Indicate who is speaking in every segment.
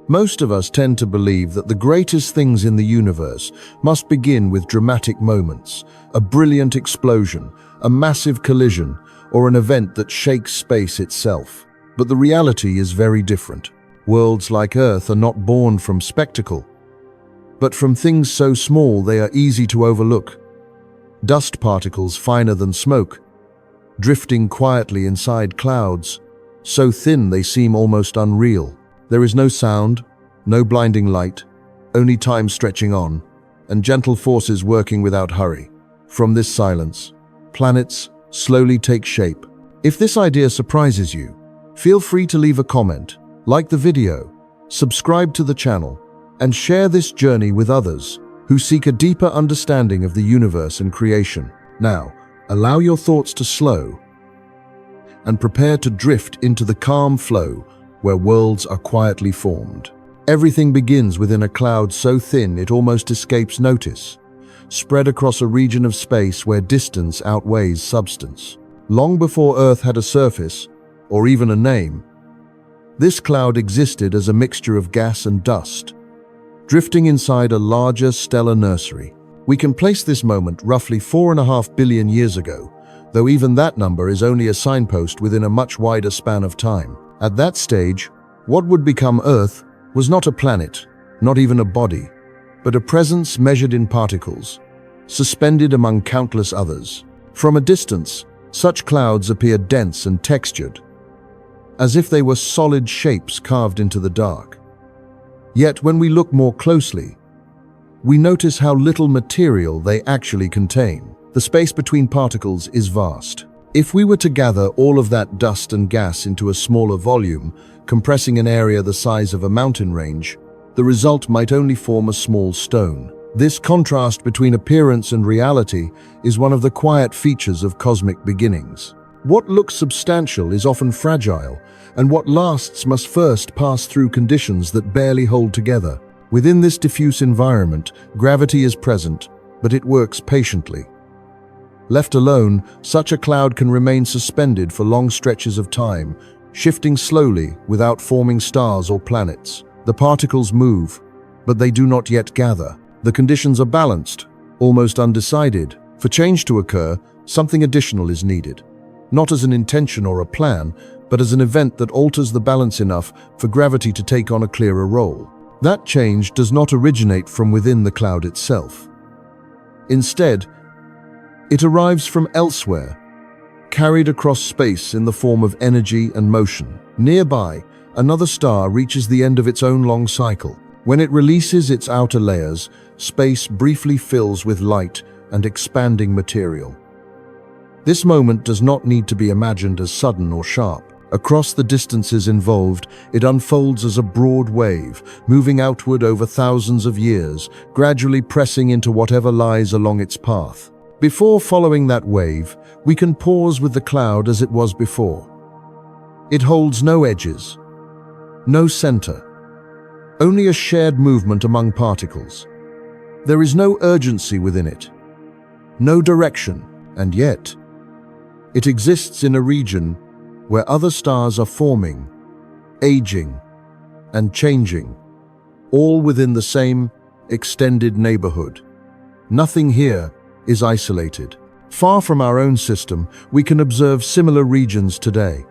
Speaker 1: Most of us tend to believe that the greatest things in the universe must begin with dramatic moments, a brilliant explosion, a massive collision, or an event that shakes space itself. But the reality is very different. Worlds like Earth are not born from spectacle, but from things so small they are easy to overlook. Dust particles finer than smoke, drifting quietly inside clouds, so thin they seem almost unreal. There is no sound, no blinding light, only time stretching on, and gentle forces working without hurry. From this silence, planets slowly take shape. If this idea surprises you, feel free to leave a comment, like the video, subscribe to the channel, and share this journey with others who seek a deeper understanding of the universe and creation. Now, allow your thoughts to slow and prepare to drift into the calm flow where worlds are quietly formed. Everything begins within a cloud so thin it almost escapes notice, spread across a region of space where distance outweighs substance. Long before Earth had a surface, or even a name, this cloud existed as a mixture of gas and dust, drifting inside a larger stellar nursery. We can place this moment roughly 4.5 billion years ago, though even that number is only a signpost within a much wider span of time. At that stage, what would become Earth was not a planet, not even a body, but a presence measured in particles, suspended among countless others. From a distance, such clouds appear dense and textured, as if they were solid shapes carved into the dark. Yet when we look more closely, we notice how little material they actually contain. The space between particles is vast. If we were to gather all of that dust and gas into a smaller volume, compressing an area the size of a mountain range, the result might only form a small stone. This contrast between appearance and reality is one of the quiet features of cosmic beginnings. What looks substantial is often fragile, and what lasts must first pass through conditions that barely hold together. Within this diffuse environment, gravity is present, but it works patiently. Left alone, such a cloud can remain suspended for long stretches of time, shifting slowly without forming stars or planets. The particles move, but they do not yet gather. The conditions are balanced, almost undecided. For change to occur, something additional is needed. Not as an intention or a plan, but as an event that alters the balance enough for gravity to take on a clearer role. That change does not originate from within the cloud itself. Instead, it arrives from elsewhere, carried across space in the form of energy and motion. Nearby, another star reaches the end of its own long cycle. When it releases its outer layers, space briefly fills with light and expanding material. This moment does not need to be imagined as sudden or sharp. Across the distances involved, it unfolds as a broad wave, moving outward over thousands of years, gradually pressing into whatever lies along its path. Before following that wave, we can pause with the cloud as it was before. It holds no edges, no center, only a shared movement among particles. There is no urgency within it, no direction, and yet it exists in a region where other stars are forming, aging, and changing, all within the same extended neighborhood. Nothing here is isolated. Far from our own system, we can observe similar regions today.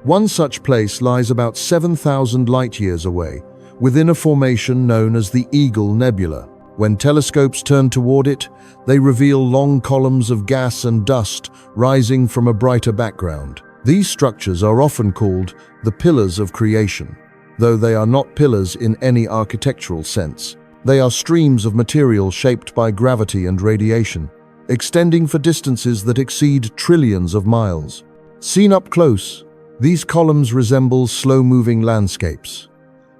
Speaker 1: One such place lies about 7,000 light-years away, within a formation known as the Eagle Nebula. When telescopes turn toward it, they reveal long columns of gas and dust rising from a brighter background. These structures are often called the pillars of creation, though they are not pillars in any architectural sense. They are streams of material shaped by gravity and radiation, extending for distances that exceed trillions of miles. Seen up close, these columns resemble slow-moving landscapes.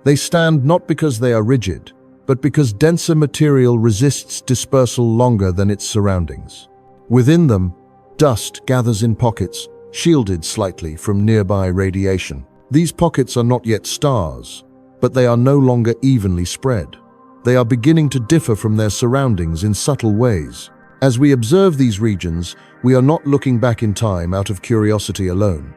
Speaker 1: They stand not because they are rigid, but because denser material resists dispersal longer than its surroundings. Within them, dust gathers in pockets, shielded slightly from nearby radiation. These pockets are not yet stars, but they are no longer evenly spread. They are beginning to differ from their surroundings in subtle ways. As we observe these regions, we are not looking back in time out of curiosity alone.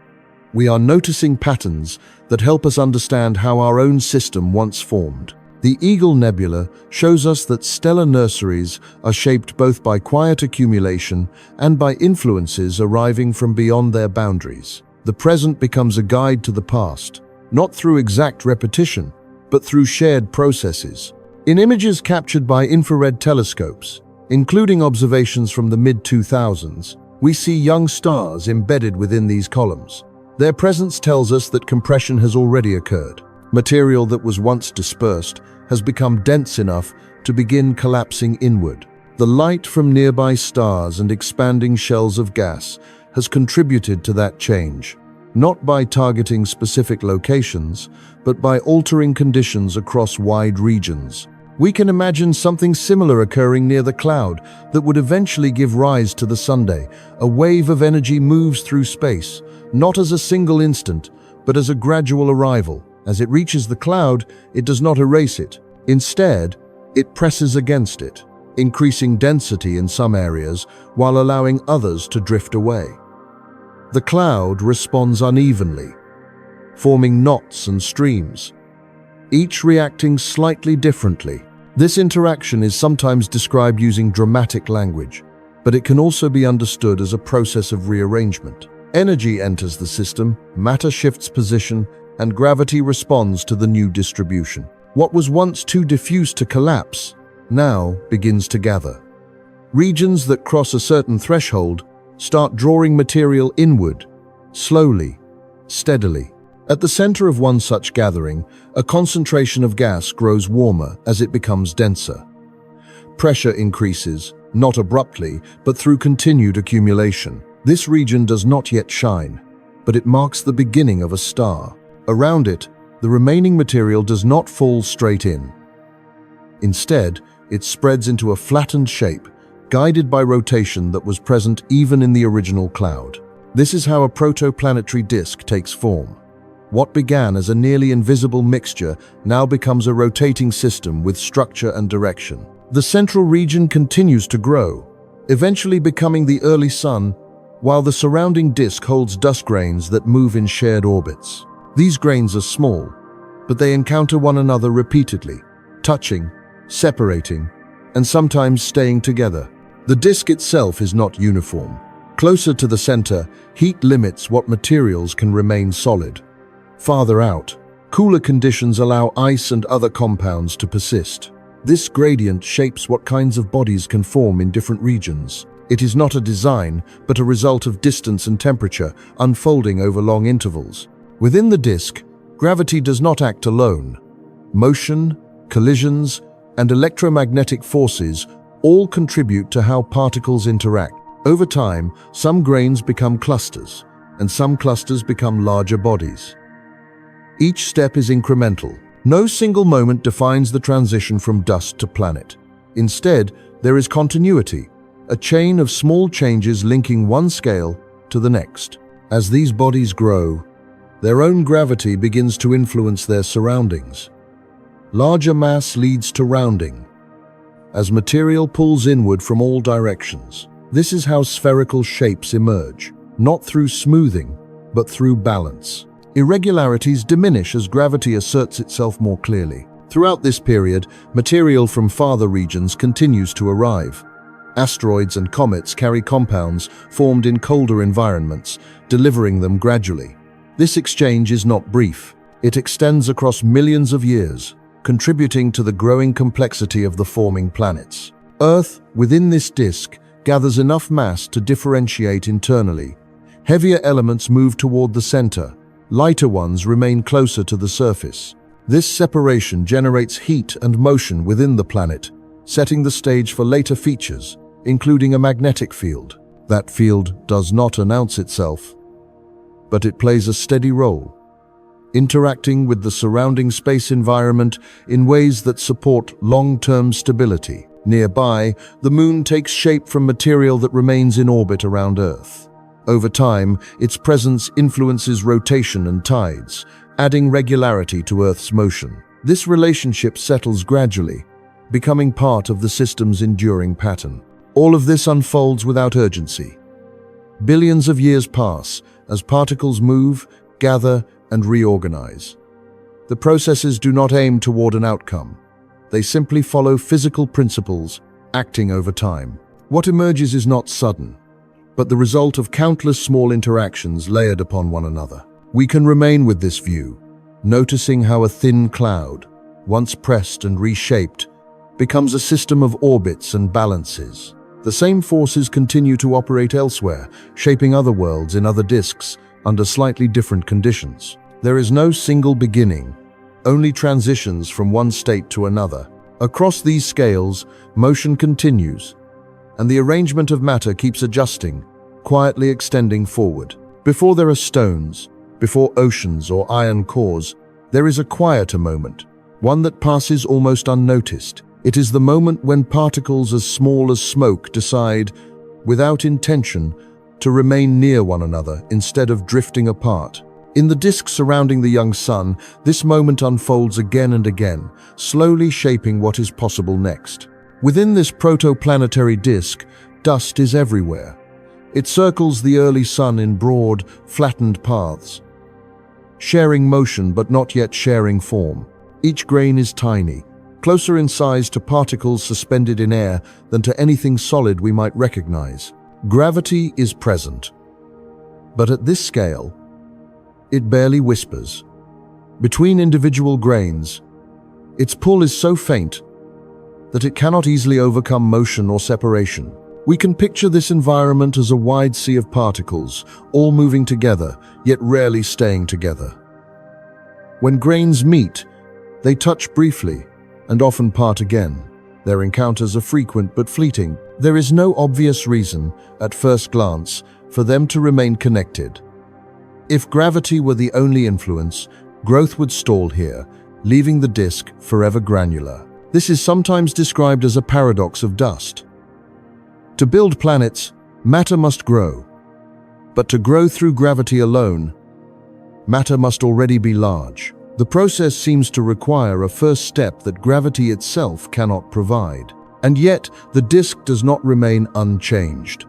Speaker 1: we are noticing patterns that help us understand how our own system once formed. The Eagle Nebula shows us that stellar nurseries are shaped both by quiet accumulation and by influences arriving from beyond their boundaries. The present becomes a guide to the past, not through exact repetition, but through shared processes. In images captured by infrared telescopes, including observations from the mid-2000s, we see young stars embedded within these columns. Their presence tells us that compression has already occurred. Material that was once dispersed has become dense enough to begin collapsing inward. The light from nearby stars and expanding shells of gas has contributed to that change, not by targeting specific locations, but by altering conditions across wide regions. We can imagine something similar occurring near the cloud that would eventually give rise to the Sunday. A wave of energy moves through space, not as a single instant, but as a gradual arrival. As it reaches the cloud, it does not erase it. Instead, it presses against it, increasing density in some areas while allowing others to drift away. The cloud responds unevenly, forming knots and streams, each reacting slightly differently. This interaction is sometimes described using dramatic language, but it can also be understood as a process of rearrangement. Energy enters the system, matter shifts position, and gravity responds to the new distribution. What was once too diffuse to collapse now begins to gather. Regions that cross a certain threshold start drawing material inward, slowly, steadily. At the center of one such gathering, a concentration of gas grows warmer as it becomes denser. Pressure increases, not abruptly, but through continued accumulation. This region does not yet shine, but it marks the beginning of a star. Around it, the remaining material does not fall straight in. Instead, it spreads into a flattened shape, guided by rotation that was present even in the original cloud. This is how a protoplanetary disk takes form. What began as a nearly invisible mixture now becomes a rotating system with structure and direction. The central region continues to grow, eventually becoming the early sun, while the surrounding disk holds dust grains that move in shared orbits. These grains are small, but they encounter one another repeatedly, touching, separating, and sometimes staying together. The disk itself is not uniform. Closer to the center, heat limits what materials can remain solid. Farther out, cooler conditions allow ice and other compounds to persist. This gradient shapes what kinds of bodies can form in different regions. It is not a design, but a result of distance and temperature unfolding over long intervals. Within the disk, gravity does not act alone. Motion, collisions, and electromagnetic forces all contribute to how particles interact. Over time, some grains become clusters, and some clusters become larger bodies. Each step is incremental. No single moment defines the transition from dust to planet. Instead, there is continuity, a chain of small changes linking one scale to the next. As these bodies grow, their own gravity begins to influence their surroundings. Larger mass leads to rounding, as material pulls inward from all directions. This is how spherical shapes emerge, not through smoothing, but through balance. Irregularities diminish as gravity asserts itself more clearly. Throughout this period, material from farther regions continues to arrive. Asteroids and comets carry compounds formed in colder environments, delivering them gradually. This exchange is not brief. It extends across millions of years, contributing to the growing complexity of the forming planets. Earth, within this disk, gathers enough mass to differentiate internally. Heavier elements move toward the center. Lighter ones remain closer to the surface. This separation generates heat and motion within the planet, setting the stage for later features, including a magnetic field. That field does not announce itself, but it plays a steady role, interacting with the surrounding space environment in ways that support long-term stability. Nearby, the Moon takes shape from material that remains in orbit around Earth. Over time, its presence influences rotation and tides, adding regularity to Earth's motion. This relationship settles gradually, becoming part of the system's enduring pattern. All of this unfolds without urgency. Billions of years pass as particles move, gather, and reorganize. The processes do not aim toward an outcome. They simply follow physical principles, acting over time. What emerges is not sudden, but the result of countless small interactions layered upon one another. We can remain with this view, noticing how a thin cloud, once pressed and reshaped, becomes a system of orbits and balances. The same forces continue to operate elsewhere, shaping other worlds in other disks under slightly different conditions. There is no single beginning, only transitions from one state to another. Across these scales, motion continues, and the arrangement of matter keeps adjusting, quietly extending forward. Before there are stones, before oceans or iron cores, there is a quieter moment, one that passes almost unnoticed. It is the moment when particles as small as smoke decide, without intention, to remain near one another instead of drifting apart. In the disk surrounding the young sun, this moment unfolds again and again, slowly shaping what is possible next. Within this protoplanetary disk, dust is everywhere. It circles the early sun in broad, flattened paths, sharing motion but not yet sharing form. Each grain is tiny, closer in size to particles suspended in air than to anything solid we might recognize. Gravity is present, but at this scale, it barely whispers. Between individual grains, its pull is so faint that it cannot easily overcome motion or separation. We can picture this environment as a wide sea of particles, all moving together, yet rarely staying together. When grains meet, they touch briefly and often part again. Their encounters are frequent but fleeting. There is no obvious reason, at first glance, for them to remain connected. If gravity were the only influence, growth would stall here, leaving the disk forever granular. This is sometimes described as a paradox of dust. To build planets, matter must grow. But to grow through gravity alone, matter must already be large. The process seems to require a first step that gravity itself cannot provide. And yet, the disk does not remain unchanged.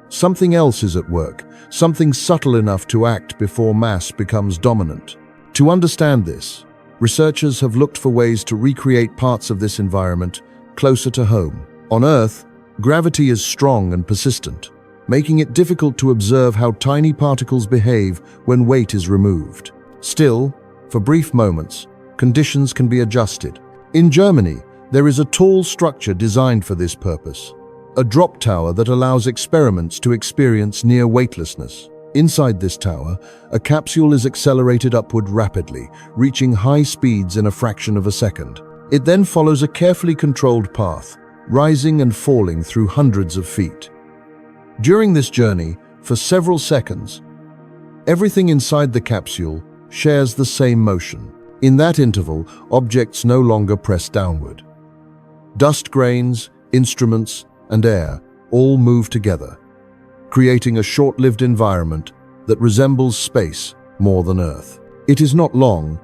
Speaker 1: Something else is at work, something subtle enough to act before mass becomes dominant. To understand this, researchers have looked for ways to recreate parts of this environment closer to home. On Earth, gravity is strong and persistent, making it difficult to observe how tiny particles behave when weight is removed. Still, for brief moments, conditions can be adjusted. In Germany, there is a tall structure designed for this purpose, a drop tower that allows experiments to experience near weightlessness. Inside this tower, a capsule is accelerated upward rapidly, reaching high speeds in a fraction of a second. It then follows a carefully controlled path, rising and falling through hundreds of feet. During this journey, for several seconds, everything inside the capsule shares the same motion. In that interval, objects no longer press downward. Dust grains, instruments, and air all move together, creating a short-lived environment that resembles space more than Earth. It is not long,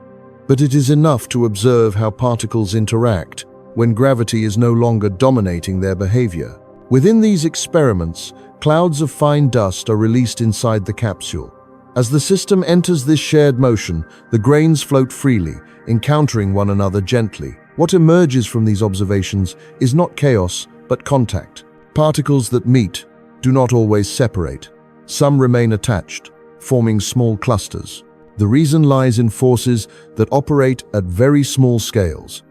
Speaker 1: but it is enough to observe how particles interact when gravity is no longer dominating their behavior. Within these experiments, clouds of fine dust are released inside the capsule. As the system enters this shared motion, the grains float freely, encountering one another gently. What emerges from these observations is not chaos, but contact. Particles that meet do not always separate. Some remain attached, forming small clusters. The reason lies in forces that operate at very small scales.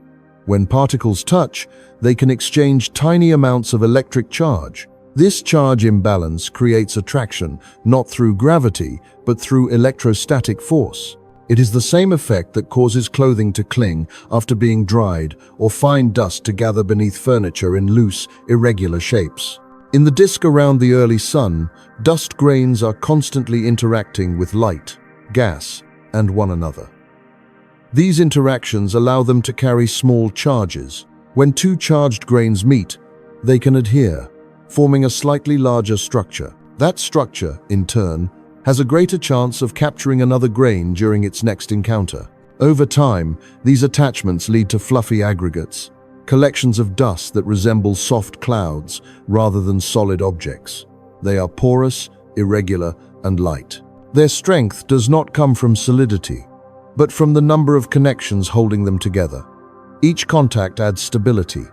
Speaker 1: When particles touch, they can exchange tiny amounts of electric charge. This charge imbalance creates attraction, not through gravity, but through electrostatic force. It is the same effect that causes clothing to cling after being dried, or fine dust to gather beneath furniture in loose, irregular shapes. In the disk around the early sun, dust grains are constantly interacting with light, gas, and one another. These interactions allow them to carry small charges. When two charged grains meet, they can adhere, forming a slightly larger structure. That structure, in turn, has a greater chance of capturing another grain during its next encounter. Over time, these attachments lead to fluffy aggregates, collections of dust that resemble soft clouds rather than solid objects. They are porous, irregular, and light. Their strength does not come from solidity, but from the number of connections holding them together. Each contact adds stability,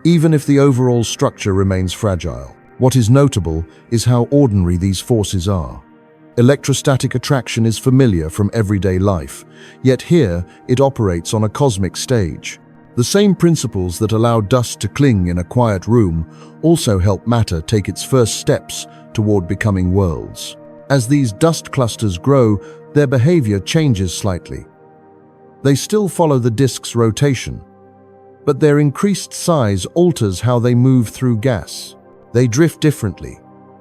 Speaker 1: even if the overall structure remains fragile. What is notable is how ordinary these forces are. Electrostatic attraction is familiar from everyday life, yet here it operates on a cosmic stage. The same principles that allow dust to cling in a quiet room also help matter take its first steps toward becoming worlds. As these dust clusters grow, their behavior changes slightly. They still follow the disk's rotation, but their increased size alters how they move through gas. They drift differently,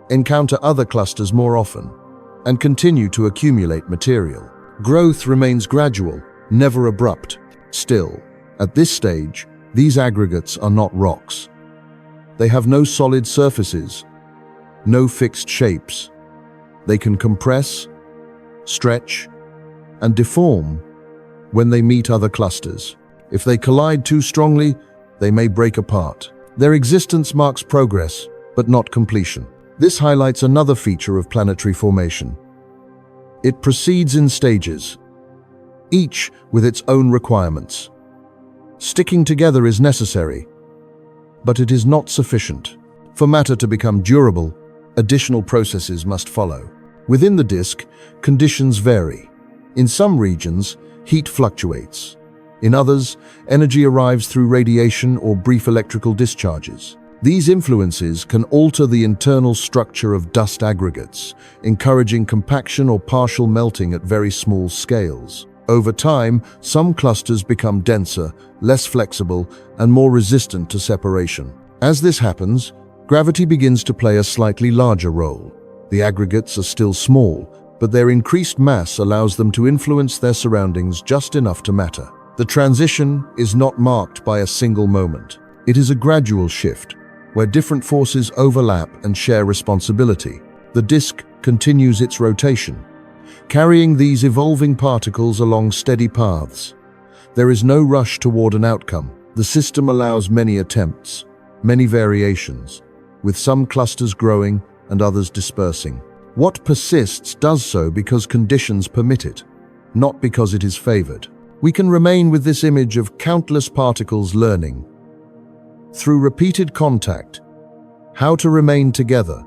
Speaker 1: encounter other clusters more often, and continue to accumulate material. Growth remains gradual, never abrupt. Still, at this stage, these aggregates are not rocks. They have no solid surfaces, no fixed shapes. They can compress, stretch, and deform when they meet other clusters. If they collide too strongly, they may break apart. Their existence marks progress, but not completion. This highlights another feature of planetary formation. It proceeds in stages, each with its own requirements. Sticking together is necessary, but it is not sufficient. For matter to become durable, additional processes must follow. Within the disk, conditions vary. In some regions, heat fluctuates. In others, energy arrives through radiation or brief electrical discharges. These influences can alter the internal structure of dust aggregates, encouraging compaction or partial melting at very small scales. Over time, some clusters become denser, less flexible, and more resistant to separation. As this happens, gravity begins to play a slightly larger role. The aggregates are still small, but their increased mass allows them to influence their surroundings just enough to matter. The transition is not marked by a single moment. It is a gradual shift, where different forces overlap and share responsibility. The disk continues its rotation, carrying these evolving particles along steady paths. There is no rush toward an outcome. The system allows many attempts, many variations, with some clusters growing and others dispersing. What persists does so because conditions permit it, not because it is favored. We can remain with this image of countless particles learning, through repeated contact, how to remain together.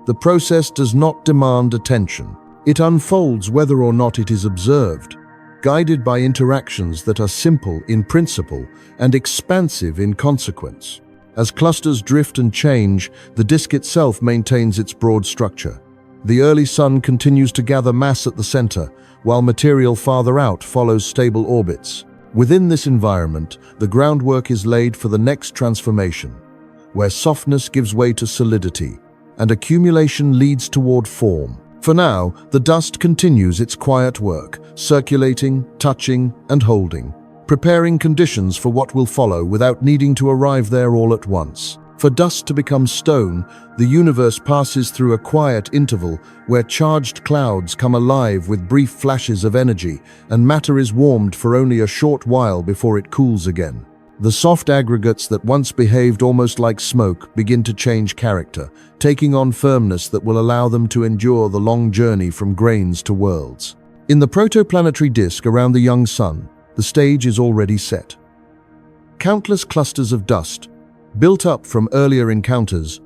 Speaker 1: The process does not demand attention. It unfolds whether or not it is observed, guided by interactions that are simple in principle and expansive in consequence. As clusters drift and change, the disk itself maintains its broad structure. The early sun continues to gather mass at the center, while material farther out follows stable orbits. Within this environment, the groundwork is laid for the next transformation, where softness gives way to solidity, and accumulation leads toward form. For now, the dust continues its quiet work, circulating, touching, and holding, preparing conditions for what will follow without needing to arrive there all at once. For dust to become stone, the universe passes through a quiet interval where charged clouds come alive with brief flashes of energy, and matter is warmed for only a short while before it cools again. The soft aggregates that once behaved almost like smoke begin to change character, taking on firmness that will allow them to endure the long journey from grains to worlds. In the protoplanetary disk around the young sun, the stage is already set. Countless clusters of dust, built up from earlier encounters,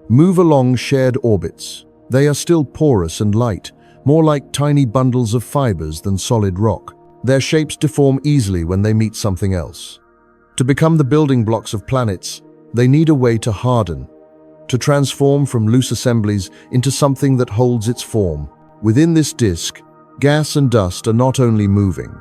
Speaker 1: move along shared orbits. They are still porous and light, more like tiny bundles of fibers than solid rock. Their shapes deform easily when they meet something else. To become the building blocks of planets, they need a way to harden, to transform from loose assemblies into something that holds its form. Within this disk, gas and dust are not only moving,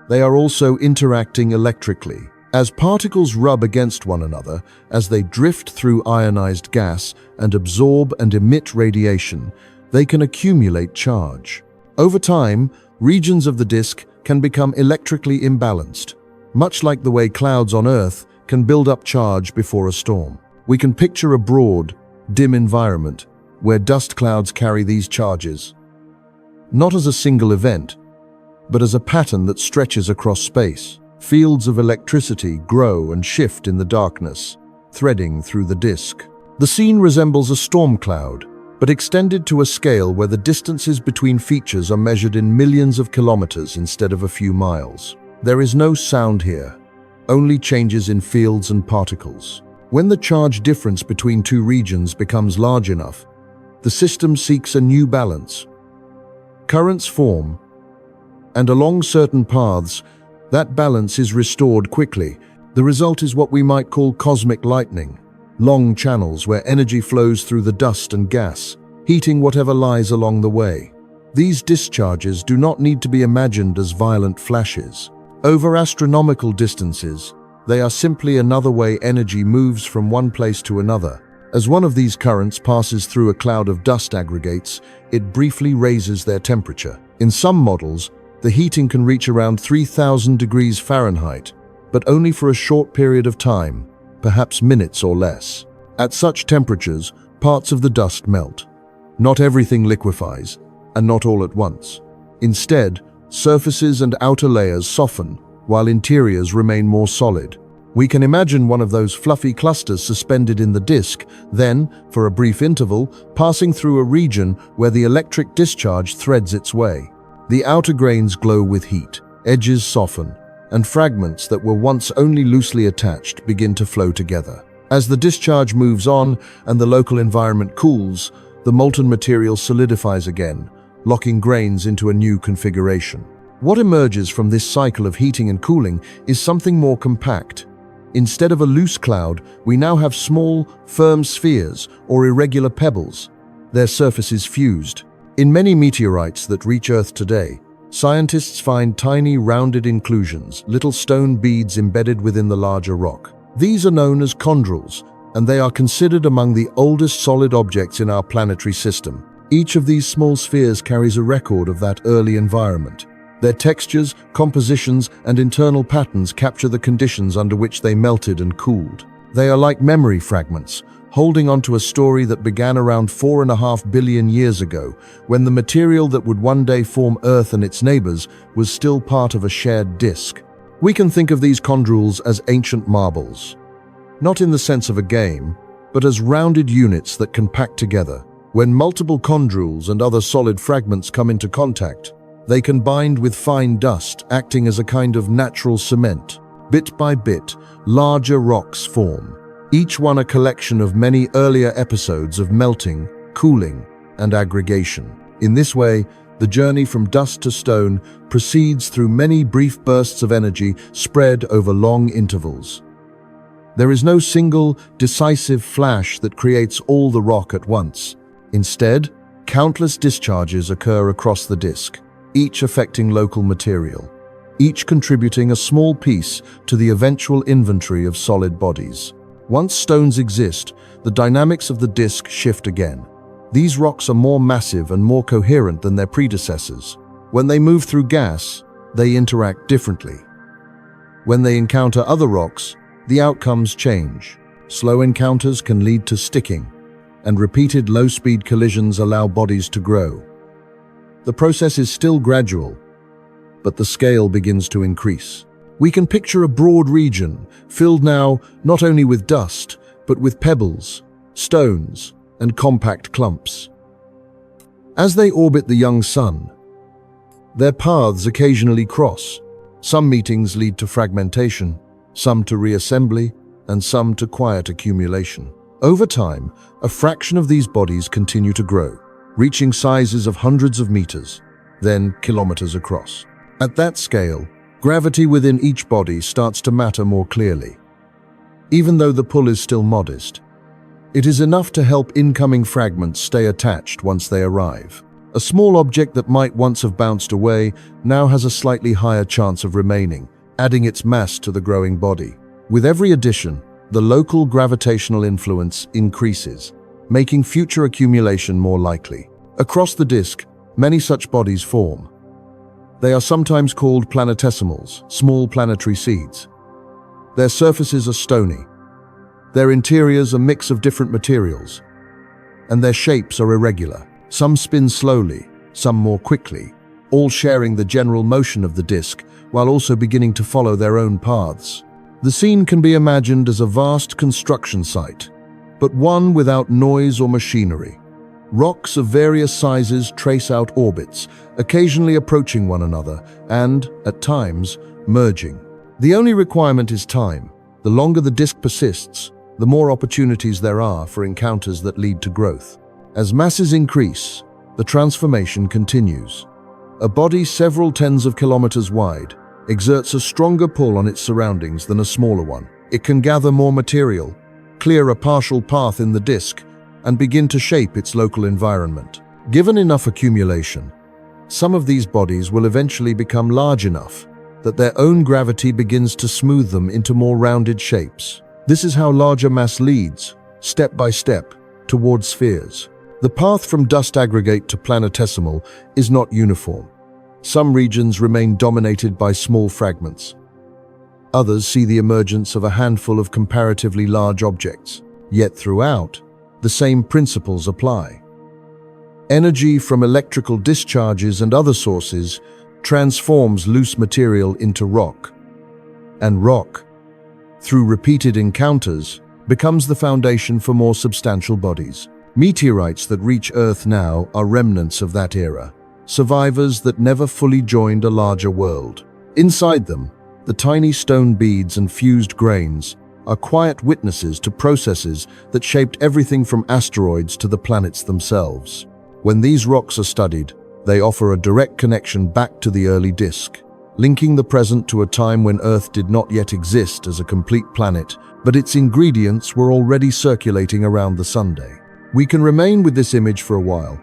Speaker 1: they are also interacting electrically. As particles rub against one another, as they drift through ionized gas and absorb and emit radiation, they can accumulate charge. Over time, regions of the disk can become electrically imbalanced, much like the way clouds on Earth can build up charge before a storm. We can picture a broad, dim environment where dust clouds carry these charges, not as a single event, but as a pattern that stretches across space. Fields of electricity grow and shift in the darkness, threading through the disk. The scene resembles a storm cloud, but extended to a scale where the distances between features are measured in millions of kilometers instead of a few miles. There is no sound here, only changes in fields and particles. When the charge difference between two regions becomes large enough, the system seeks a new balance. Currents form, and along certain paths, that balance is restored quickly. The result is what we might call cosmic lightning, long channels where energy flows through the dust and gas, heating whatever lies along the way. These discharges do not need to be imagined as violent flashes. Over astronomical distances, they are simply another way energy moves from one place to another. As one of these currents passes through a cloud of dust aggregates, it briefly raises their temperature. In some models, the heating can reach around 3,000 degrees Fahrenheit, but only for a short period of time, perhaps minutes or less. At such temperatures, parts of the dust melt. Not everything liquefies, and not all at once. Instead, surfaces and outer layers soften, while interiors remain more solid. We can imagine one of those fluffy clusters suspended in the disk, then, for a brief interval, passing through a region where the electric discharge threads its way. The outer grains glow with heat, edges soften, and fragments that were once only loosely attached begin to flow together. As the discharge moves on and the local environment cools, the molten material solidifies again, locking grains into a new configuration. What emerges from this cycle of heating and cooling is something more compact. Instead of a loose cloud, we now have small, firm spheres or irregular pebbles, their surfaces fused. In many meteorites that reach Earth today, scientists find tiny rounded inclusions, little stone beads embedded within the larger rock. These are known as chondrules, and they are considered among the oldest solid objects in our planetary system. Each of these small spheres carries a record of that early environment. Their textures, compositions, and internal patterns capture the conditions under which they melted and cooled. They are like memory fragments, holding onto a story that began around 4.5 billion years ago, when the material that would one day form Earth and its neighbors was still part of a shared disk. We can think of these chondrules as ancient marbles, not in the sense of a game, but as rounded units that can pack together. When multiple chondrules and other solid fragments come into contact, they can bind with fine dust, acting as a kind of natural cement. Bit by bit, larger rocks form, each one a collection of many earlier episodes of melting, cooling, and aggregation. In this way, the journey from dust to stone proceeds through many brief bursts of energy spread over long intervals. There is no single, decisive flash that creates all the rock at once. Instead, countless discharges occur across the disk, each affecting local material, each contributing a small piece to the eventual inventory of solid bodies. Once stones exist, the dynamics of the disk shift again. These rocks are more massive and more coherent than their predecessors. When they move through gas, they interact differently. When they encounter other rocks, the outcomes change. Slow encounters can lead to sticking, and repeated low-speed collisions allow bodies to grow. The process is still gradual, but the scale begins to increase. We can picture a broad region, filled now not only with dust, but with pebbles, stones, and compact clumps. As they orbit the young sun, their paths occasionally cross. Some meetings lead to fragmentation, some to reassembly, and some to quiet accumulation. Over time, a fraction of these bodies continue to grow, reaching sizes of hundreds of meters, then kilometers across. At that scale, gravity within each body starts to matter more clearly. Even though the pull is still modest, it is enough to help incoming fragments stay attached once they arrive. A small object that might once have bounced away now has a slightly higher chance of remaining, adding its mass to the growing body. With every addition, the local gravitational influence increases, making future accumulation more likely. Across the disk, many such bodies form. They are sometimes called planetesimals, small planetary seeds. Their surfaces are stony. Their interiors a mix of different materials, and their shapes are irregular. Some spin slowly, some more quickly, all sharing the general motion of the disk while also beginning to follow their own paths. The scene can be imagined as a vast construction site, but one without noise or machinery. Rocks of various sizes trace out orbits, occasionally approaching one another and, at times, merging. The only requirement is time. The longer the disk persists, the more opportunities there are for encounters that lead to growth. As masses increase, the transformation continues. A body several tens of kilometers wide exerts a stronger pull on its surroundings than a smaller one. It can gather more material, clear a partial path in the disk, and begin to shape its local environment. Given enough accumulation, some of these bodies will eventually become large enough that their own gravity begins to smooth them into more rounded shapes. This is how larger mass leads, step by step, towards spheres. The path from dust aggregate to planetesimal is not uniform. Some regions remain dominated by small fragments. Others see the emergence of a handful of comparatively large objects. Yet throughout, the same principles apply. Energy from electrical discharges and other sources transforms loose material into rock. And rock, through repeated encounters, becomes the foundation for more substantial bodies. Meteorites that reach Earth now are remnants of that era, survivors that never fully joined a larger world. Inside them, the tiny stone beads and fused grains are quiet witnesses to processes that shaped everything from asteroids to the planets themselves. When these rocks are studied, they offer a direct connection back to the early disk, linking the present to a time when Earth did not yet exist as a complete planet, but its ingredients were already circulating around the Sunday. We can remain with this image for a while.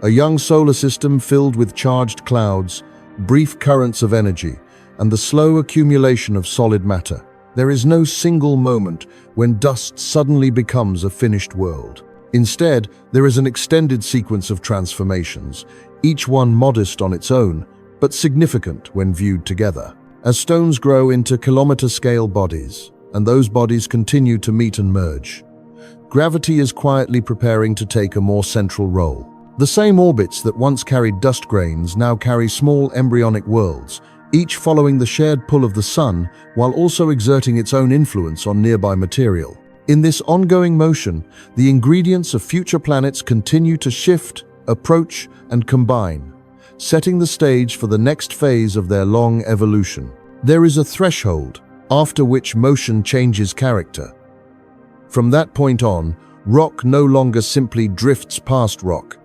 Speaker 1: A young solar system filled with charged clouds, brief currents of energy, and the slow accumulation of solid matter. There is no single moment when dust suddenly becomes a finished world. Instead, there is an extended sequence of transformations, each one modest on its own, but significant when viewed together. As stones grow into kilometer-scale bodies, and those bodies continue to meet and merge, gravity is quietly preparing to take a more central role. The same orbits that once carried dust grains now carry small embryonic worlds, each following the shared pull of the sun while also exerting its own influence on nearby material. In this ongoing motion, the ingredients of future planets continue to shift, approach, and combine, setting the stage for the next phase of their long evolution. There is a threshold, after which motion changes character. From that point on, rock no longer simply drifts past rock.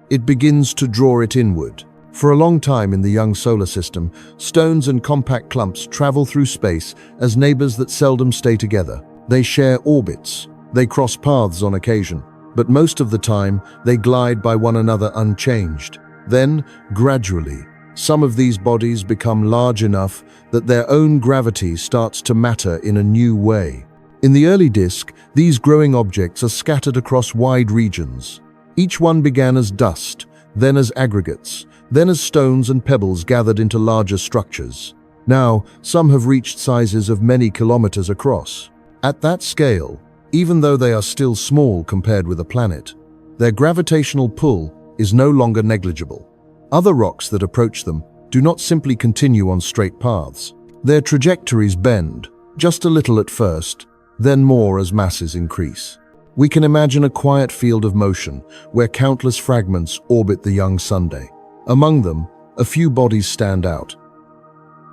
Speaker 1: It begins to draw it inward. For a long time in the young solar system, stones and compact clumps travel through space as neighbors that seldom stay together. They share orbits, they cross paths on occasion, but most of the time they glide by one another unchanged. Then, gradually, some of these bodies become large enough that their own gravity starts to matter in a new way. In the early disk, these growing objects are scattered across wide regions. Each one began as dust, then as aggregates, then as stones and pebbles gathered into larger structures. Now, some have reached sizes of many kilometers across. At that scale, even though they are still small compared with a planet, their gravitational pull is no longer negligible. Other rocks that approach them do not simply continue on straight paths. Their trajectories bend, just a little at first, then more as masses increase. We can imagine a quiet field of motion where countless fragments orbit the young Sunday. Among them, a few bodies stand out,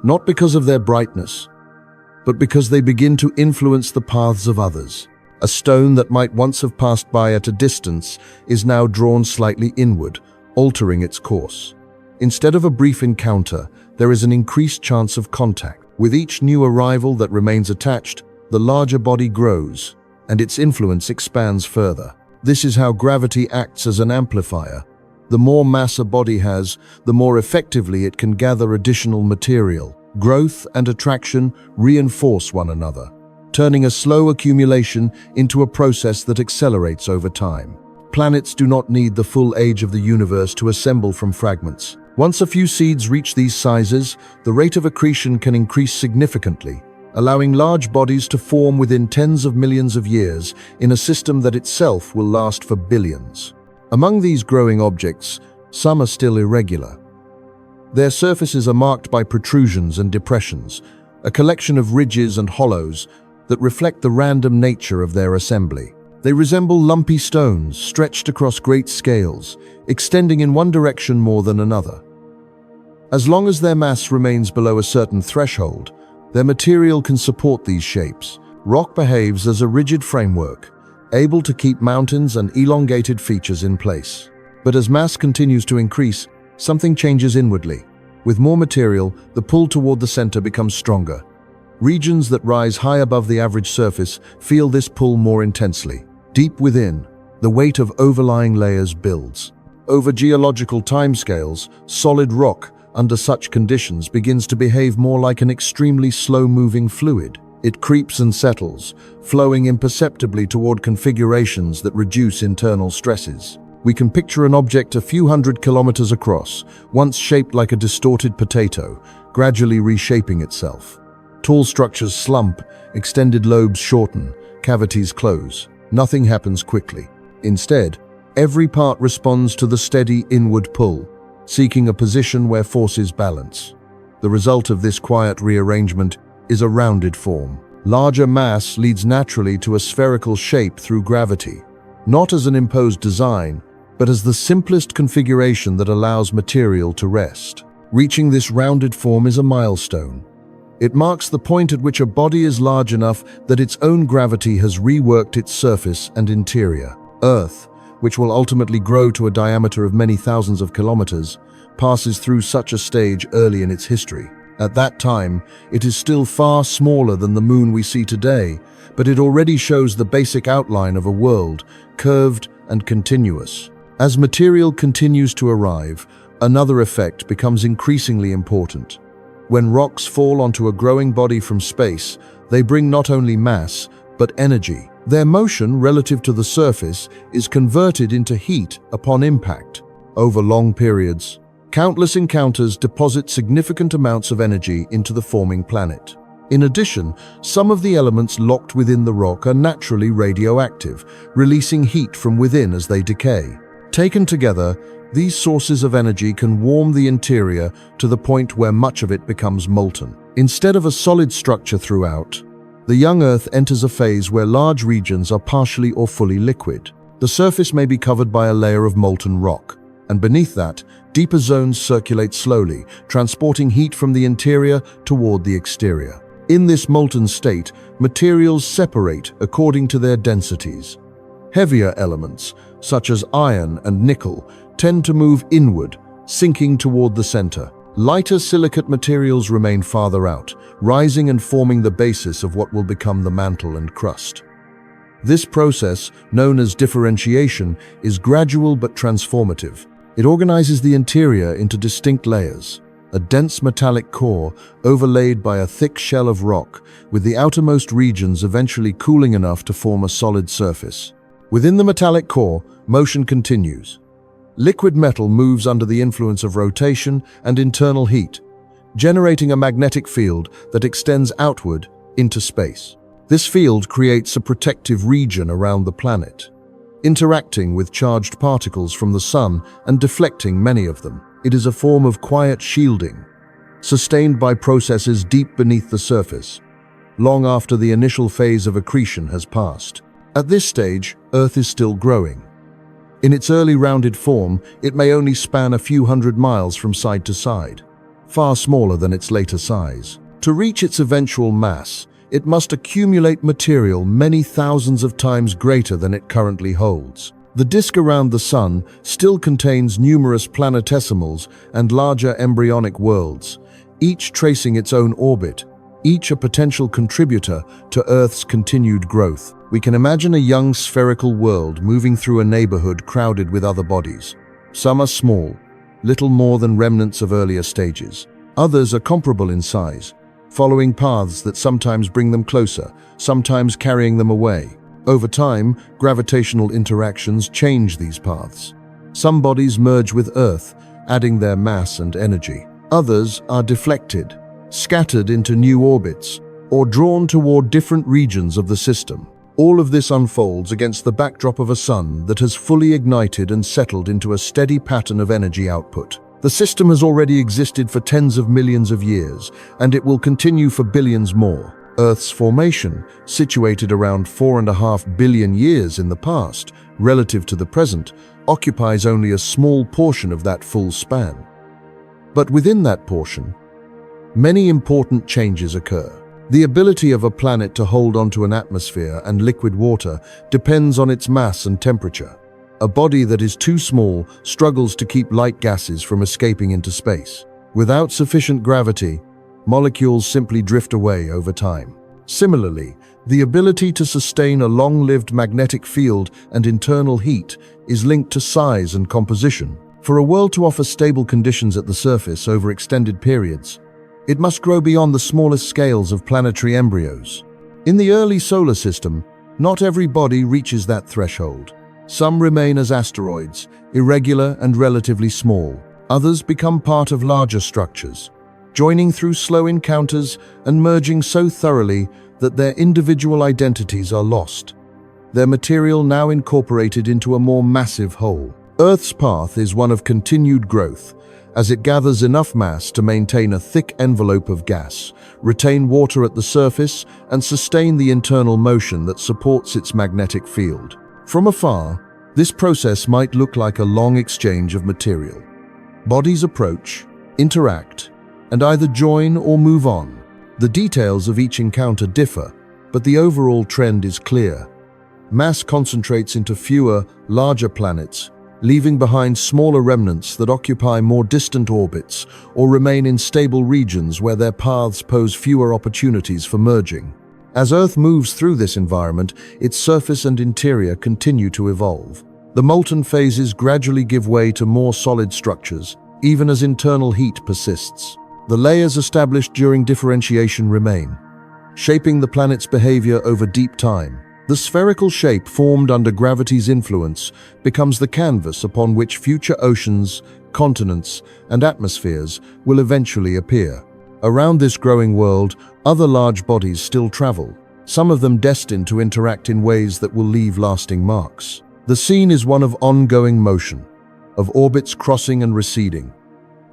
Speaker 1: not because of their brightness, but because they begin to influence the paths of others. A stone that might once have passed by at a distance is now drawn slightly inward, altering its course. Instead of a brief encounter, there is an increased chance of contact. With each new arrival that remains attached, the larger body grows, and its influence expands further. This is how gravity acts as an amplifier. The more mass a body has, the more effectively it can gather additional material. Growth and attraction reinforce one another, turning a slow accumulation into a process that accelerates over time. Planets do not need the full age of the universe to assemble from fragments. Once a few seeds reach these sizes, the rate of accretion can increase significantly, allowing large bodies to form within tens of millions of years in a system that itself will last for billions. Among these growing objects, some are still irregular. Their surfaces are marked by protrusions and depressions, a collection of ridges and hollows that reflect the random nature of their assembly. They resemble lumpy stones stretched across great scales, extending in one direction more than another. As long as their mass remains below a certain threshold, their material can support these shapes. Rock behaves as a rigid framework, able to keep mountains and elongated features in place. But as mass continues to increase, something changes inwardly. With more material, the pull toward the center becomes stronger. Regions that rise high above the average surface feel this pull more intensely. Deep within, the weight of overlying layers builds. Over geological timescales, solid rock, under such conditions, begins to behave more like an extremely slow-moving fluid. It creeps and settles, flowing imperceptibly toward configurations that reduce internal stresses. We can picture an object a few hundred kilometers across, once shaped like a distorted potato, gradually reshaping itself. Tall structures slump, extended lobes shorten, cavities close. Nothing happens quickly. Instead, every part responds to the steady inward pull, seeking a position where forces balance. The result of this quiet rearrangement is a rounded form. Larger mass leads naturally to a spherical shape through gravity, not as an imposed design, but as the simplest configuration that allows material to rest. Reaching this rounded form is a milestone. It marks the point at which a body is large enough that its own gravity has reworked its surface and interior. Earth, which will ultimately grow to a diameter of many thousands of kilometers, passes through such a stage early in its history. At that time, it is still far smaller than the moon we see today, but it already shows the basic outline of a world, curved and continuous. As material continues to arrive, another effect becomes increasingly important. When rocks fall onto a growing body from space, they bring not only mass, but energy. Their motion relative to the surface is converted into heat upon impact. Over long periods, countless encounters deposit significant amounts of energy into the forming planet. In addition, some of the elements locked within the rock are naturally radioactive, releasing heat from within as they decay. Taken together, these sources of energy can warm the interior to the point where much of it becomes molten. Instead of a solid structure throughout, the young Earth enters a phase where large regions are partially or fully liquid. The surface may be covered by a layer of molten rock, and beneath that, deeper zones circulate slowly, transporting heat from the interior toward the exterior. In this molten state, materials separate according to their densities. Heavier elements, such as iron and nickel, tend to move inward, sinking toward the center. Lighter silicate materials remain farther out, rising and forming the basis of what will become the mantle and crust. This process, known as differentiation, is gradual but transformative. It organizes the interior into distinct layers, a dense metallic core overlaid by a thick shell of rock, with the outermost regions eventually cooling enough to form a solid surface. Within the metallic core, motion continues. Liquid metal moves under the influence of rotation and internal heat, generating a magnetic field that extends outward into space. This field creates a protective region around the planet, interacting with charged particles from the sun and deflecting many of them. It is a form of quiet shielding, sustained by processes deep beneath the surface, long after the initial phase of accretion has passed. At this stage, Earth is still growing. In its early rounded form, it may only span a few hundred miles from side to side, far smaller than its later size. To reach its eventual mass, it must accumulate material many thousands of times greater than it currently holds. The disk around the Sun still contains numerous planetesimals and larger embryonic worlds, each tracing its own orbit, each a potential contributor to Earth's continued growth. We can imagine a young spherical world moving through a neighborhood crowded with other bodies. Some are small, little more than remnants of earlier stages. Others are comparable in size, following paths that sometimes bring them closer, sometimes carrying them away. Over time, gravitational interactions change these paths. Some bodies merge with Earth, adding their mass and energy. Others are deflected, scattered into new orbits, or drawn toward different regions of the system. All of this unfolds against the backdrop of a sun that has fully ignited and settled into a steady pattern of energy output. The system has already existed for tens of millions of years, and it will continue for billions more. Earth's formation, situated around 4.5 billion years in the past, relative to the present, occupies only a small portion of that full span. But within that portion, many important changes occur. The ability of a planet to hold onto an atmosphere and liquid water depends on its mass and temperature. A body that is too small struggles to keep light gases from escaping into space. Without sufficient gravity, molecules simply drift away over time. Similarly, the ability to sustain a long-lived magnetic field and internal heat is linked to size and composition. For a world to offer stable conditions at the surface over extended periods, it must grow beyond the smallest scales of planetary embryos. In the early solar system, not every body reaches that threshold. Some remain as asteroids, irregular and relatively small. Others become part of larger structures, joining through slow encounters and merging so thoroughly that their individual identities are lost, their material now incorporated into a more massive whole. Earth's path is one of continued growth, as it gathers enough mass to maintain a thick envelope of gas, retain water at the surface, and sustain the internal motion that supports its magnetic field. From afar, this process might look like a long exchange of material. Bodies approach, interact, and either join or move on. The details of each encounter differ, but the overall trend is clear. Mass concentrates into fewer, larger planets, leaving behind smaller remnants that occupy more distant orbits or remain in stable regions where their paths pose fewer opportunities for merging. As Earth moves through this environment, its surface and interior continue to evolve. The molten phases gradually give way to more solid structures, even as internal heat persists. The layers established during differentiation remain, shaping the planet's behavior over deep time. The spherical shape formed under gravity's influence becomes the canvas upon which future oceans, continents, and atmospheres will eventually appear. Around this growing world, other large bodies still travel, some of them destined to interact in ways that will leave lasting marks. The scene is one of ongoing motion, of orbits crossing and receding,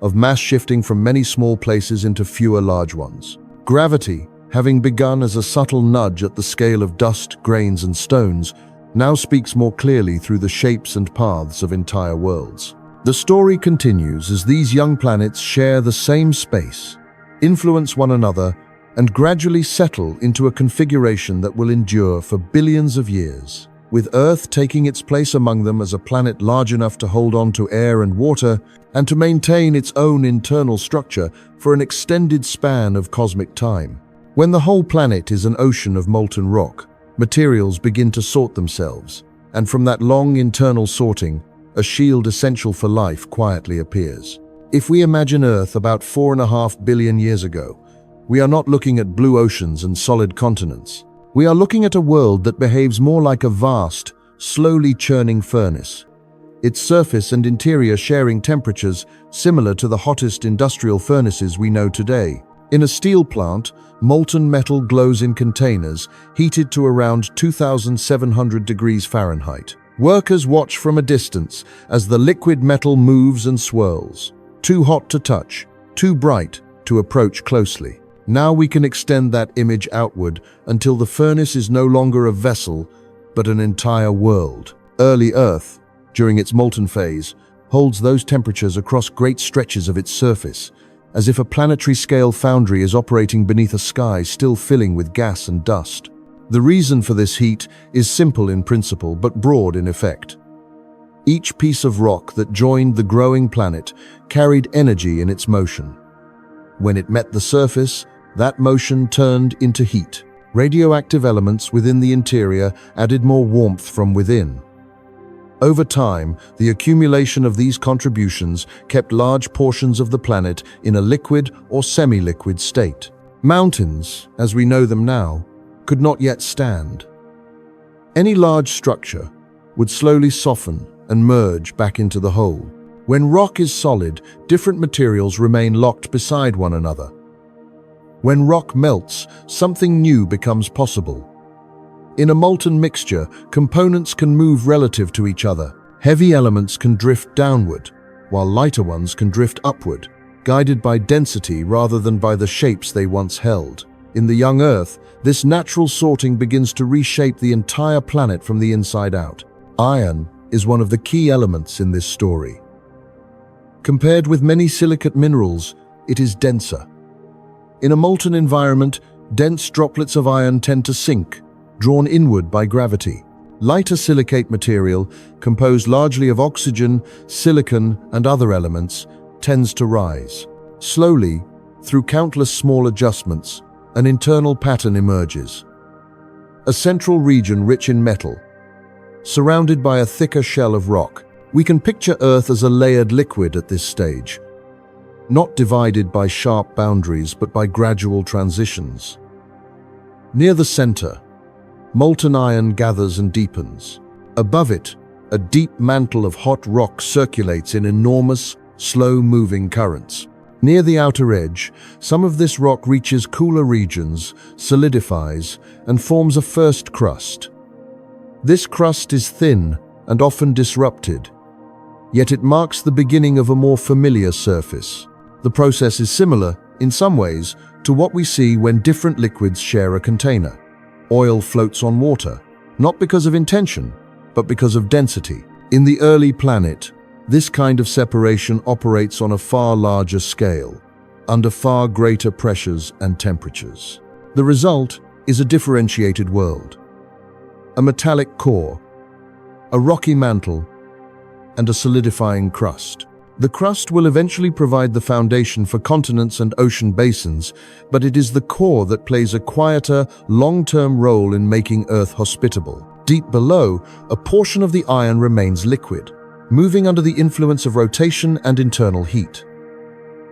Speaker 1: of mass shifting from many small places into fewer large ones. Gravity, having begun as a subtle nudge at the scale of dust, grains, and stones, now speaks more clearly through the shapes and paths of entire worlds. The story continues as these young planets share the same space, influence one another, and gradually settle into a configuration that will endure for billions of years, with Earth taking its place among them as a planet large enough to hold on to air and water and to maintain its own internal structure for an extended span of cosmic time. When the whole planet is an ocean of molten rock, materials begin to sort themselves, and from that long internal sorting, a shield essential for life quietly appears. If we imagine Earth about 4.5 billion years ago, we are not looking at blue oceans and solid continents. We are looking at a world that behaves more like a vast, slowly churning furnace, its surface and interior sharing temperatures similar to the hottest industrial furnaces we know today. In a steel plant, molten metal glows in containers heated to around 2,700 degrees Fahrenheit. Workers watch from a distance as the liquid metal moves and swirls. Too hot to touch, too bright to approach closely. Now we can extend that image outward until the furnace is no longer a vessel, but an entire world. Early Earth, during its molten phase, holds those temperatures across great stretches of its surface, as if a planetary-scale foundry is operating beneath a sky still filling with gas and dust. The reason for this heat is simple in principle, but broad in effect. Each piece of rock that joined the growing planet carried energy in its motion. When it met the surface, that motion turned into heat. Radioactive elements within the interior added more warmth from within. Over time, the accumulation of these contributions kept large portions of the planet in a liquid or semi-liquid state. Mountains, as we know them now, could not yet stand. Any large structure would slowly soften and merge back into the whole. When rock is solid, different materials remain locked beside one another. When rock melts, something new becomes possible. In a molten mixture, components can move relative to each other. Heavy elements can drift downward, while lighter ones can drift upward, guided by density rather than by the shapes they once held. In the young Earth, this natural sorting begins to reshape the entire planet from the inside out. Iron is one of the key elements in this story. Compared with many silicate minerals, it is denser. In a molten environment, dense droplets of iron tend to sink, drawn inward by gravity. Lighter silicate material, composed largely of oxygen, silicon, and other elements, tends to rise. Slowly, through countless small adjustments, an internal pattern emerges. A central region rich in metal, surrounded by a thicker shell of rock. We can picture Earth as a layered liquid at this stage, not divided by sharp boundaries but by gradual transitions. Near the center, molten iron gathers and deepens. Above it, a deep mantle of hot rock circulates in enormous, slow-moving currents. Near the outer edge, some of this rock reaches cooler regions, solidifies, and forms a first crust. This crust is thin and often disrupted, yet it marks the beginning of a more familiar surface. The process is similar, in some ways, to what we see when different liquids share a container. Oil floats on water, not because of intention, but because of density. In the early planet, this kind of separation operates on a far larger scale, under far greater pressures and temperatures. The result is a differentiated world. A metallic core, a rocky mantle, and a solidifying crust. The crust will eventually provide the foundation for continents and ocean basins, but it is the core that plays a quieter, long-term role in making Earth hospitable. Deep below, a portion of the iron remains liquid, moving under the influence of rotation and internal heat.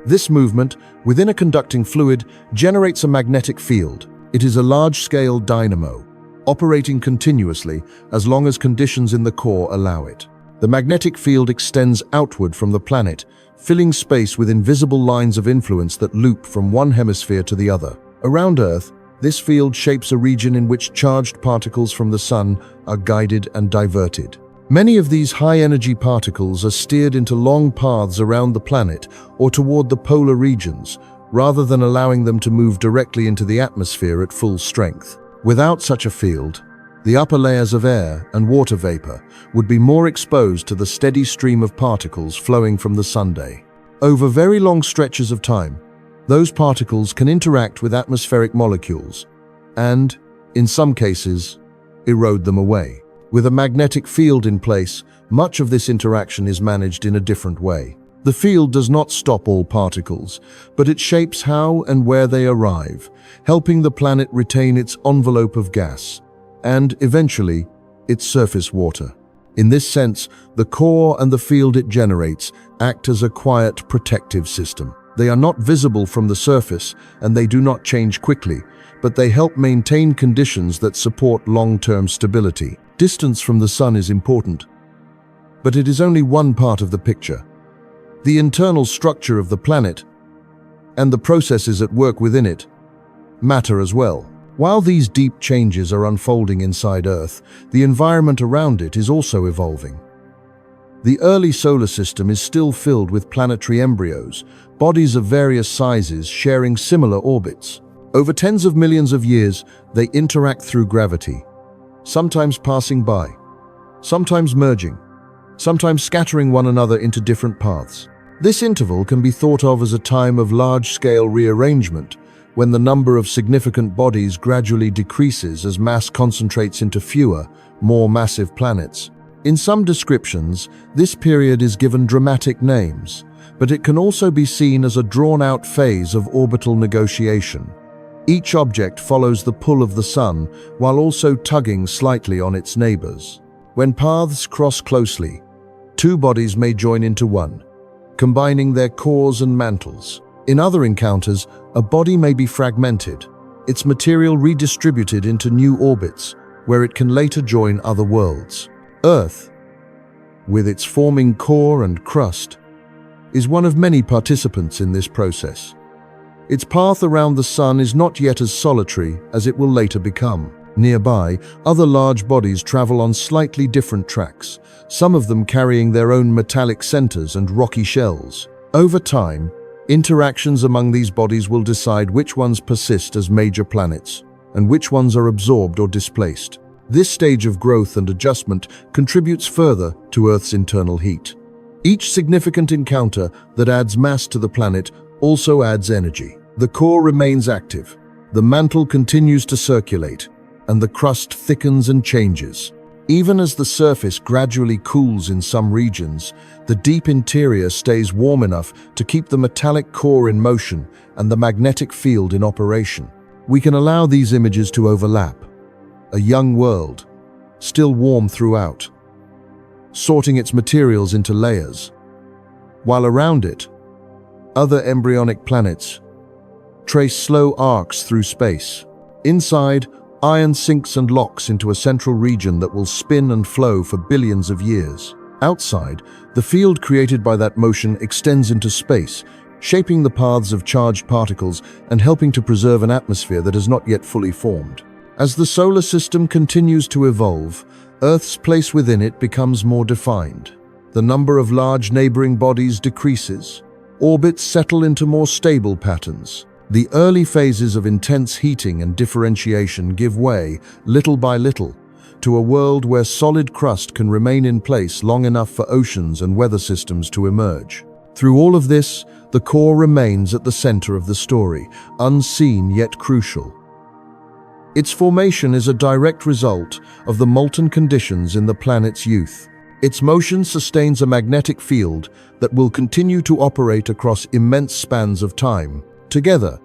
Speaker 1: This movement, within a conducting fluid, generates a magnetic field. It is a large-scale dynamo, operating continuously as long as conditions in the core allow it. The magnetic field extends outward from the planet, filling space with invisible lines of influence that loop from one hemisphere to the other. Around Earth, this field shapes a region in which charged particles from the Sun are guided and diverted. Many of these high-energy particles are steered into long paths around the planet or toward the polar regions, rather than allowing them to move directly into the atmosphere at full strength. Without such a field, the upper layers of air and water vapor would be more exposed to the steady stream of particles flowing from the sunday. Over very long stretches of time, those particles can interact with atmospheric molecules and, in some cases, erode them away. With a magnetic field in place, much of this interaction is managed in a different way. The field does not stop all particles, but it shapes how and where they arrive, helping the planet retain its envelope of gas and, eventually, its surface water. In this sense, the core and the field it generates act as a quiet, protective system. They are not visible from the surface, and they do not change quickly, but they help maintain conditions that support long-term stability. Distance from the Sun is important, but it is only one part of the picture. The internal structure of the planet and the processes at work within it matter as well. While these deep changes are unfolding inside Earth, the environment around it is also evolving. The early solar system is still filled with planetary embryos, bodies of various sizes sharing similar orbits. Over tens of millions of years, they interact through gravity, sometimes passing by, sometimes merging, sometimes scattering one another into different paths. This interval can be thought of as a time of large-scale rearrangement, when the number of significant bodies gradually decreases as mass concentrates into fewer, more massive planets. In some descriptions, this period is given dramatic names, but it can also be seen as a drawn-out phase of orbital negotiation. Each object follows the pull of the Sun, while also tugging slightly on its neighbors. When paths cross closely, two bodies may join into one, combining their cores and mantles. In other encounters, a body may be fragmented, its material redistributed into new orbits, where it can later join other worlds. Earth, with its forming core and crust, is one of many participants in this process. Its path around the Sun is not yet as solitary as it will later become. Nearby, other large bodies travel on slightly different tracks, some of them carrying their own metallic centers and rocky shells. Over time, Interactions among these bodies will decide which ones persist as major planets and which ones are absorbed or displaced. This stage of growth and adjustment contributes further to Earth's internal heat. Each significant encounter that adds mass to the planet also adds energy. The core remains active, the mantle continues to circulate, and the crust thickens and changes. Even as the surface gradually cools in some regions, the deep interior stays warm enough to keep the metallic core in motion and the magnetic field in operation. We can allow these images to overlap. A young world, still warm throughout, sorting its materials into layers, while around it, other embryonic planets trace slow arcs through space. Inside, iron sinks and locks into a central region that will spin and flow for billions of years. Outside, the field created by that motion extends into space, shaping the paths of charged particles and helping to preserve an atmosphere that has not yet fully formed. As the solar system continues to evolve, Earth's place within it becomes more defined. The number of large neighboring bodies decreases. Orbits settle into more stable patterns. The early phases of intense heating and differentiation give way, little by little, to a world where solid crust can remain in place long enough for oceans and weather systems to emerge. Through all of this, the core remains at the center of the story, unseen yet crucial. Its formation is a direct result of the molten conditions in the planet's youth. Its motion sustains a magnetic field that will continue to operate across immense spans of time. Together,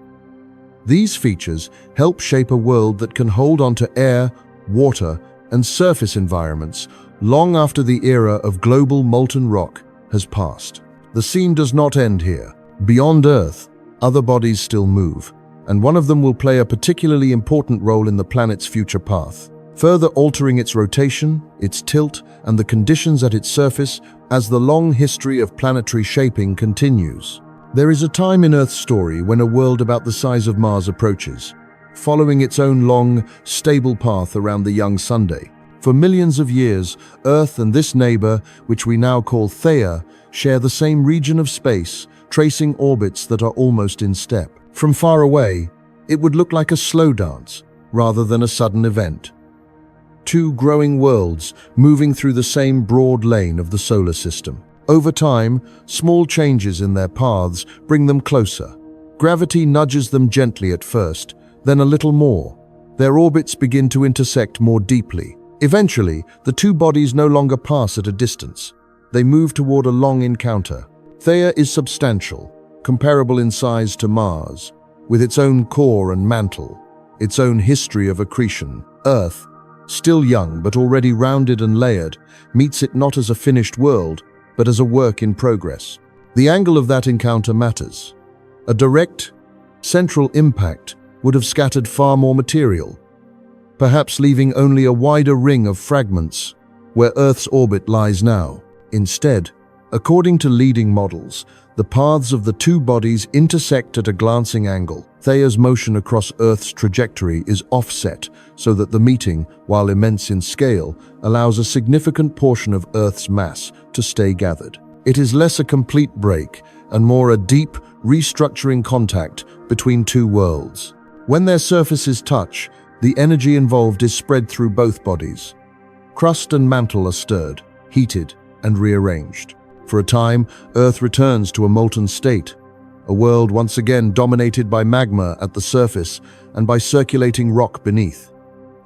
Speaker 1: these features help shape a world that can hold onto air, water, and surface environments long after the era of global molten rock has passed. The scene does not end here. Beyond Earth, other bodies still move, and one of them will play a particularly important role in the planet's future path, further altering its rotation, its tilt, and the conditions at its surface as the long history of planetary shaping continues. There is a time in Earth's story when a world about the size of Mars approaches, following its own long, stable path around the young Sunday. For millions of years, Earth and this neighbor, which we now call Theia, share the same region of space, tracing orbits that are almost in step. From far away, it would look like a slow dance, rather than a sudden event. Two growing worlds moving through the same broad lane of the solar system. Over time, small changes in their paths bring them closer. Gravity nudges them gently at first, then a little more. Their orbits begin to intersect more deeply. Eventually, the two bodies no longer pass at a distance. They move toward a long encounter. Theia is substantial, comparable in size to Mars, with its own core and mantle, its own history of accretion. Earth, still young but already rounded and layered, meets it not as a finished world, but as a work in progress. The angle of that encounter matters. A direct, central impact would have scattered far more material, perhaps leaving only a wider ring of fragments where Earth's orbit lies now. Instead, according to leading models, the paths of the two bodies intersect at a glancing angle. Theia's motion across Earth's trajectory is offset so that the meeting, while immense in scale, allows a significant portion of Earth's mass to stay gathered. It is less a complete break and more a deep, restructuring contact between two worlds. When their surfaces touch, the energy involved is spread through both bodies. Crust and mantle are stirred, heated, and rearranged. For a time, Earth returns to a molten state, a world once again dominated by magma at the surface and by circulating rock beneath.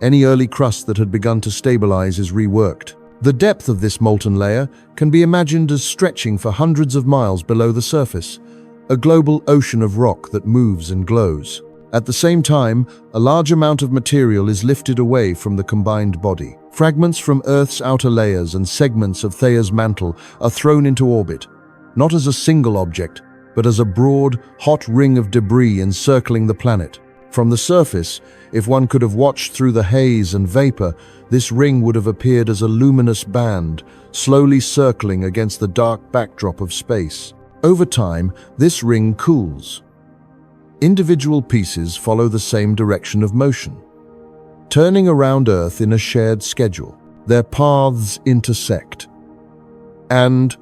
Speaker 1: Any early crust that had begun to stabilize is reworked. The depth of this molten layer can be imagined as stretching for hundreds of miles below the surface, a global ocean of rock that moves and glows. At the same time, a large amount of material is lifted away from the combined body. Fragments from Earth's outer layers and segments of Theia's mantle are thrown into orbit, not as a single object, but as a broad, hot ring of debris encircling the planet. From the surface, if one could have watched through the haze and vapor, this ring would have appeared as a luminous band, slowly circling against the dark backdrop of space. Over time, this ring cools. Individual pieces follow the same direction of motion, turning around Earth in a shared schedule. Their paths intersect. And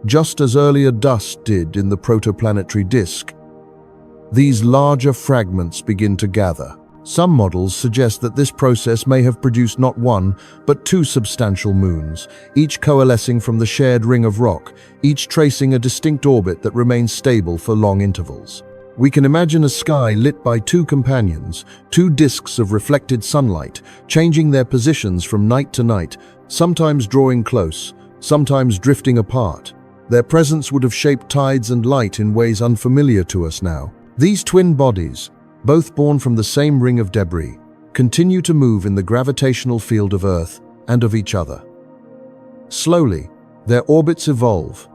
Speaker 1: just as earlier dust did in the protoplanetary disk. These larger fragments begin to gather. Some models suggest that this process may have produced not one, but two substantial moons, each coalescing from the shared ring of rock, each tracing a distinct orbit that remains stable for long intervals. We can imagine a sky lit by two companions, two disks of reflected sunlight, changing their positions from night to night, sometimes drawing close, sometimes drifting apart. Their presence would have shaped tides and light in ways unfamiliar to us now. These twin bodies, both born from the same ring of debris, continue to move in the gravitational field of Earth and of each other. Slowly, their orbits evolve.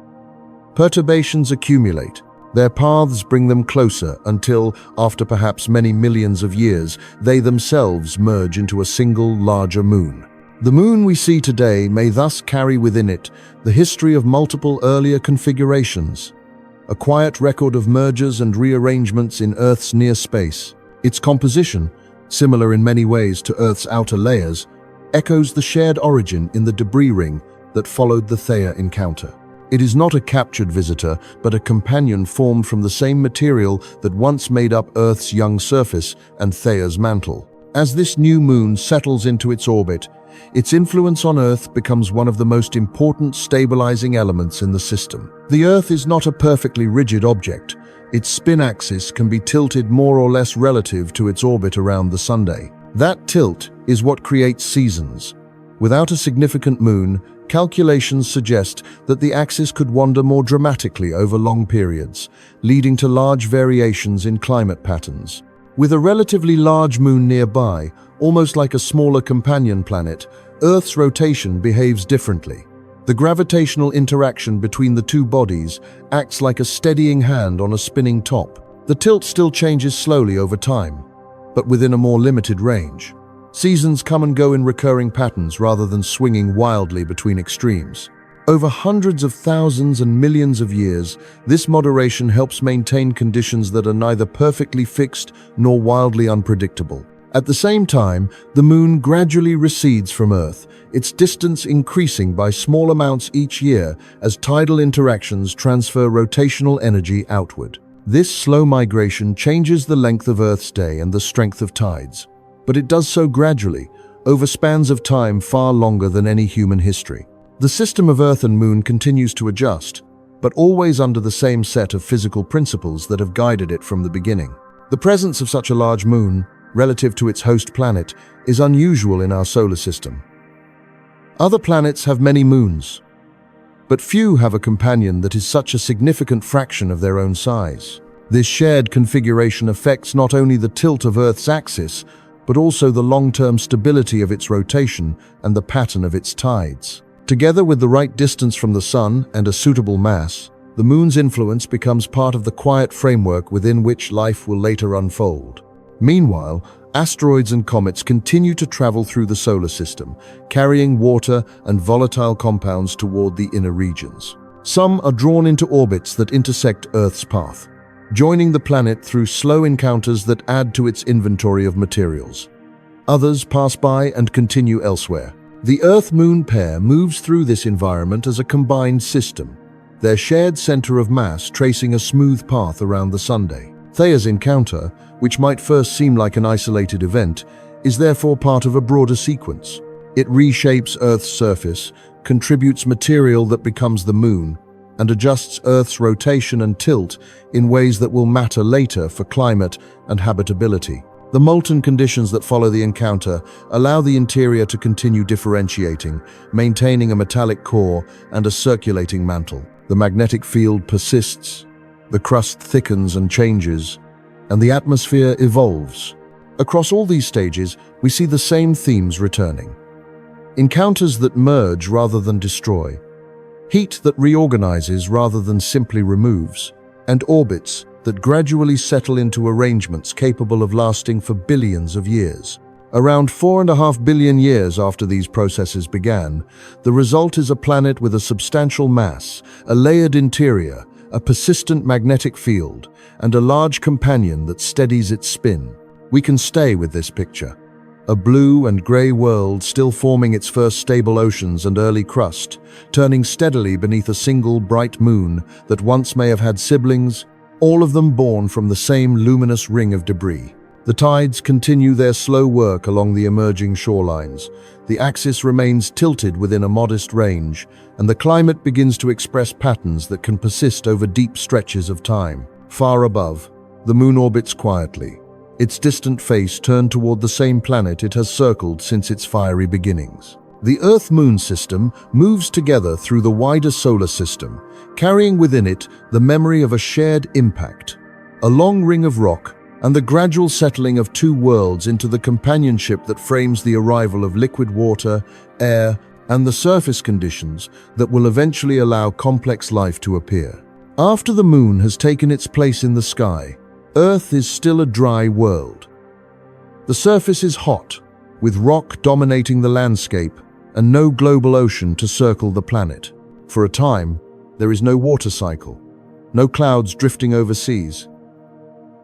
Speaker 1: Perturbations accumulate. Their paths bring them closer until, after perhaps many millions of years, they themselves merge into a single larger moon. The moon we see today may thus carry within it the history of multiple earlier configurations, a quiet record of mergers and rearrangements in Earth's near space. Its composition, similar in many ways to Earth's outer layers, echoes the shared origin in the debris ring that followed the Theia encounter. It is not a captured visitor, but a companion formed from the same material that once made up Earth's young surface and Theia's mantle. As this new moon settles into its orbit, its influence on Earth becomes one of the most important stabilizing elements in the system. The Earth is not a perfectly rigid object. Its spin axis can be tilted more or less relative to its orbit around the Sunday. That tilt is what creates seasons. Without a significant moon, calculations suggest that the axis could wander more dramatically over long periods, leading to large variations in climate patterns. With a relatively large moon nearby, almost like a smaller companion planet, Earth's rotation behaves differently. The gravitational interaction between the two bodies acts like a steadying hand on a spinning top. The tilt still changes slowly over time, but within a more limited range. Seasons come and go in recurring patterns rather than swinging wildly between extremes. Over hundreds of thousands and millions of years, this moderation helps maintain conditions that are neither perfectly fixed nor wildly unpredictable. At the same time, the moon gradually recedes from Earth, its distance increasing by small amounts each year as tidal interactions transfer rotational energy outward. This slow migration changes the length of Earth's day and the strength of tides. But it does so gradually, over spans of time far longer than any human history. The system of Earth and Moon continues to adjust, but always under the same set of physical principles that have guided it from the beginning. The presence of such a large moon, relative to its host planet, is unusual in our solar system. Other planets have many moons, but few have a companion that is such a significant fraction of their own size. This shared configuration affects not only the tilt of Earth's axis, but also the long-term stability of its rotation and the pattern of its tides. Together with the right distance from the Sun and a suitable mass, the Moon's influence becomes part of the quiet framework within which life will later unfold. Meanwhile, asteroids and comets continue to travel through the solar system, carrying water and volatile compounds toward the inner regions. Some are drawn into orbits that intersect Earth's path, joining the planet through slow encounters that add to its inventory of materials. Others pass by and continue elsewhere. The Earth-Moon pair moves through this environment as a combined system, their shared center of mass tracing a smooth path around the Sunday. Theia's encounter, which might first seem like an isolated event, is therefore part of a broader sequence. It reshapes Earth's surface, contributes material that becomes the Moon, and adjusts Earth's rotation and tilt in ways that will matter later for climate and habitability. The molten conditions that follow the encounter allow the interior to continue differentiating, maintaining a metallic core and a circulating mantle. The magnetic field persists, the crust thickens and changes, and the atmosphere evolves. Across all these stages, we see the same themes returning. Encounters that merge rather than destroy, heat that reorganizes rather than simply removes, and orbits that gradually settle into arrangements capable of lasting for billions of years. Around 4.5 billion years after these processes began, the result is a planet with a substantial mass, a layered interior, a persistent magnetic field, and a large companion that steadies its spin. We can stay with this picture. a blue and grey world still forming its first stable oceans and early crust, turning steadily beneath a single bright moon that once may have had siblings, all of them born from the same luminous ring of debris. The tides continue their slow work along the emerging shorelines. The axis remains tilted within a modest range, and the climate begins to express patterns that can persist over deep stretches of time. Far above, the moon orbits quietly, its distant face turned toward the same planet it has circled since its fiery beginnings. The Earth-Moon system moves together through the wider solar system, carrying within it the memory of a shared impact, a long ring of rock, and the gradual settling of two worlds into the companionship that frames the arrival of liquid water, air, and the surface conditions that will eventually allow complex life to appear. After the moon has taken its place in the sky, Earth is still a dry world. The surface is hot, with rock dominating the landscape and no global ocean to circle the planet. For a time, there is no water cycle, no clouds drifting over seas,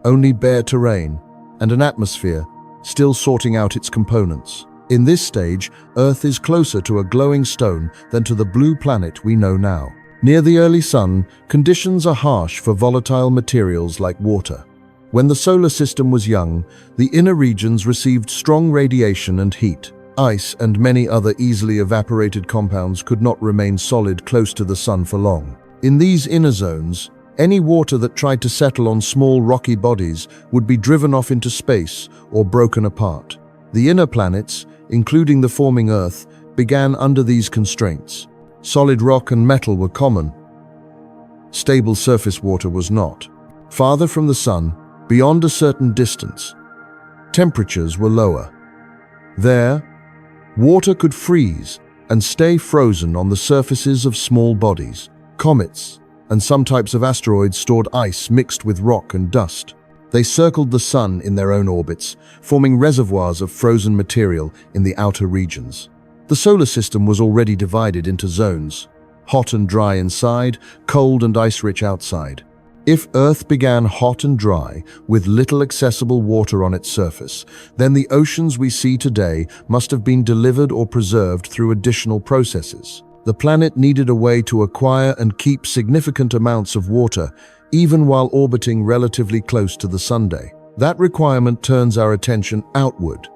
Speaker 1: only bare terrain and an atmosphere still sorting out its components. In this stage, Earth is closer to a glowing stone than to the blue planet we know now. Near the early sun, conditions are harsh for volatile materials like water. When the solar system was young, the inner regions received strong radiation and heat. Ice and many other easily evaporated compounds could not remain solid close to the sun for long. In these inner zones, any water that tried to settle on small rocky bodies would be driven off into space or broken apart. The inner planets, including the forming Earth, began under these constraints. Solid rock and metal were common. Stable surface water was not. Farther from the sun, beyond a certain distance, temperatures were lower. There, water could freeze and stay frozen on the surfaces of small bodies. Comets and some types of asteroids stored ice mixed with rock and dust. They circled the sun in their own orbits, forming reservoirs of frozen material in the outer regions. The solar system was already divided into zones, hot and dry inside, cold and ice-rich outside. If Earth began hot and dry, with little accessible water on its surface, then the oceans we see today must have been delivered or preserved through additional processes. The planet needed a way to acquire and keep significant amounts of water, even while orbiting relatively close to the sunday. That requirement turns our attention outward,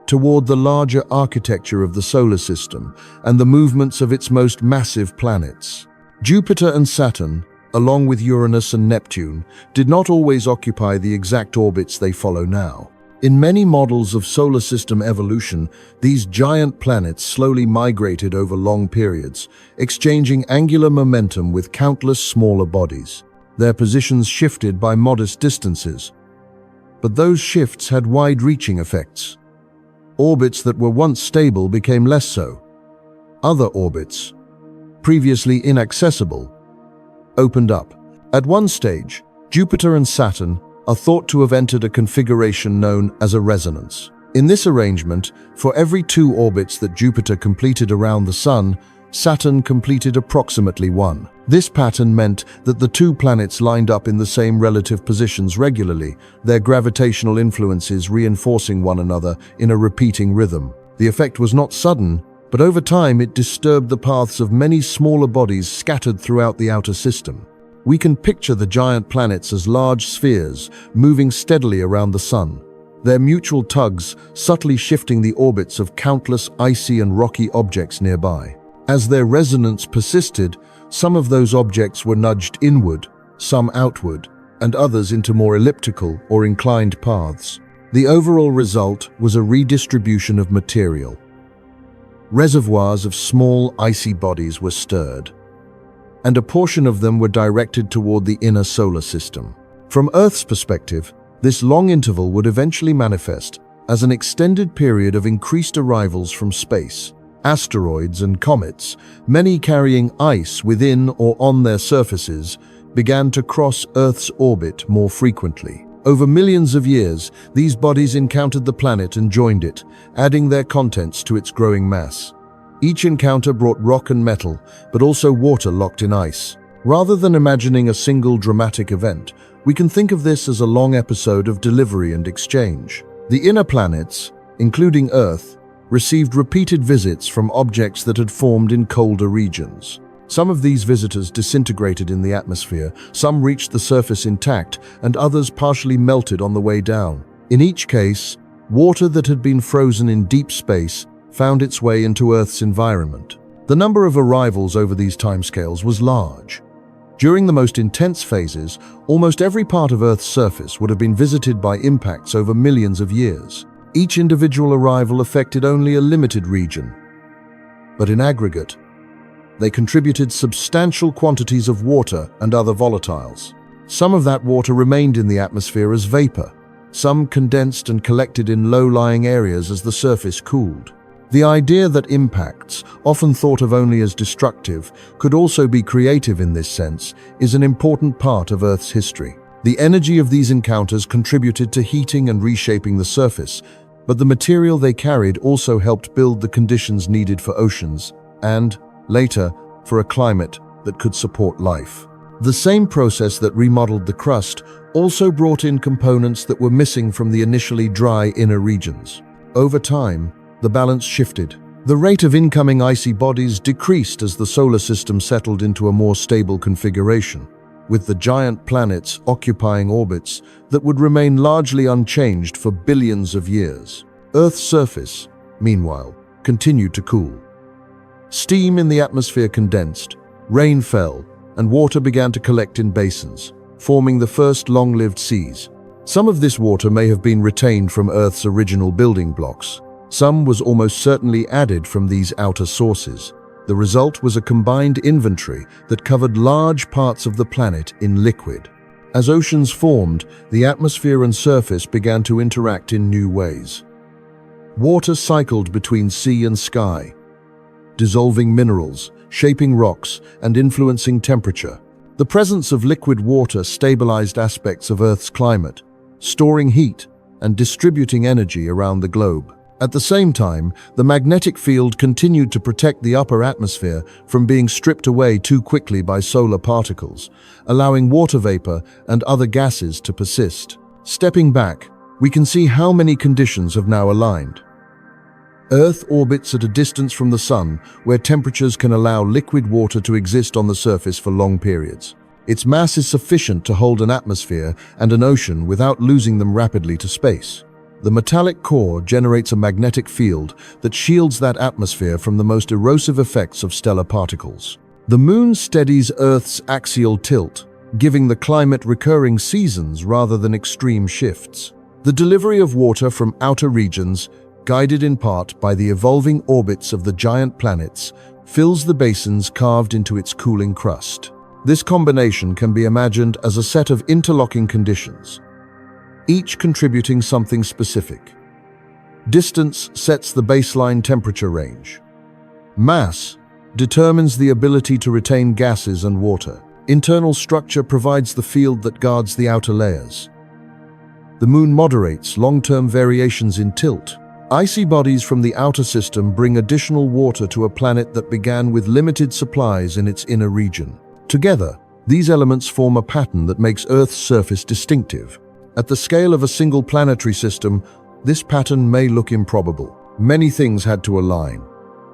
Speaker 1: toward the larger architecture of the solar system and the movements of its most massive planets. Jupiter and Saturn, along with Uranus and Neptune, did not always occupy the exact orbits they follow now. In many models of solar system evolution, these giant planets slowly migrated over long periods, exchanging angular momentum with countless smaller bodies. Their positions shifted by modest distances, but those shifts had wide-reaching effects. Orbits that were once stable became less so. Other orbits, previously inaccessible, opened up. At one stage, Jupiter and Saturn are thought to have entered a configuration known as a resonance. In this arrangement, for every 2 orbits that Jupiter completed around the Sun, Saturn completed approximately 1. This pattern meant that the 2 planets lined up in the same relative positions regularly, their gravitational influences reinforcing one another in a repeating rhythm. The effect was not sudden, but over time it disturbed the paths of many smaller bodies scattered throughout the outer system. We can picture the giant planets as large spheres moving steadily around the Sun, their mutual tugs subtly shifting the orbits of countless icy and rocky objects nearby. As their resonance persisted, some of those objects were nudged inward, some outward, and others into more elliptical or inclined paths. The overall result was a redistribution of material. Reservoirs of small, icy bodies were stirred, and a portion of them were directed toward the inner solar system. From Earth's perspective, this long interval would eventually manifest as an extended period of increased arrivals from space. Asteroids and comets, many carrying ice within or on their surfaces, began to cross Earth's orbit more frequently. Over millions of years, these bodies encountered the planet and joined it, adding their contents to its growing mass. Each encounter brought rock and metal, but also water locked in ice. Rather than imagining a single dramatic event, we can think of this as a long episode of delivery and exchange. The inner planets, including Earth, received repeated visits from objects that had formed in colder regions. Some of these visitors disintegrated in the atmosphere, some reached the surface intact, and others partially melted on the way down. In each case, water that had been frozen in deep space found its way into Earth's environment. The number of arrivals over these timescales was large. During the most intense phases, almost every part of Earth's surface would have been visited by impacts over millions of years. Each individual arrival affected only a limited region, but in aggregate, they contributed substantial quantities of water and other volatiles. Some of that water remained in the atmosphere as vapor. Some condensed and collected in low-lying areas as the surface cooled. The idea that impacts, often thought of only as destructive, could also be creative in this sense is an important part of Earth's history. The energy of these encounters contributed to heating and reshaping the surface, but the material they carried also helped build the conditions needed for oceans and, later, for a climate that could support life. The same process that remodeled the crust also brought in components that were missing from the initially dry inner regions. Over time, the balance shifted. The rate of incoming icy bodies decreased as the solar system settled into a more stable configuration, with the giant planets occupying orbits that would remain largely unchanged for billions of years. Earth's surface, meanwhile, continued to cool. Steam in the atmosphere condensed, rain fell, and water began to collect in basins, forming the first long-lived seas. Some of this water may have been retained from Earth's original building blocks. Some was almost certainly added from these outer sources. The result was a combined inventory that covered large parts of the planet in liquid. As oceans formed, the atmosphere and surface began to interact in new ways. Water cycled between sea and sky, dissolving minerals, shaping rocks, and influencing temperature. The presence of liquid water stabilized aspects of Earth's climate, storing heat and distributing energy around the globe. At the same time, the magnetic field continued to protect the upper atmosphere from being stripped away too quickly by solar particles, allowing water vapor and other gases to persist. Stepping back, we can see how many conditions have now aligned. Earth orbits at a distance from the Sun, where temperatures can allow liquid water to exist on the surface for long periods. Its mass is sufficient to hold an atmosphere and an ocean without losing them rapidly to space. The metallic core generates a magnetic field that shields that atmosphere from the most erosive effects of stellar particles. The Moon steadies Earth's axial tilt, giving the climate recurring seasons rather than extreme shifts. The delivery of water from outer regions, guided in part by the evolving orbits of the giant planets, fills the basins carved into its cooling crust. This combination can be imagined as a set of interlocking conditions, each contributing something specific. Distance sets the baseline temperature range. Mass determines the ability to retain gases and water. Internal structure provides the field that guards the outer layers. The Moon moderates long-term variations in tilt. Icy bodies from the outer system bring additional water to a planet that began with limited supplies in its inner region. Together, these elements form a pattern that makes Earth's surface distinctive. At the scale of a single planetary system, this pattern may look improbable. Many things had to align.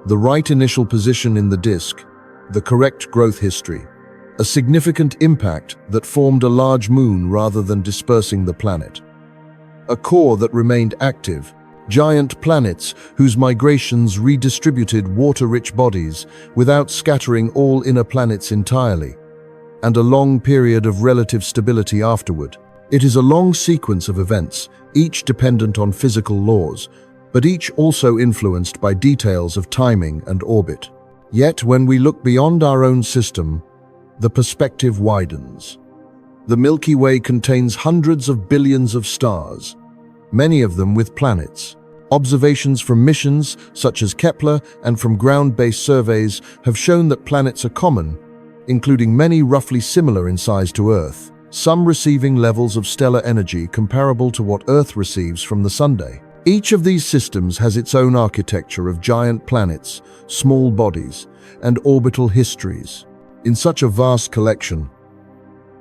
Speaker 1: The right initial position in the disk, the correct growth history, a significant impact that formed a large moon rather than dispersing the planet. A core that remained active, giant planets whose migrations redistributed water-rich bodies without scattering all inner planets entirely, and a long period of relative stability afterward. It is a long sequence of events, each dependent on physical laws, but each also influenced by details of timing and orbit. Yet, when we look beyond our own system, the perspective widens. The Milky Way contains hundreds of billions of stars, many of them with planets. Observations from missions, such as Kepler, and from ground-based surveys have shown that planets are common, including many roughly similar in size to Earth, some receiving levels of stellar energy comparable to what Earth receives from the Sunday. Each of these systems has its own architecture of giant planets, small bodies, and orbital histories. In such a vast collection,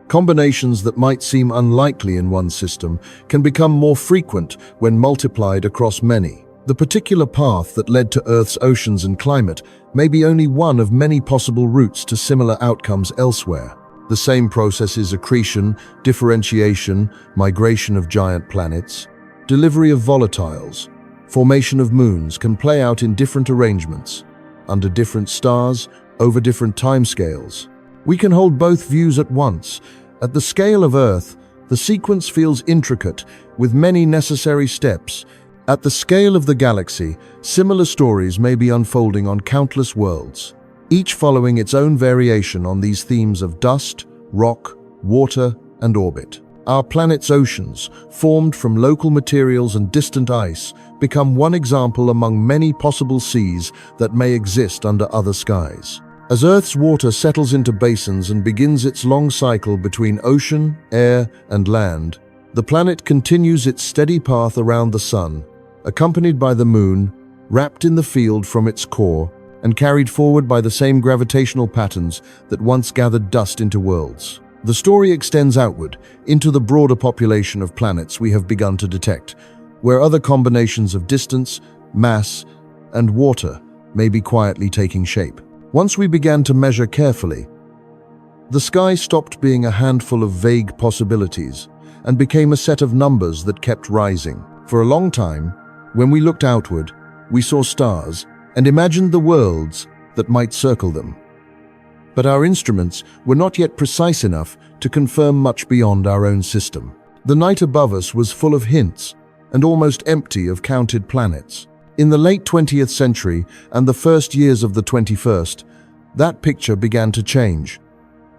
Speaker 1: combinations that might seem unlikely in one system can become more frequent when multiplied across many. The particular path that led to Earth's oceans and climate may be only one of many possible routes to similar outcomes elsewhere. The same processes: accretion, differentiation, migration of giant planets, delivery of volatiles, formation of moons can play out in different arrangements, under different stars, over different timescales. We can hold both views at once. At the scale of Earth, the sequence feels intricate, with many necessary steps. At the scale of the galaxy, similar stories may be unfolding on countless worlds, each following its own variation on these themes of dust, rock, water, and orbit. Our planet's oceans, formed from local materials and distant ice, become one example among many possible seas that may exist under other skies. As Earth's water settles into basins and begins its long cycle between ocean, air, and land, the planet continues its steady path around the Sun, accompanied by the Moon, wrapped in the field from its core, and carried forward by the same gravitational patterns that once gathered dust into worlds. The story extends outward, into the broader population of planets we have begun to detect, where other combinations of distance, mass, and water may be quietly taking shape. Once we began to measure carefully, the sky stopped being a handful of vague possibilities and became a set of numbers that kept rising. For a long time, when we looked outward, we saw stars and imagined the worlds that might circle them. But our instruments were not yet precise enough to confirm much beyond our own system. The night above us was full of hints and almost empty of counted planets. In the late 20th century and the first years of the 21st, that picture began to change,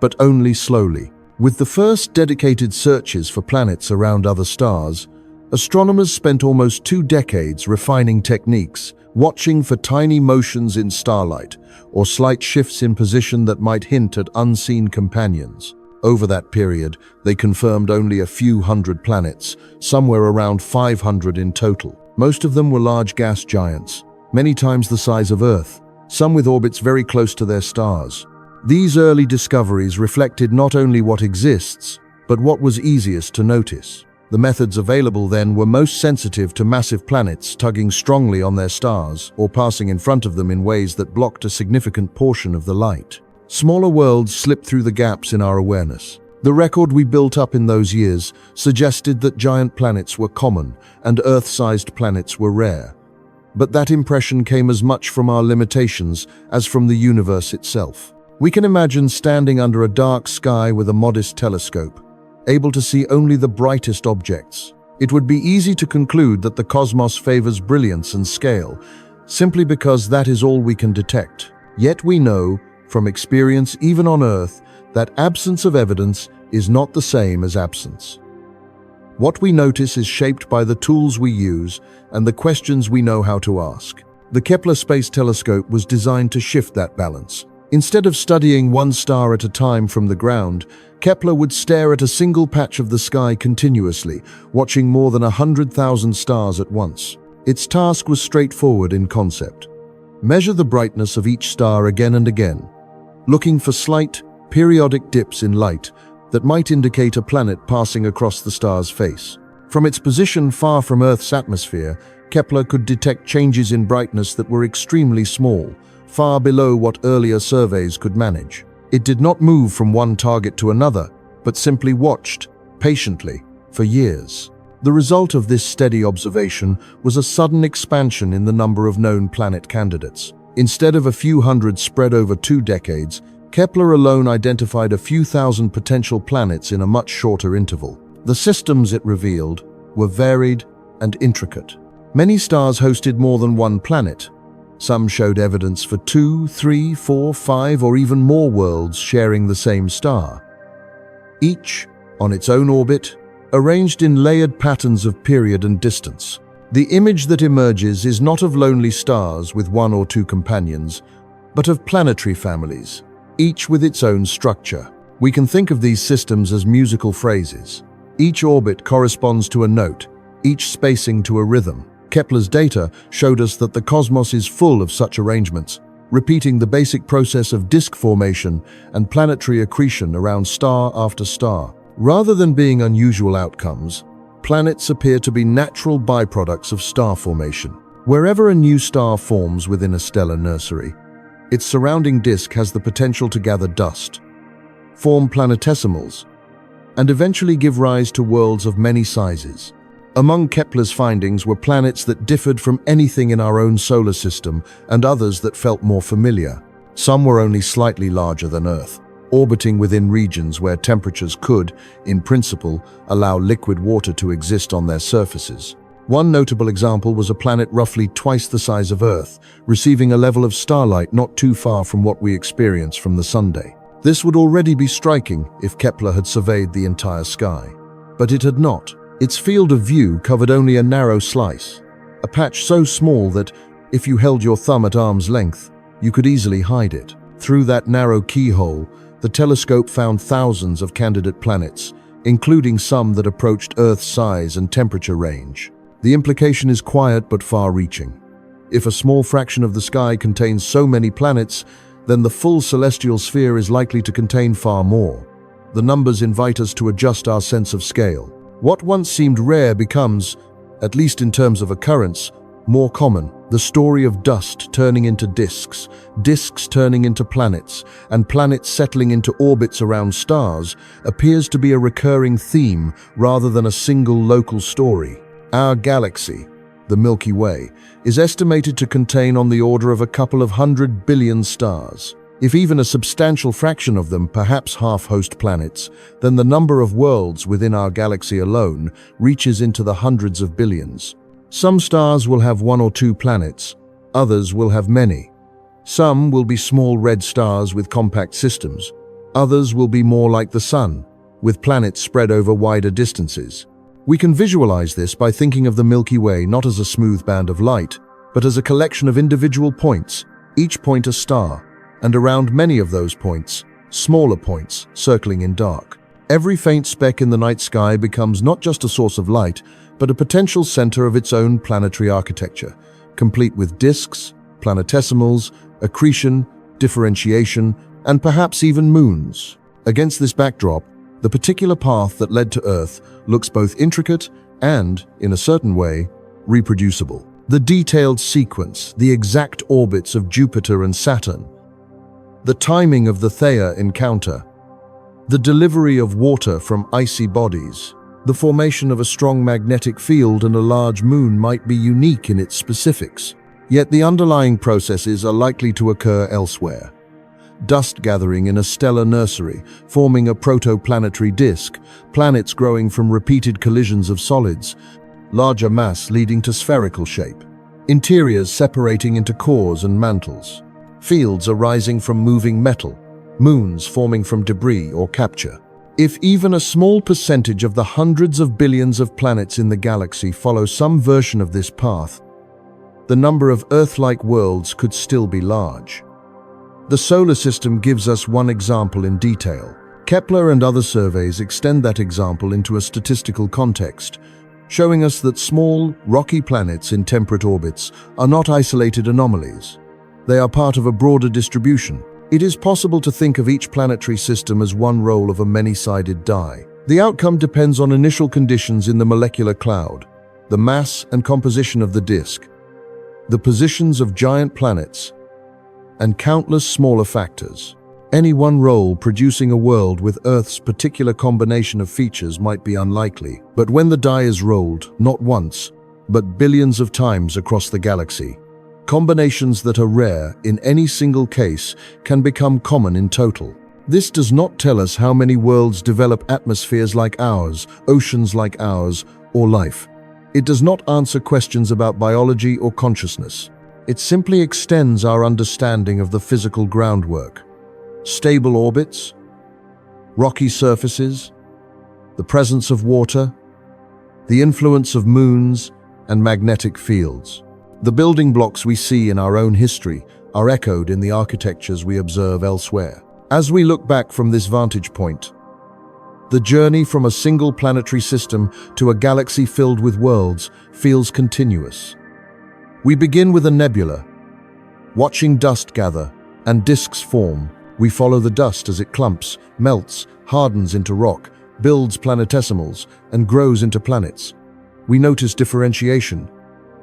Speaker 1: but only slowly. With the first dedicated searches for planets around other stars, astronomers spent almost 2 decades refining techniques, watching for tiny motions in starlight or slight shifts in position that might hint at unseen companions. Over that period, they confirmed only a few hundred planets, somewhere around 500 in total. Most of them were large gas giants, many times the size of Earth, some with orbits very close to their stars. These early discoveries reflected not only what exists, but what was easiest to notice. The methods available then were most sensitive to massive planets tugging strongly on their stars or passing in front of them in ways that blocked a significant portion of the light. Smaller worlds slipped through the gaps in our awareness. The record we built up in those years suggested that giant planets were common and Earth-sized planets were rare. But that impression came as much from our limitations as from the universe itself. We can imagine standing under a dark sky with a modest telescope, able to see only the brightest objects. It would be easy to conclude that the cosmos favors brilliance and scale, simply because that is all we can detect. Yet we know, from experience even on Earth, that absence of evidence is not the same as absence. What we notice is shaped by the tools we use and the questions we know how to ask. The Kepler Space Telescope was designed to shift that balance. Instead of studying one star at a time from the ground, Kepler would stare at a single patch of the sky continuously, watching more than 100,000 stars at once. Its task was straightforward in concept. Measure the brightness of each star again and again, looking for slight, periodic dips in light that might indicate a planet passing across the star's face. From its position far from Earth's atmosphere, Kepler could detect changes in brightness that were extremely small, far below what earlier surveys could manage. It did not move from one target to another, but simply watched, patiently, for years. The result of this steady observation was a sudden expansion in the number of known planet candidates. Instead of a few hundred spread over 2 decades, Kepler alone identified a few thousand potential planets in a much shorter interval. The systems it revealed were varied and intricate. Many stars hosted more than one planet. Some showed evidence for 2, 3, 4, 5, or even more worlds sharing the same star, each on its own orbit, arranged in layered patterns of period and distance. The image that emerges is not of lonely stars with 1 or 2 companions, but of planetary families, each with its own structure. We can think of these systems as musical phrases. Each orbit corresponds to a note, each spacing to a rhythm. Kepler's data showed us that the cosmos is full of such arrangements, repeating the basic process of disk formation and planetary accretion around star after star. Rather than being unusual outcomes, planets appear to be natural byproducts of star formation. Wherever a new star forms within a stellar nursery, its surrounding disk has the potential to gather dust, form planetesimals, and eventually give rise to worlds of many sizes. Among Kepler's findings were planets that differed from anything in our own solar system and others that felt more familiar. Some were only slightly larger than Earth, orbiting within regions where temperatures could, in principle, allow liquid water to exist on their surfaces. One notable example was a planet roughly twice the size of Earth, receiving a level of starlight not too far from what we experience from the Sunday. This would already be striking if Kepler had surveyed the entire sky. But it had not. Its field of view covered only a narrow slice, a patch so small that, if you held your thumb at arm's length, you could easily hide it. Through that narrow keyhole, the telescope found thousands of candidate planets, including some that approached Earth's size and temperature range. The implication is quiet but far-reaching. If a small fraction of the sky contains so many planets, then the full celestial sphere is likely to contain far more. The numbers invite us to adjust our sense of scale. What once seemed rare becomes, at least in terms of occurrence, more common. The story of dust turning into disks, disks turning into planets, and planets settling into orbits around stars appears to be a recurring theme rather than a single local story. Our galaxy, the Milky Way, is estimated to contain on the order of a couple of 100 billion stars. If even a substantial fraction of them, perhaps half, host planets, then the number of worlds within our galaxy alone reaches into the hundreds of billions. Some stars will have one or two planets, others will have many. Some will be small red stars with compact systems. Others will be more like the Sun, with planets spread over wider distances. We can visualize this by thinking of the Milky Way not as a smooth band of light, but as a collection of individual points, each point a star, and around many of those points, smaller points circling in dark. Every faint speck in the night sky becomes not just a source of light, but a potential center of its own planetary architecture, complete with disks, planetesimals, accretion, differentiation, and perhaps even moons. Against this backdrop, the particular path that led to Earth looks both intricate and, in a certain way, reproducible. The detailed sequence, the exact orbits of Jupiter and Saturn, the timing of the Theia encounter, the delivery of water from icy bodies, the formation of a strong magnetic field and a large moon might be unique in its specifics, yet the underlying processes are likely to occur elsewhere. Dust gathering in a stellar nursery, forming a protoplanetary disk, planets growing from repeated collisions of solids, larger mass leading to spherical shape, interiors separating into cores and mantles, fields arising from moving metal, moons forming from debris or capture. If even a small percentage of the hundreds of billions of planets in the galaxy follow some version of this path, the number of Earth-like worlds could still be large. The solar system gives us one example in detail. Kepler and other surveys extend that example into a statistical context, showing us that small, rocky planets in temperate orbits are not isolated anomalies. They are part of a broader distribution. It is possible to think of each planetary system as one roll of a many-sided die. The outcome depends on initial conditions in the molecular cloud, the mass and composition of the disk, the positions of giant planets, and countless smaller factors. Any one roll producing a world with Earth's particular combination of features might be unlikely, but when the die is rolled, not once, but billions of times across the galaxy, combinations that are rare in any single case can become common in total. This does not tell us how many worlds develop atmospheres like ours, oceans like ours, or life. It does not answer questions about biology or consciousness. It simply extends our understanding of the physical groundwork. Stable orbits, rocky surfaces, the presence of water, the influence of moons and magnetic fields. The building blocks we see in our own history are echoed in the architectures we observe elsewhere. As we look back from this vantage point, the journey from a single planetary system to a galaxy filled with worlds feels continuous. We begin with a nebula. Watching dust gather and disks form, we follow the dust as it clumps, melts, hardens into rock, builds planetesimals, and grows into planets. We notice differentiation.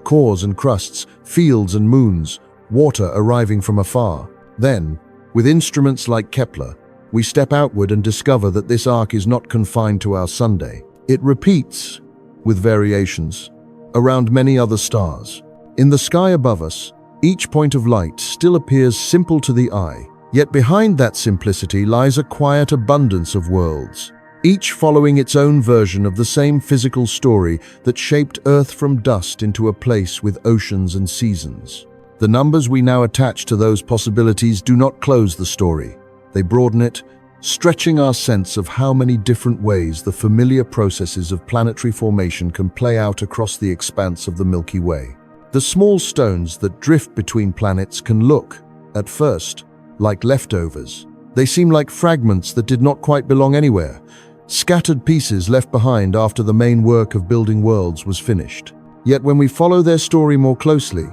Speaker 1: cores and crusts, fields and moons, water arriving from afar. Then, with instruments like Kepler, we step outward and discover that this arc is not confined to our Sunday. It repeats, with variations, around many other stars. In the sky above us, each point of light still appears simple to the eye, yet behind that simplicity lies a quiet abundance of worlds, each following its own version of the same physical story that shaped Earth from dust into a place with oceans and seasons. The numbers we now attach to those possibilities do not close the story. They broaden it, stretching our sense of how many different ways the familiar processes of planetary formation can play out across the expanse of the Milky Way. The small stones that drift between planets can look, at first, like leftovers. They seem like fragments that did not quite belong anywhere, scattered pieces left behind after the main work of building worlds was finished. Yet when we follow their story more closely,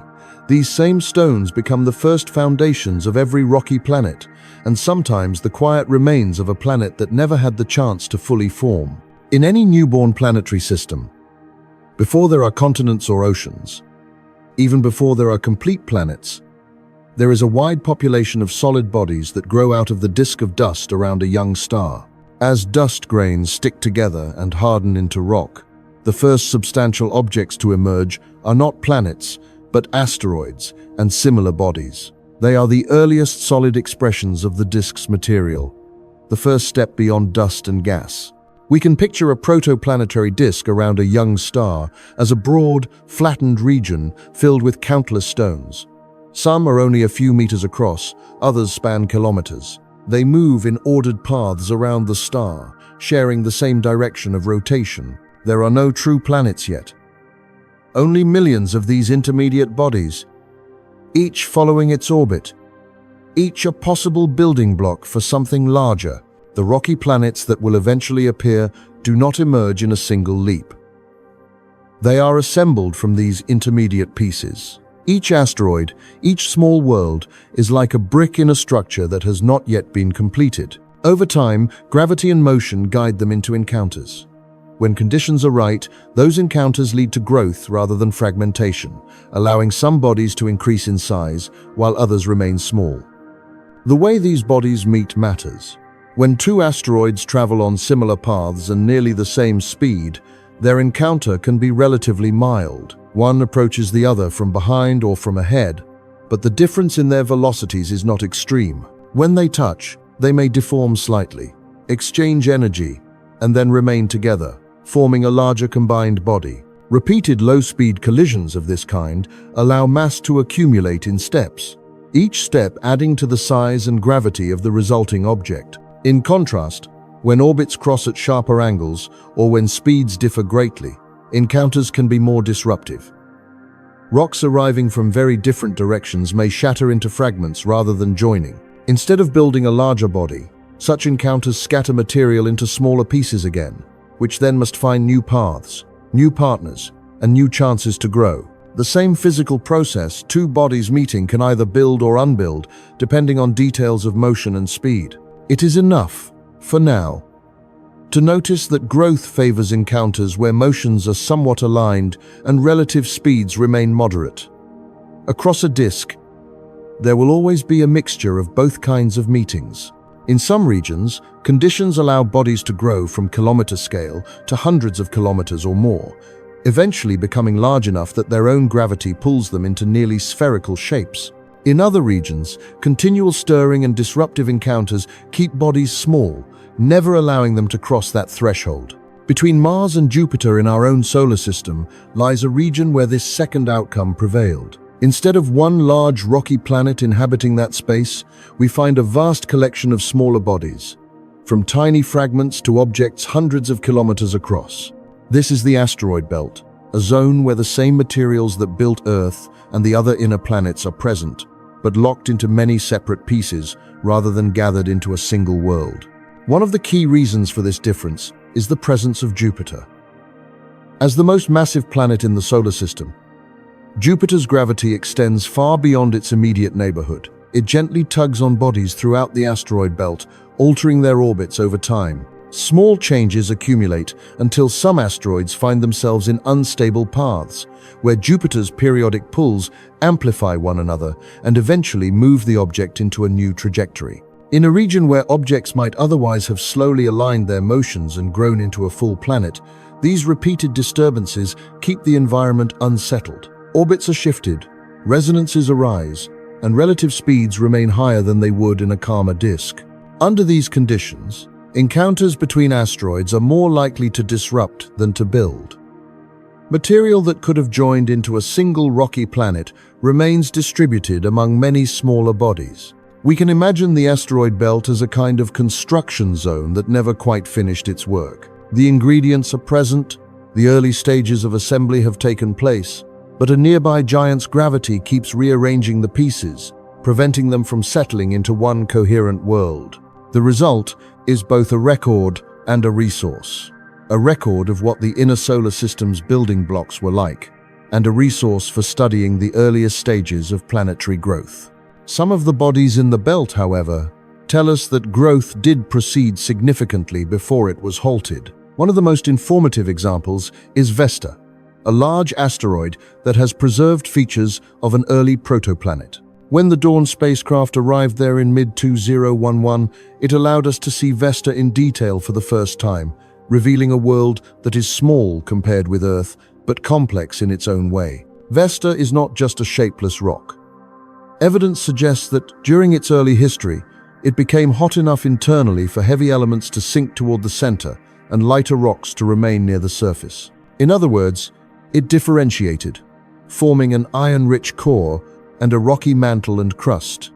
Speaker 1: these same stones become the first foundations of every rocky planet, and sometimes the quiet remains of a planet that never had the chance to fully form. In any newborn planetary system, before there are continents or oceans, even before there are complete planets, there is a wide population of solid bodies that grow out of the disk of dust around a young star. As dust grains stick together and harden into rock, the first substantial objects to emerge are not planets, but asteroids and similar bodies. They are the earliest solid expressions of the disk's material, the first step beyond dust and gas. We can picture a protoplanetary disk around a young star as a broad, flattened region filled with countless stones. Some are only a few meters across, others span kilometers. They move in ordered paths around the star, sharing the same direction of rotation. There are no true planets yet. Only millions of these intermediate bodies, each following its orbit, each a possible building block for something larger. The rocky planets that will eventually appear do not emerge in a single leap. They are assembled from these intermediate pieces. Each asteroid, each small world, is like a brick in a structure that has not yet been completed. Over time, gravity and motion guide them into encounters. When conditions are right, those encounters lead to growth rather than fragmentation, allowing some bodies to increase in size while others remain small. The way these bodies meet matters. When two asteroids travel on similar paths and nearly the same speed, their encounter can be relatively mild. One approaches the other from behind or from ahead, but the difference in their velocities is not extreme. When they touch, they may deform slightly, exchange energy, and then remain together, forming a larger combined body. Repeated low-speed collisions of this kind allow mass to accumulate in steps, each step adding to the size and gravity of the resulting object. In contrast, when orbits cross at sharper angles or when speeds differ greatly, encounters can be more disruptive. Rocks arriving from very different directions may shatter into fragments rather than joining. Instead of building a larger body, such encounters scatter material into smaller pieces again, which then must find new paths, new partners, and new chances to grow. The same physical process, two bodies meeting, can either build or unbuild, depending on details of motion and speed. It is enough, for now, to notice that growth favors encounters where motions are somewhat aligned and relative speeds remain moderate. Across a disk, there will always be a mixture of both kinds of meetings. In some regions, conditions allow bodies to grow from kilometer scale to hundreds of kilometers or more, eventually becoming large enough that their own gravity pulls them into nearly spherical shapes. In other regions, continual stirring and disruptive encounters keep bodies small, never allowing them to cross that threshold. Between Mars and Jupiter in our own solar system lies a region where this second outcome prevailed. Instead of one large rocky planet inhabiting that space, we find a vast collection of smaller bodies, from tiny fragments to objects hundreds of kilometers across. This is the asteroid belt, a zone where the same materials that built Earth and the other inner planets are present, but locked into many separate pieces rather than gathered into a single world. One of the key reasons for this difference is the presence of Jupiter. As the most massive planet in the solar system, Jupiter's gravity extends far beyond its immediate neighborhood. It gently tugs on bodies throughout the asteroid belt, altering their orbits over time. Small changes accumulate until some asteroids find themselves in unstable paths, where Jupiter's periodic pulls amplify one another and eventually move the object into a new trajectory. In a region where objects might otherwise have slowly aligned their motions and grown into a full planet, these repeated disturbances keep the environment unsettled. Orbits are shifted, resonances arise, and relative speeds remain higher than they would in a calmer disk. Under these conditions, encounters between asteroids are more likely to disrupt than to build. Material that could have joined into a single rocky planet remains distributed among many smaller bodies. We can imagine the asteroid belt as a kind of construction zone that never quite finished its work. The ingredients are present, the early stages of assembly have taken place, but a nearby giant's gravity keeps rearranging the pieces, preventing them from settling into one coherent world. The result is both a record and a resource. A record of what the inner solar system's building blocks were like, and a resource for studying the earliest stages of planetary growth. Some of the bodies in the belt, however, tell us that growth did proceed significantly before it was halted. One of the most informative examples is Vesta, a large asteroid that has preserved features of an early protoplanet. When the Dawn spacecraft arrived there in mid-2011, it allowed us to see Vesta in detail for the first time, revealing a world that is small compared with Earth, but complex in its own way. Vesta is not just a shapeless rock. Evidence suggests that during its early history, it became hot enough internally for heavy elements to sink toward the center and lighter rocks to remain near the surface. In other words, it differentiated, forming an iron-rich core and a rocky mantle and crust,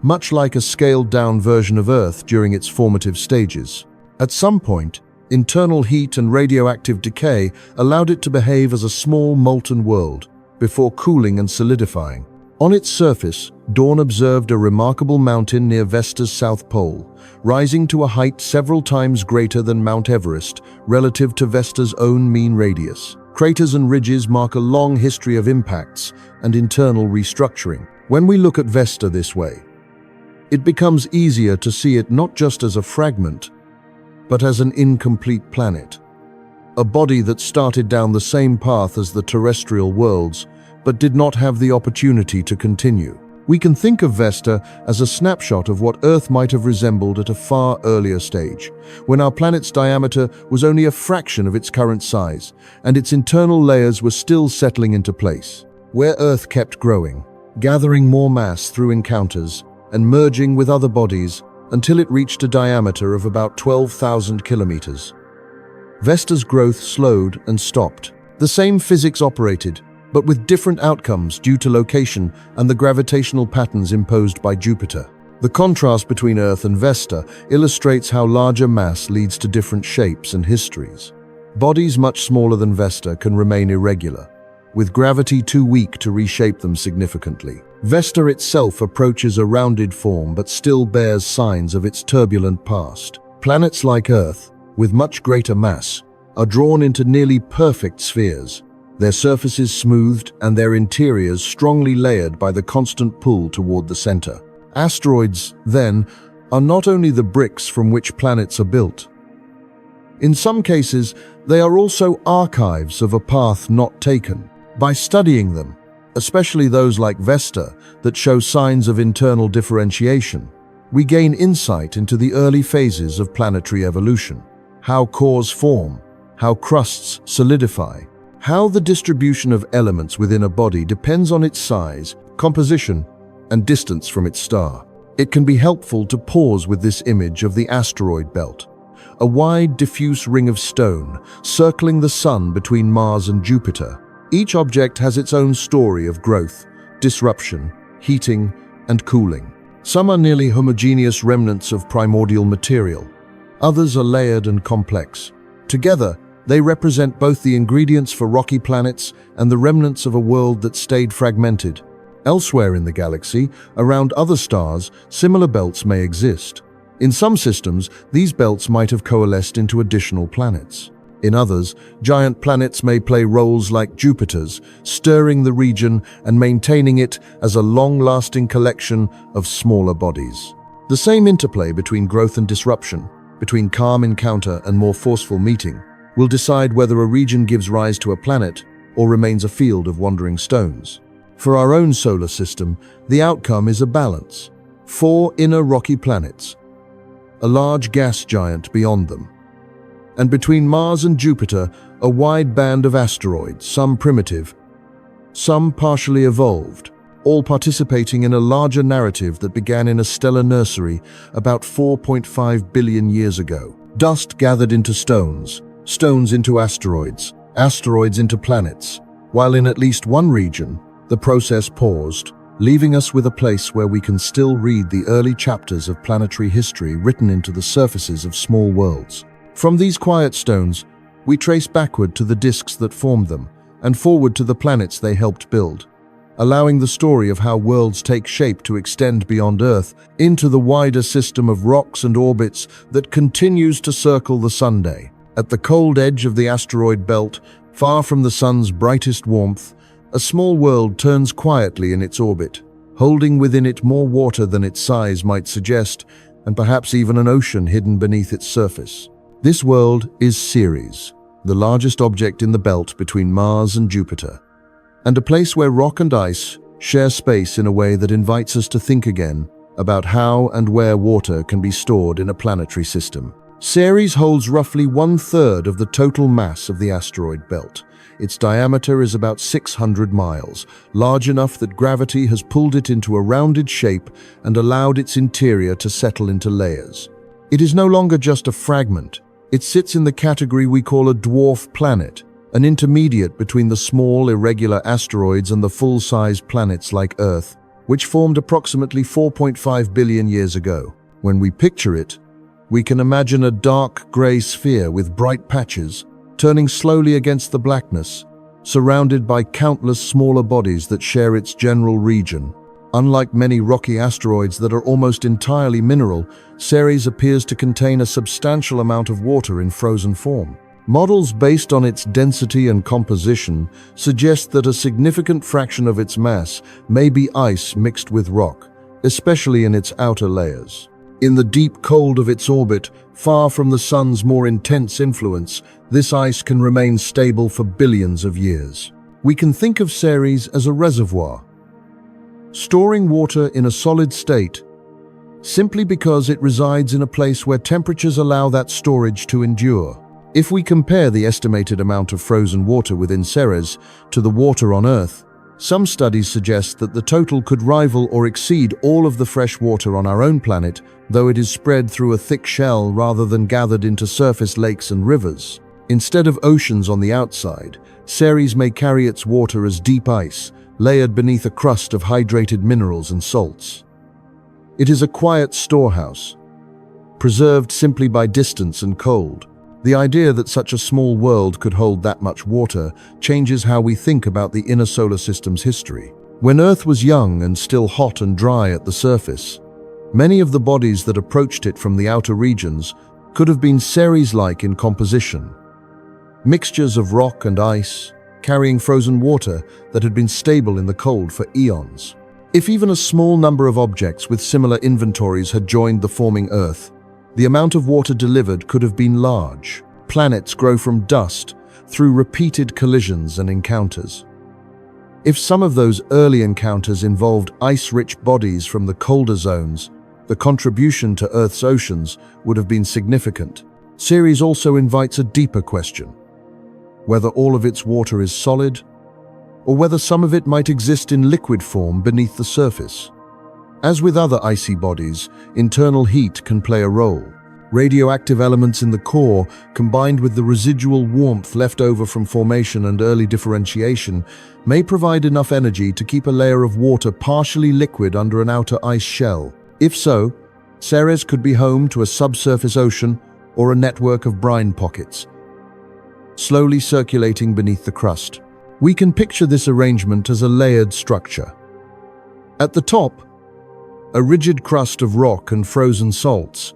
Speaker 1: much like a scaled-down version of Earth during its formative stages. At some point, internal heat and radioactive decay allowed it to behave as a small molten world before cooling and solidifying. On its surface, Dawn observed a remarkable mountain near Vesta's south pole, rising to a height several times greater than Mount Everest relative to Vesta's own mean radius. Craters and ridges mark a long history of impacts and internal restructuring. When we look at Vesta this way, it becomes easier to see it not just as a fragment, but as an incomplete planet. A body that started down the same path as the terrestrial worlds, but did not have the opportunity to continue. We can think of Vesta as a snapshot of what Earth might have resembled at a far earlier stage, when our planet's diameter was only a fraction of its current size, and its internal layers were still settling into place. Where Earth kept growing, gathering more mass through encounters, and merging with other bodies until it reached a diameter of about 12,000 kilometers. Vesta's growth slowed and stopped. The same physics operated, but with different outcomes due to location and the gravitational patterns imposed by Jupiter. The contrast between Earth and Vesta illustrates how larger mass leads to different shapes and histories. Bodies much smaller than Vesta can remain irregular, with gravity too weak to reshape them significantly. Vesta itself approaches a rounded form but still bears signs of its turbulent past. Planets like Earth, with much greater mass, are drawn into nearly perfect spheres, their surfaces smoothed and their interiors strongly layered by the constant pull toward the center. Asteroids, then, are not only the bricks from which planets are built. In some cases, they are also archives of a path not taken. By studying them, especially those like Vesta that show signs of internal differentiation, we gain insight into the early phases of planetary evolution. How cores form, how crusts solidify, how the distribution of elements within a body depends on its size, composition, and distance from its star. It can be helpful to pause with this image of the asteroid belt, a wide, diffuse ring of stone circling the Sun between Mars and Jupiter. Each object has its own story of growth, disruption, heating, and cooling. Some are nearly homogeneous remnants of primordial material. Others are layered and complex. Together, they represent both the ingredients for rocky planets and the remnants of a world that stayed fragmented. Elsewhere in the galaxy, around other stars, similar belts may exist. In some systems, these belts might have coalesced into additional planets. In others, giant planets may play roles like Jupiter's, stirring the region and maintaining it as a long-lasting collection of smaller bodies. The same interplay between growth and disruption, between calm encounter and more forceful meeting, will decide whether a region gives rise to a planet or remains a field of wandering stones. For our own solar system, the outcome is a balance. 4 inner rocky planets, a large gas giant beyond them, and between Mars and Jupiter, a wide band of asteroids, some primitive, some partially evolved, all participating in a larger narrative that began in a stellar nursery about 4.5 billion years ago. Dust gathered into stones, stones into asteroids, asteroids into planets, while in at least one region, the process paused, leaving us with a place where we can still read the early chapters of planetary history written into the surfaces of small worlds. From these quiet stones, we trace backward to the disks that formed them, and forward to the planets they helped build, allowing the story of how worlds take shape to extend beyond Earth into the wider system of rocks and orbits that continues to circle the Sunday. At the cold edge of the asteroid belt, far from the sun's brightest warmth, a small world turns quietly in its orbit, holding within it more water than its size might suggest, and perhaps even an ocean hidden beneath its surface. This world is Ceres, the largest object in the belt between Mars and Jupiter, and a place where rock and ice share space in a way that invites us to think again about how and where water can be stored in a planetary system. Ceres holds roughly 1/3 of the total mass of the asteroid belt. Its diameter is about 600 miles, large enough that gravity has pulled it into a rounded shape and allowed its interior to settle into layers. It is no longer just a fragment. It sits in the category we call a dwarf planet, an intermediate between the small, irregular asteroids and the full-size planets like Earth, which formed approximately 4.5 billion years ago. When we picture it, we can imagine a dark gray sphere with bright patches, turning slowly against the blackness, surrounded by countless smaller bodies that share its general region. Unlike many rocky asteroids that are almost entirely mineral, Ceres appears to contain a substantial amount of water in frozen form. Models based on its density and composition suggest that a significant fraction of its mass may be ice mixed with rock, especially in its outer layers. In the deep cold of its orbit, far from the sun's more intense influence, this ice can remain stable for billions of years. We can think of Ceres as a reservoir, storing water in a solid state, simply because it resides in a place where temperatures allow that storage to endure. If we compare the estimated amount of frozen water within Ceres to the water on Earth, some studies suggest that the total could rival or exceed all of the fresh water on our own planet, though it is spread through a thick shell rather than gathered into surface lakes and rivers. Instead of oceans on the outside, Ceres may carry its water as deep ice, layered beneath a crust of hydrated minerals and salts. It is a quiet storehouse, preserved simply by distance and cold. The idea that such a small world could hold that much water changes how we think about the inner solar system's history. When Earth was young and still hot and dry at the surface, many of the bodies that approached it from the outer regions could have been Ceres-like in composition. Mixtures of rock and ice, carrying frozen water that had been stable in the cold for eons. If even a small number of objects with similar inventories had joined the forming Earth, the amount of water delivered could have been large. Planets grow from dust through repeated collisions and encounters. If some of those early encounters involved ice-rich bodies from the colder zones, the contribution to Earth's oceans would have been significant. Ceres also invites a deeper question: whether all of its water is solid, or whether some of it might exist in liquid form beneath the surface. As with other icy bodies, internal heat can play a role. Radioactive elements in the core, combined with the residual warmth left over from formation and early differentiation, may provide enough energy to keep a layer of water partially liquid under an outer ice shell. If so, Ceres could be home to a subsurface ocean or a network of brine pockets, slowly circulating beneath the crust. We can picture this arrangement as a layered structure. At the top, a rigid crust of rock and frozen salts,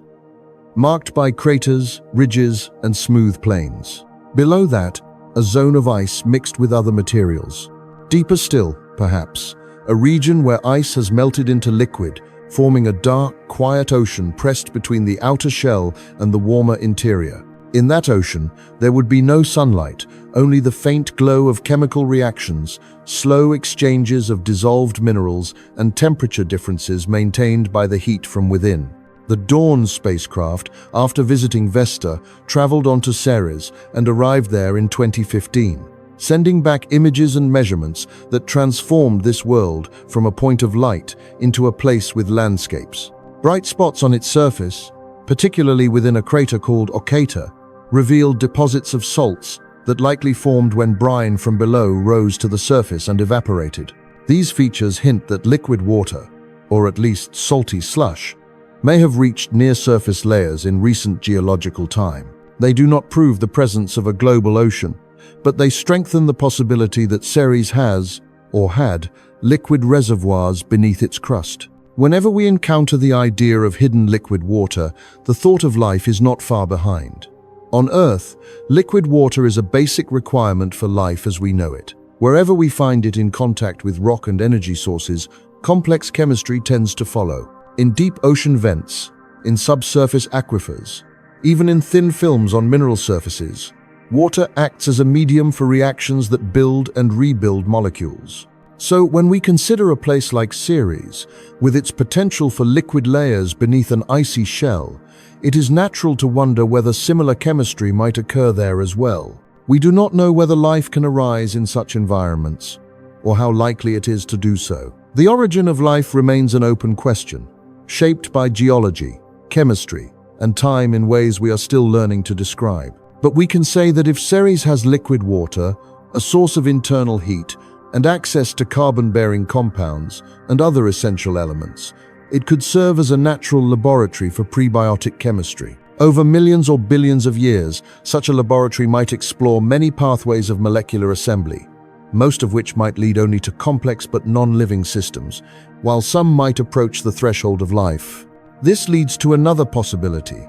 Speaker 1: marked by craters, ridges, and smooth plains. Below that, a zone of ice mixed with other materials. Deeper still, perhaps, a region where ice has melted into liquid, forming a dark, quiet ocean pressed between the outer shell and the warmer interior. In that ocean, there would be no sunlight, only the faint glow of chemical reactions, slow exchanges of dissolved minerals, and temperature differences maintained by the heat from within. The Dawn spacecraft, after visiting Vesta, traveled onto Ceres and arrived there in 2015, sending back images and measurements that transformed this world from a point of light into a place with landscapes. Bright spots on its surface, particularly within a crater called Ocata, revealed deposits of salts that likely formed when brine from below rose to the surface and evaporated. These features hint that liquid water, or at least salty slush, may have reached near-surface layers in recent geological time. They do not prove the presence of a global ocean, but they strengthen the possibility that Ceres has, or had, liquid reservoirs beneath its crust. Whenever we encounter the idea of hidden liquid water, the thought of life is not far behind. On Earth, liquid water is a basic requirement for life as we know it. Wherever we find it in contact with rock and energy sources, complex chemistry tends to follow. In deep ocean vents, in subsurface aquifers, even in thin films on mineral surfaces, water acts as a medium for reactions that build and rebuild molecules. So when we consider a place like Ceres, with its potential for liquid layers beneath an icy shell, it is natural to wonder whether similar chemistry might occur there as well. We do not know whether life can arise in such environments, or how likely it is to do so. The origin of life remains an open question, shaped by geology, chemistry, and time in ways we are still learning to describe. But we can say that if Ceres has liquid water, a source of internal heat, and access to carbon-bearing compounds and other essential elements, it could serve as a natural laboratory for prebiotic chemistry. Over millions or billions of years, such a laboratory might explore many pathways of molecular assembly, most of which might lead only to complex but non-living systems, while some might approach the threshold of life. This leads to another possibility,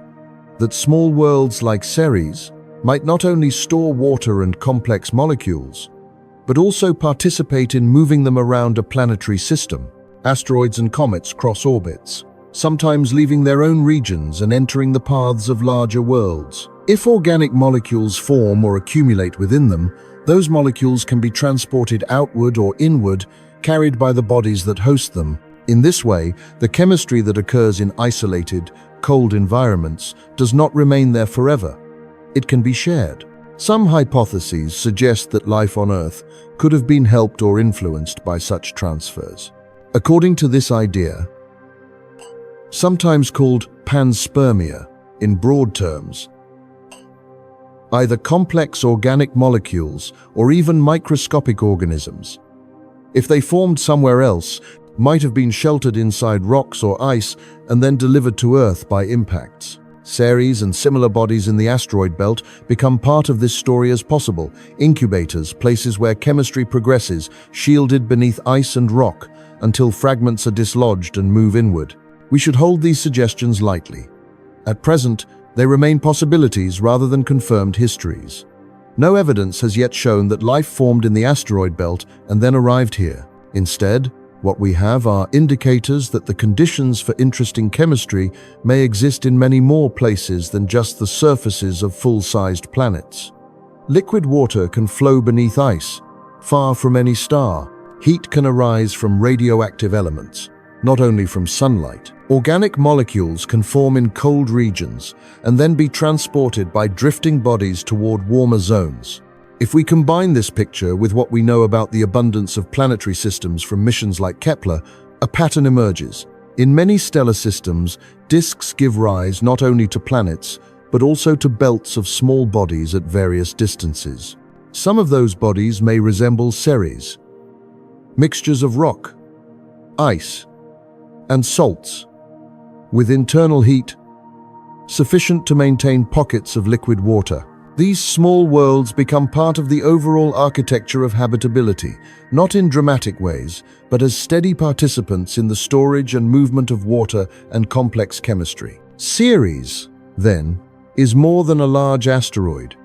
Speaker 1: that small worlds like Ceres might not only store water and complex molecules, but also participate in moving them around a planetary system. Asteroids and comets cross orbits, sometimes leaving their own regions and entering the paths of larger worlds. If organic molecules form or accumulate within them, those molecules can be transported outward or inward, carried by the bodies that host them. In this way, the chemistry that occurs in isolated, cold environments does not remain there forever. It can be shared. Some hypotheses suggest that life on Earth could have been helped or influenced by such transfers. According to this idea, sometimes called panspermia in broad terms, either complex organic molecules or even microscopic organisms, if they formed somewhere else, might have been sheltered inside rocks or ice and then delivered to Earth by impacts. Ceres and similar bodies in the asteroid belt become part of this story as possible incubators, places where chemistry progresses, shielded beneath ice and rock, until fragments are dislodged and move inward. We should hold these suggestions lightly. At present, they remain possibilities rather than confirmed histories. No evidence has yet shown that life formed in the asteroid belt and then arrived here. Instead, what we have are indicators that the conditions for interesting chemistry may exist in many more places than just the surfaces of full-sized planets. Liquid water can flow beneath ice, far from any star. Heat can arise from radioactive elements, not only from sunlight. Organic molecules can form in cold regions and then be transported by drifting bodies toward warmer zones. If we combine this picture with what we know about the abundance of planetary systems from missions like Kepler, a pattern emerges. In many stellar systems, disks give rise not only to planets, but also to belts of small bodies at various distances. Some of those bodies may resemble Ceres, mixtures of rock, ice, and salts, with internal heat sufficient to maintain pockets of liquid water. These small worlds become part of the overall architecture of habitability, not in dramatic ways, but as steady participants in the storage and movement of water and complex chemistry. Ceres, then, is more than a large asteroid.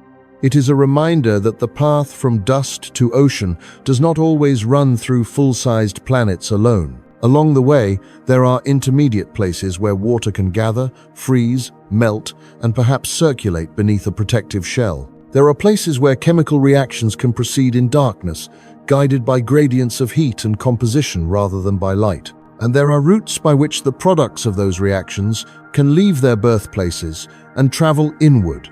Speaker 1: It is a reminder that the path from dust to ocean does not always run through full-sized planets alone. Along the way, there are intermediate places where water can gather, freeze, melt, and perhaps circulate beneath a protective shell. There are places where chemical reactions can proceed in darkness, guided by gradients of heat and composition rather than by light. And there are routes by which the products of those reactions can leave their birthplaces and travel inward,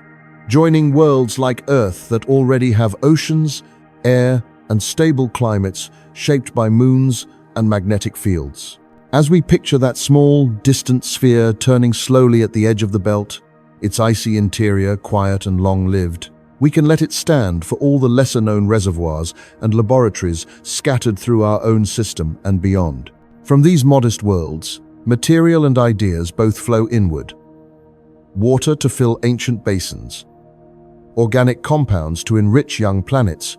Speaker 1: joining worlds like Earth that already have oceans, air, and stable climates shaped by moons and magnetic fields. As we picture that small, distant sphere turning slowly at the edge of the belt, its icy interior quiet and long-lived, we can let it stand for all the lesser-known reservoirs and laboratories scattered through our own system and beyond. From these modest worlds, material and ideas both flow inward. Water to fill ancient basins, organic compounds to enrich young planets,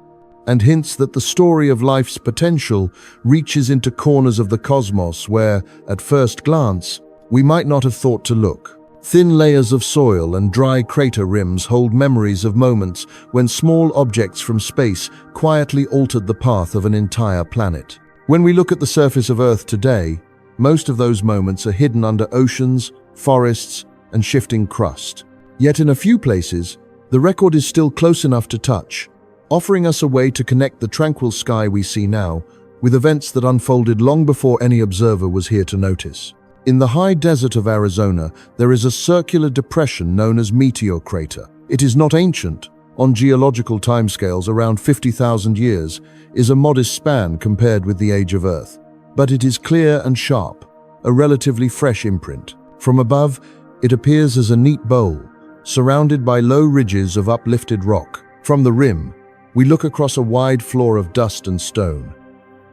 Speaker 1: and hints that the story of life's potential reaches into corners of the cosmos where, at first glance, we might not have thought to look. Thin layers of soil and dry crater rims hold memories of moments when small objects from space quietly altered the path of an entire planet. When we look at the surface of Earth today, most of those moments are hidden under oceans, forests, and shifting crust. Yet in a few places, the record is still close enough to touch, offering us a way to connect the tranquil sky we see now with events that unfolded long before any observer was here to notice. In the high desert of Arizona, there is a circular depression known as Meteor Crater. It is not ancient. On geological timescales, around 50,000 years is a modest span compared with the age of Earth. But it is clear and sharp, a relatively fresh imprint. From above, it appears as a neat bowl, surrounded by low ridges of uplifted rock. From the rim, we look across a wide floor of dust and stone,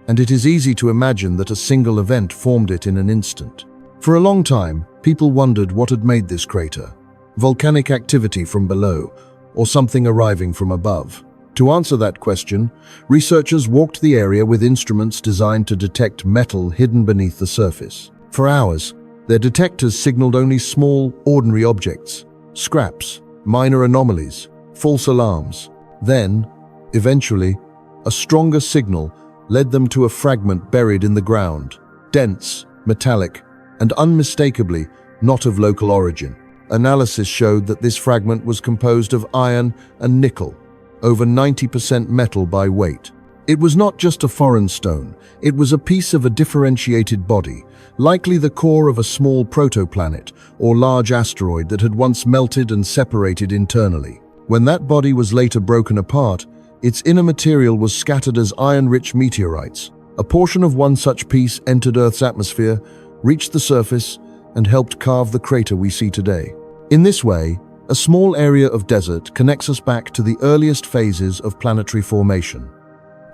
Speaker 1: and it is easy to imagine that a single event formed it in an instant. For a long time, people wondered what had made this crater: volcanic activity from below, or something arriving from above. To answer that question, researchers walked the area with instruments designed to detect metal hidden beneath the surface. For hours, their detectors signaled only small, ordinary objects, scraps, minor anomalies, false alarms. Then, eventually, a stronger signal led them to a fragment buried in the ground, dense, metallic, and unmistakably not of local origin. Analysis showed that this fragment was composed of iron and nickel, over 90% metal by weight. It was not just a foreign stone, it was a piece of a differentiated body, likely the core of a small protoplanet or large asteroid that had once melted and separated internally. When that body was later broken apart, its inner material was scattered as iron-rich meteorites. A portion of one such piece entered Earth's atmosphere, reached the surface, and helped carve the crater we see today. In this way, a small area of desert connects us back to the earliest phases of planetary formation.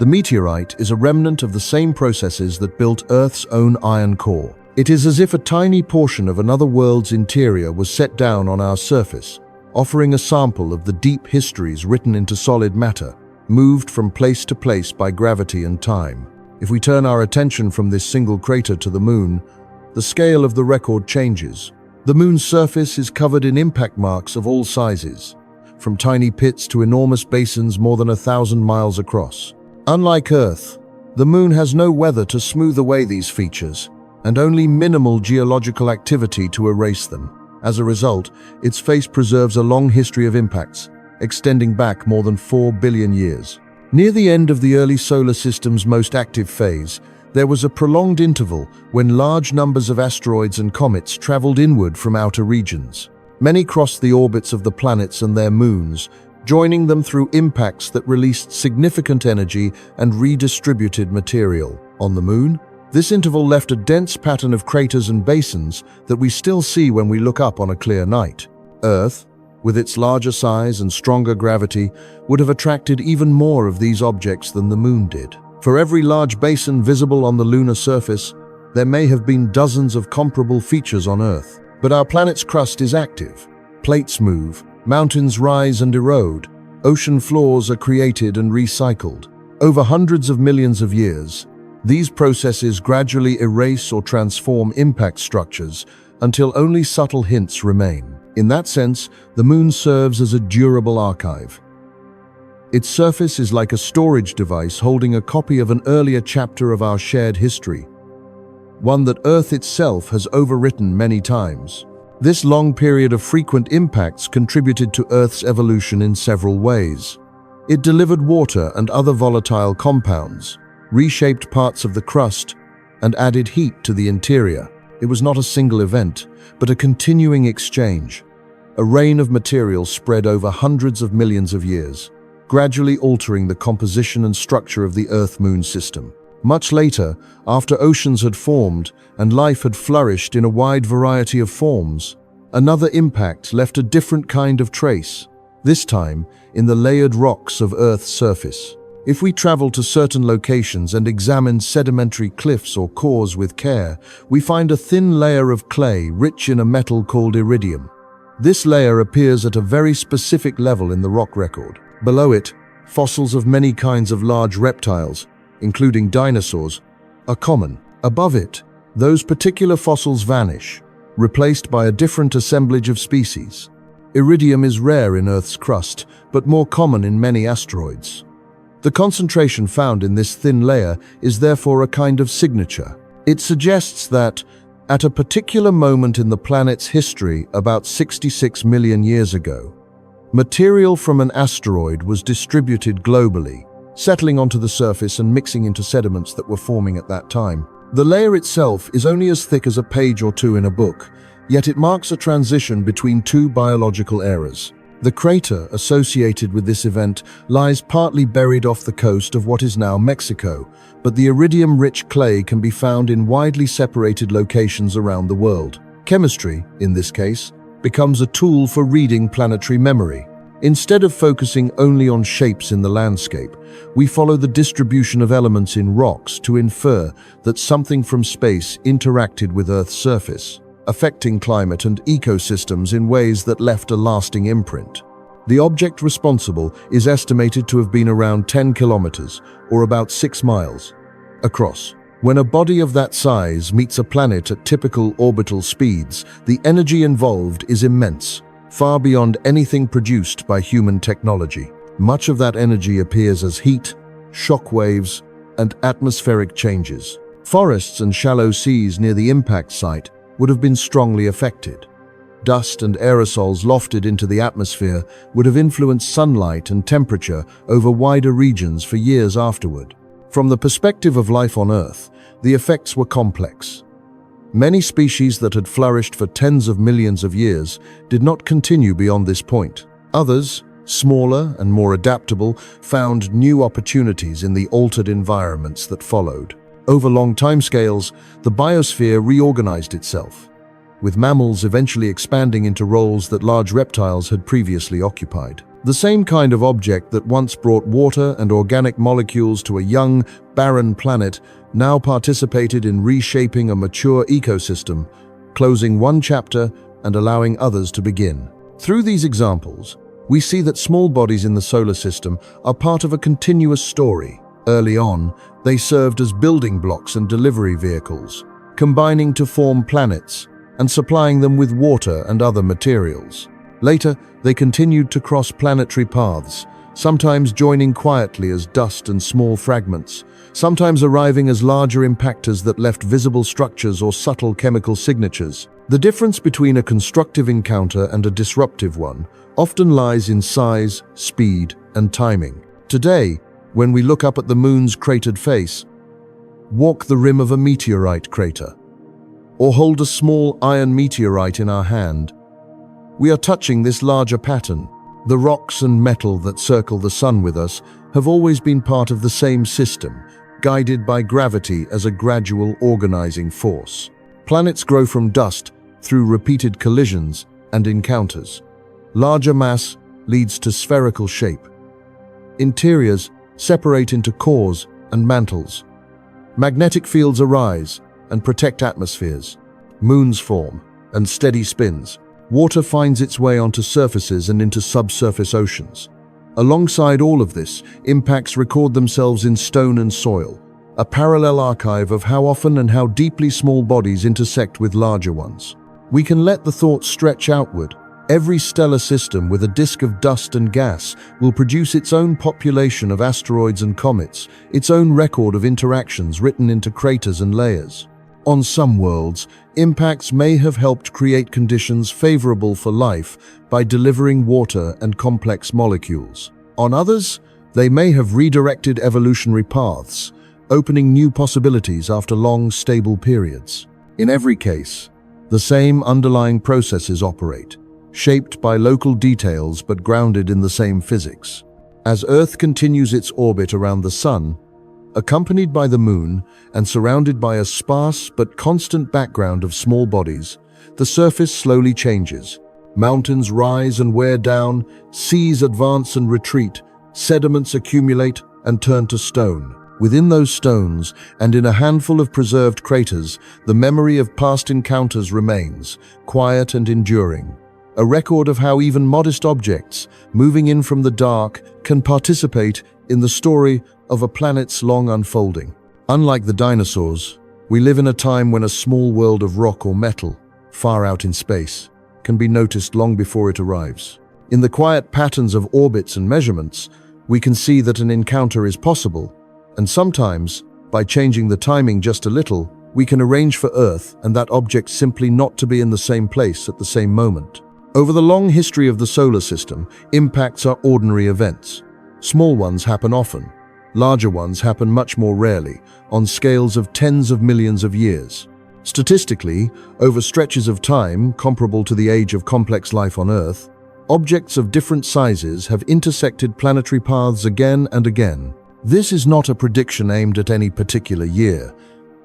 Speaker 1: The meteorite is a remnant of the same processes that built Earth's own iron core. It is as if a tiny portion of another world's interior was set down on our surface, offering a sample of the deep histories written into solid matter, moved from place to place by gravity and time. If we turn our attention from this single crater to the moon, the scale of the record changes. The moon's surface is covered in impact marks of all sizes, from tiny pits to enormous basins more than 1,000 miles across. Unlike Earth, the moon has no weather to smooth away these features, and only minimal geological activity to erase them. As a result, its face preserves a long history of impacts, extending back more than 4 billion years. Near the end of the early solar system's most active phase, there was a prolonged interval when large numbers of asteroids and comets traveled inward from outer regions. Many crossed the orbits of the planets and their moons, joining them through impacts that released significant energy and redistributed material. On the moon, this interval left a dense pattern of craters and basins that we still see when we look up on a clear night. Earth, with its larger size and stronger gravity, would have attracted even more of these objects than the moon did. For every large basin visible on the lunar surface, there may have been dozens of comparable features on Earth. But our planet's crust is active. Plates move, mountains rise and erode, ocean floors are created and recycled. Over hundreds of millions of years, these processes gradually erase or transform impact structures until only subtle hints remain. In that sense, the moon serves as a durable archive. Its surface is like a storage device holding a copy of an earlier chapter of our shared history. one that Earth itself has overwritten many times. This long period of frequent impacts contributed to Earth's evolution in several ways. It delivered water and other volatile compounds, reshaped parts of the crust, and added heat to the interior. It was not a single event, but a continuing exchange. A rain of materials spread over hundreds of millions of years, gradually altering the composition and structure of the Earth-Moon system. Much later, after oceans had formed and life had flourished in a wide variety of forms, another impact left a different kind of trace, this time in the layered rocks of Earth's surface. If we travel to certain locations and examine sedimentary cliffs or cores with care, we find a thin layer of clay rich in a metal called iridium. This layer appears at a very specific level in the rock record. Below it, fossils of many kinds of large reptiles, including dinosaurs, are common. Above it, those particular fossils vanish, replaced by a different assemblage of species. Iridium is rare in Earth's crust, but more common in many asteroids. The concentration found in this thin layer is therefore a kind of signature. It suggests that, at a particular moment in the planet's history about 66 million years ago, material from an asteroid was distributed globally, settling onto the surface and mixing into sediments that were forming at that time. The layer itself is only as thick as a page or two in a book, yet it marks a transition between two biological eras. The crater associated with this event lies partly buried off the coast of what is now Mexico, but the iridium-rich clay can be found in widely separated locations around the world. Chemistry, in this case, becomes a tool for reading planetary memory. Instead of focusing only on shapes in the landscape, we follow the distribution of elements in rocks to infer that something from space interacted with Earth's surface, affecting climate and ecosystems in ways that left a lasting imprint. The object responsible is estimated to have been around 10 kilometers, or about 6 miles, across. When a body of that size meets a planet at typical orbital speeds, the energy involved is immense, far beyond anything produced by human technology. Much of that energy appears as heat, shock waves, and atmospheric changes. Forests and shallow seas near the impact site would have been strongly affected. Dust and aerosols lofted into the atmosphere would have influenced sunlight and temperature over wider regions for years afterward. From the perspective of life on Earth, the effects were complex. Many species that had flourished for tens of millions of years did not continue beyond this point. Others, smaller and more adaptable, found new opportunities in the altered environments that followed. Over long timescales, the biosphere reorganized itself, with mammals eventually expanding into roles that large reptiles had previously occupied. The same kind of object that once brought water and organic molecules to a young, barren planet now participated in reshaping a mature ecosystem, closing one chapter and allowing others to begin. Through these examples, we see that small bodies in the solar system are part of a continuous story. Early on, they served as building blocks and delivery vehicles, combining to form planets and supplying them with water and other materials. Later, they continued to cross planetary paths, sometimes joining quietly as dust and small fragments, sometimes arriving as larger impactors that left visible structures or subtle chemical signatures. The difference between a constructive encounter and a disruptive one often lies in size, speed, and timing. Today, when we look up at the moon's cratered face, walk the rim of a meteorite crater, or hold a small iron meteorite in our hand, we are touching this larger pattern. The rocks and metal that circle the sun with us have always been part of the same system, guided by gravity as a gradual organizing force. Planets grow from dust through repeated collisions and encounters. Larger mass leads to spherical shape. Interiors separate into cores and mantles. Magnetic fields arise and protect atmospheres. Moons form and steady spins. Water finds its way onto surfaces and into subsurface oceans. Alongside all of this, impacts record themselves in stone and soil, a parallel archive of how often and how deeply small bodies intersect with larger ones. We can let the thought stretch outward. Every stellar system with a disk of dust and gas will produce its own population of asteroids and comets, its own record of interactions written into craters and layers. On some worlds, impacts may have helped create conditions favorable for life by delivering water and complex molecules. On others, they may have redirected evolutionary paths, opening new possibilities after long, stable periods. In every case, the same underlying processes operate, shaped by local details but grounded in the same physics. As Earth continues its orbit around the Sun, accompanied by the Moon and surrounded by a sparse but constant background of small bodies, the surface slowly changes. Mountains rise and wear down, seas advance and retreat, sediments accumulate and turn to stone. Within those stones, and in a handful of preserved craters, the memory of past encounters remains, quiet and enduring. A record of how even modest objects, moving in from the dark, can participate in the story of a planet's long unfolding. Unlike the dinosaurs, we live in a time when a small world of rock or metal, far out in space, can be noticed long before it arrives. In the quiet patterns of orbits and measurements, we can see that an encounter is possible, and sometimes, by changing the timing just a little, we can arrange for Earth and that object simply not to be in the same place at the same moment. Over the long history of the solar system, impacts are ordinary events. Small ones happen often. Larger ones happen much more rarely, on scales of tens of millions of years. Statistically, over stretches of time comparable to the age of complex life on Earth, objects of different sizes have intersected planetary paths again and again. This is not a prediction aimed at any particular year.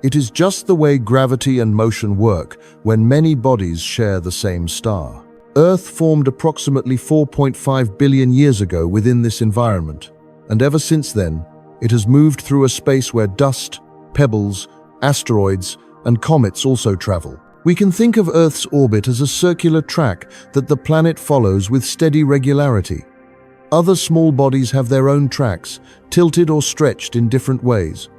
Speaker 1: It is just the way gravity and motion work when many bodies share the same star. Earth formed approximately 4.5 billion years ago within this environment, and ever since then, it has moved through a space where dust, pebbles, asteroids, and comets also travel. We can think of Earth's orbit as a circular track that the planet follows with steady regularity. Other small bodies have their own tracks, tilted or stretched in different ways.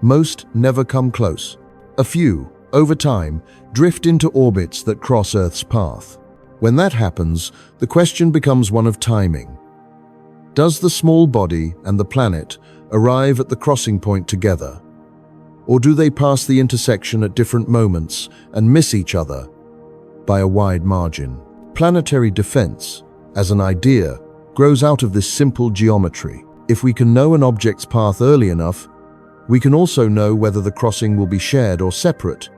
Speaker 1: Most never come close. A few, over time, drift into orbits that cross Earth's path. When that happens, the question becomes one of timing. Does the small body and the planet arrive at the crossing point together? Or do they pass the intersection at different moments and miss each other by a wide margin? Planetary defense, as an idea, grows out of this simple geometry. If we can know an object's path early enough, we can also know whether the crossing will be shared or separate,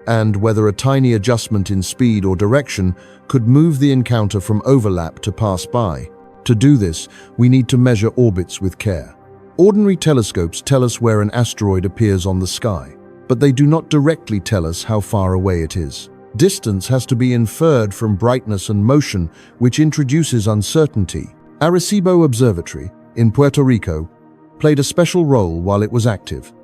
Speaker 1: and whether a tiny adjustment in speed or direction could move the encounter from overlap to pass by. To do this, we need to measure orbits with care. Ordinary telescopes tell us where an asteroid appears on the sky, but they do not directly tell us how far away it is. Distance has to be inferred from brightness and motion, which introduces uncertainty. Arecibo Observatory, in Puerto Rico, played a special role while it was active.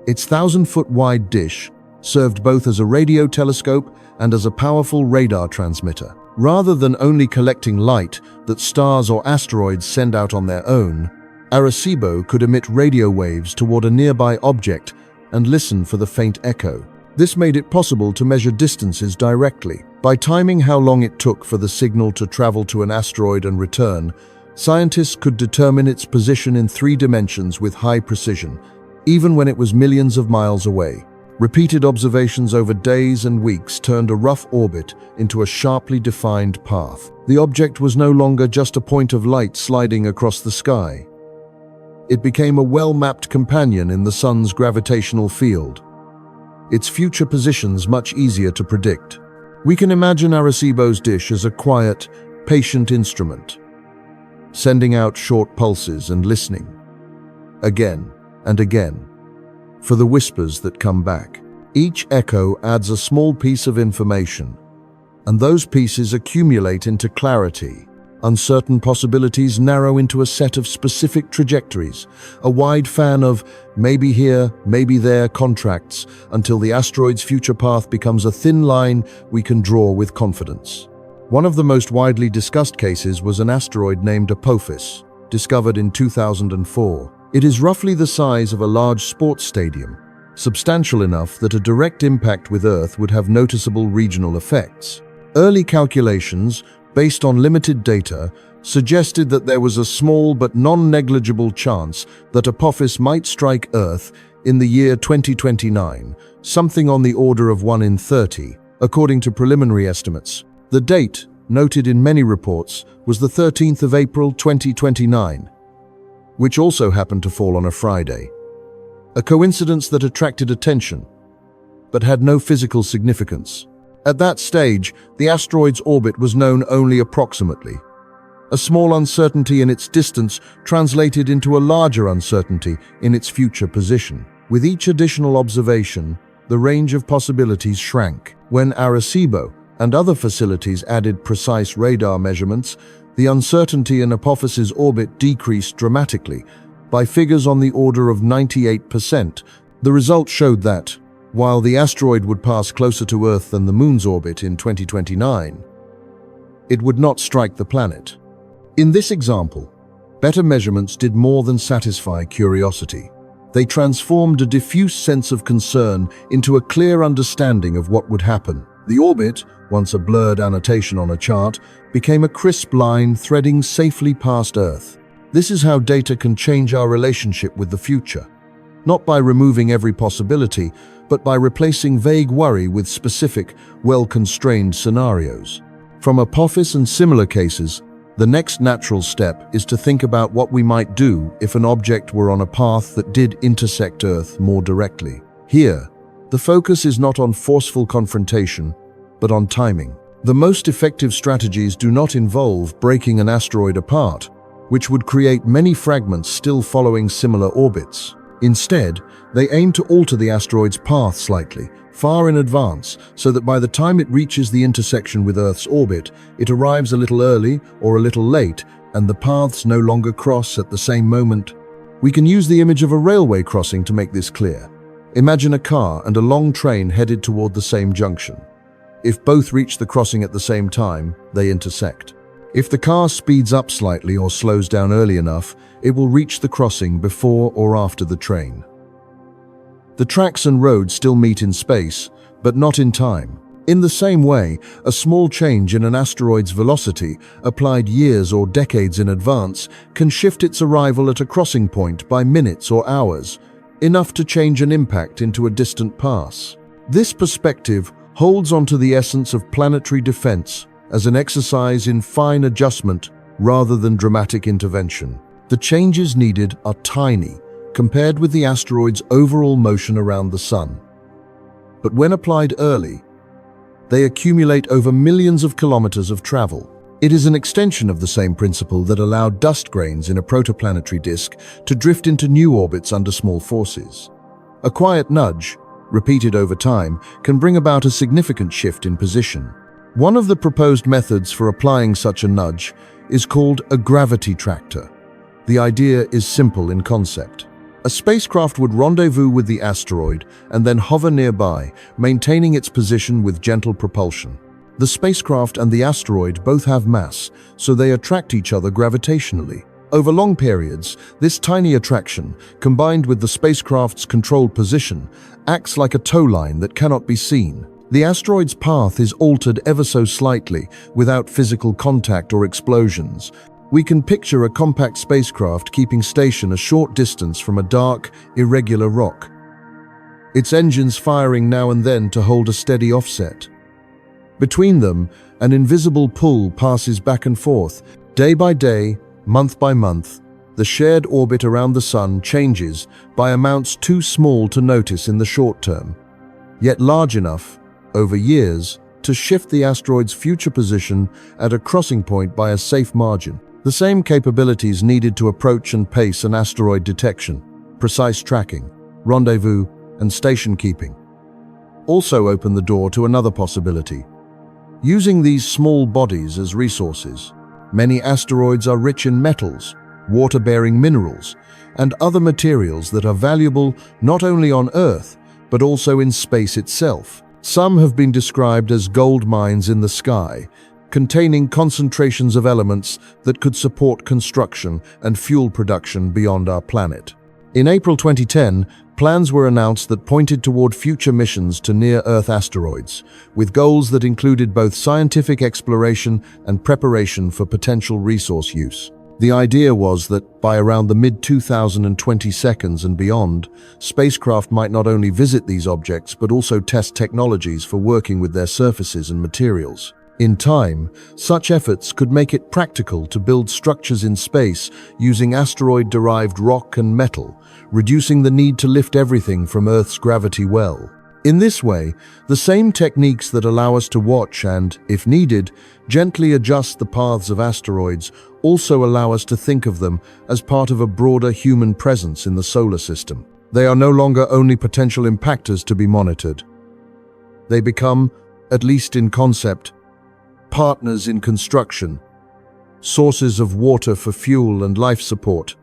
Speaker 1: Its 1,000-foot-wide dish served both as a radio telescope and as a powerful radar transmitter. Rather than only collecting light that stars or asteroids send out on their own, Arecibo could emit radio waves toward a nearby object and listen for the faint echo. This made it possible to measure distances directly. By timing how long it took for the signal to travel to an asteroid and return, scientists could determine its position in 3 dimensions with high precision, even when it was millions of miles away. Repeated observations over days and weeks turned a rough orbit into a sharply defined path. The object was no longer just a point of light sliding across the sky. It became a well-mapped companion in the Sun's gravitational field, its future positions much easier to predict. We can imagine Arecibo's dish as a quiet, patient instrument, sending out short pulses and listening, again and again, for the whispers that come back. Each echo adds a small piece of information, and those pieces accumulate into clarity. Uncertain possibilities narrow into a set of specific trajectories, a wide fan of maybe here, maybe there contracts, until the asteroid's future path becomes a thin line we can draw with confidence. One of the most widely discussed cases was an asteroid named Apophis, discovered in 2004. It is roughly the size of a large sports stadium, substantial enough that a direct impact with Earth would have noticeable regional effects. Early calculations, based on limited data, suggested that there was a small but non-negligible chance that Apophis might strike Earth in the year 2029, something on the order of 1 in 30, according to preliminary estimates. The date, noted in many reports, was the 13th of April 2029, which also happened to fall on a Friday. A coincidence that attracted attention, but had no physical significance. At that stage, the asteroid's orbit was known only approximately. A small uncertainty in its distance translated into a larger uncertainty in its future position. With each additional observation, the range of possibilities shrank. When Arecibo and other facilities added precise radar measurements, the uncertainty in Apophis's orbit decreased dramatically, by figures on the order of 98%. The results showed that, while the asteroid would pass closer to Earth than the Moon's orbit in 2029, it would not strike the planet. In this example, better measurements did more than satisfy curiosity. They transformed a diffuse sense of concern into a clear understanding of what would happen. The orbit, once a blurred annotation on a chart, became a crisp line threading safely past Earth. This is how data can change our relationship with the future. Not by removing every possibility, but by replacing vague worry with specific, well-constrained scenarios. From Apophis and similar cases, the next natural step is to think about what we might do if an object were on a path that did intersect Earth more directly. Here, the focus is not on forceful confrontation, but on timing. The most effective strategies do not involve breaking an asteroid apart, which would create many fragments still following similar orbits. Instead, they aim to alter the asteroid's path slightly, far in advance, so that by the time it reaches the intersection with Earth's orbit, it arrives a little early or a little late, and the paths no longer cross at the same moment. We can use the image of a railway crossing to make this clear. Imagine a car and a long train headed toward the same junction. If both reach the crossing at the same time, they intersect. If the car speeds up slightly or slows down early enough, it will reach the crossing before or after the train. The tracks and roads still meet in space, but not in time. In the same way, a small change in an asteroid's velocity, applied years or decades in advance, can shift its arrival at a crossing point by minutes or hours, enough to change an impact into a distant pass. This perspective holds onto the essence of planetary defense as an exercise in fine adjustment rather than dramatic intervention. The changes needed are tiny compared with the asteroid's overall motion around the Sun. But when applied early, they accumulate over millions of kilometers of travel. It is an extension of the same principle that allowed dust grains in a protoplanetary disk to drift into new orbits under small forces. A quiet nudge, repeated over time, can bring about a significant shift in position. One of the proposed methods for applying such a nudge is called a gravity tractor. The idea is simple in concept. A spacecraft would rendezvous with the asteroid and then hover nearby, maintaining its position with gentle propulsion. The spacecraft and the asteroid both have mass, so they attract each other gravitationally. Over long periods, this tiny attraction, combined with the spacecraft's controlled position, acts like a tow line that cannot be seen. The asteroid's path is altered ever so slightly, without physical contact or explosions. We can picture a compact spacecraft keeping station a short distance from a dark, irregular rock, its engines firing now and then to hold a steady offset. Between them, an invisible pull passes back and forth. Day by day, month by month, the shared orbit around the Sun changes by amounts too small to notice in the short term, yet large enough, over years, to shift the asteroid's future position at a crossing point by a safe margin. The same capabilities needed to approach and pace an asteroid detection, precise tracking, rendezvous, and station keeping also open the door to another possibility. Using these small bodies as resources, many asteroids are rich in metals, water-bearing minerals, and other materials that are valuable not only on Earth, but also in space itself. Some have been described as gold mines in the sky, containing concentrations of elements that could support construction and fuel production beyond our planet. In April 2010, plans were announced that pointed toward future missions to near-Earth asteroids, with goals that included both scientific exploration and preparation for potential resource use. The idea was that by around the mid-2020s and beyond, spacecraft might not only visit these objects but also test technologies for working with their surfaces and materials. In time, such efforts could make it practical to build structures in space using asteroid-derived rock and metal, reducing the need to lift everything from Earth's gravity well. In this way, the same techniques that allow us to watch and, if needed, gently adjust the paths of asteroids also allow us to think of them as part of a broader human presence in the solar system. They are no longer only potential impactors to be monitored. They become, at least in concept, partners in construction, sources of water for fuel and life support,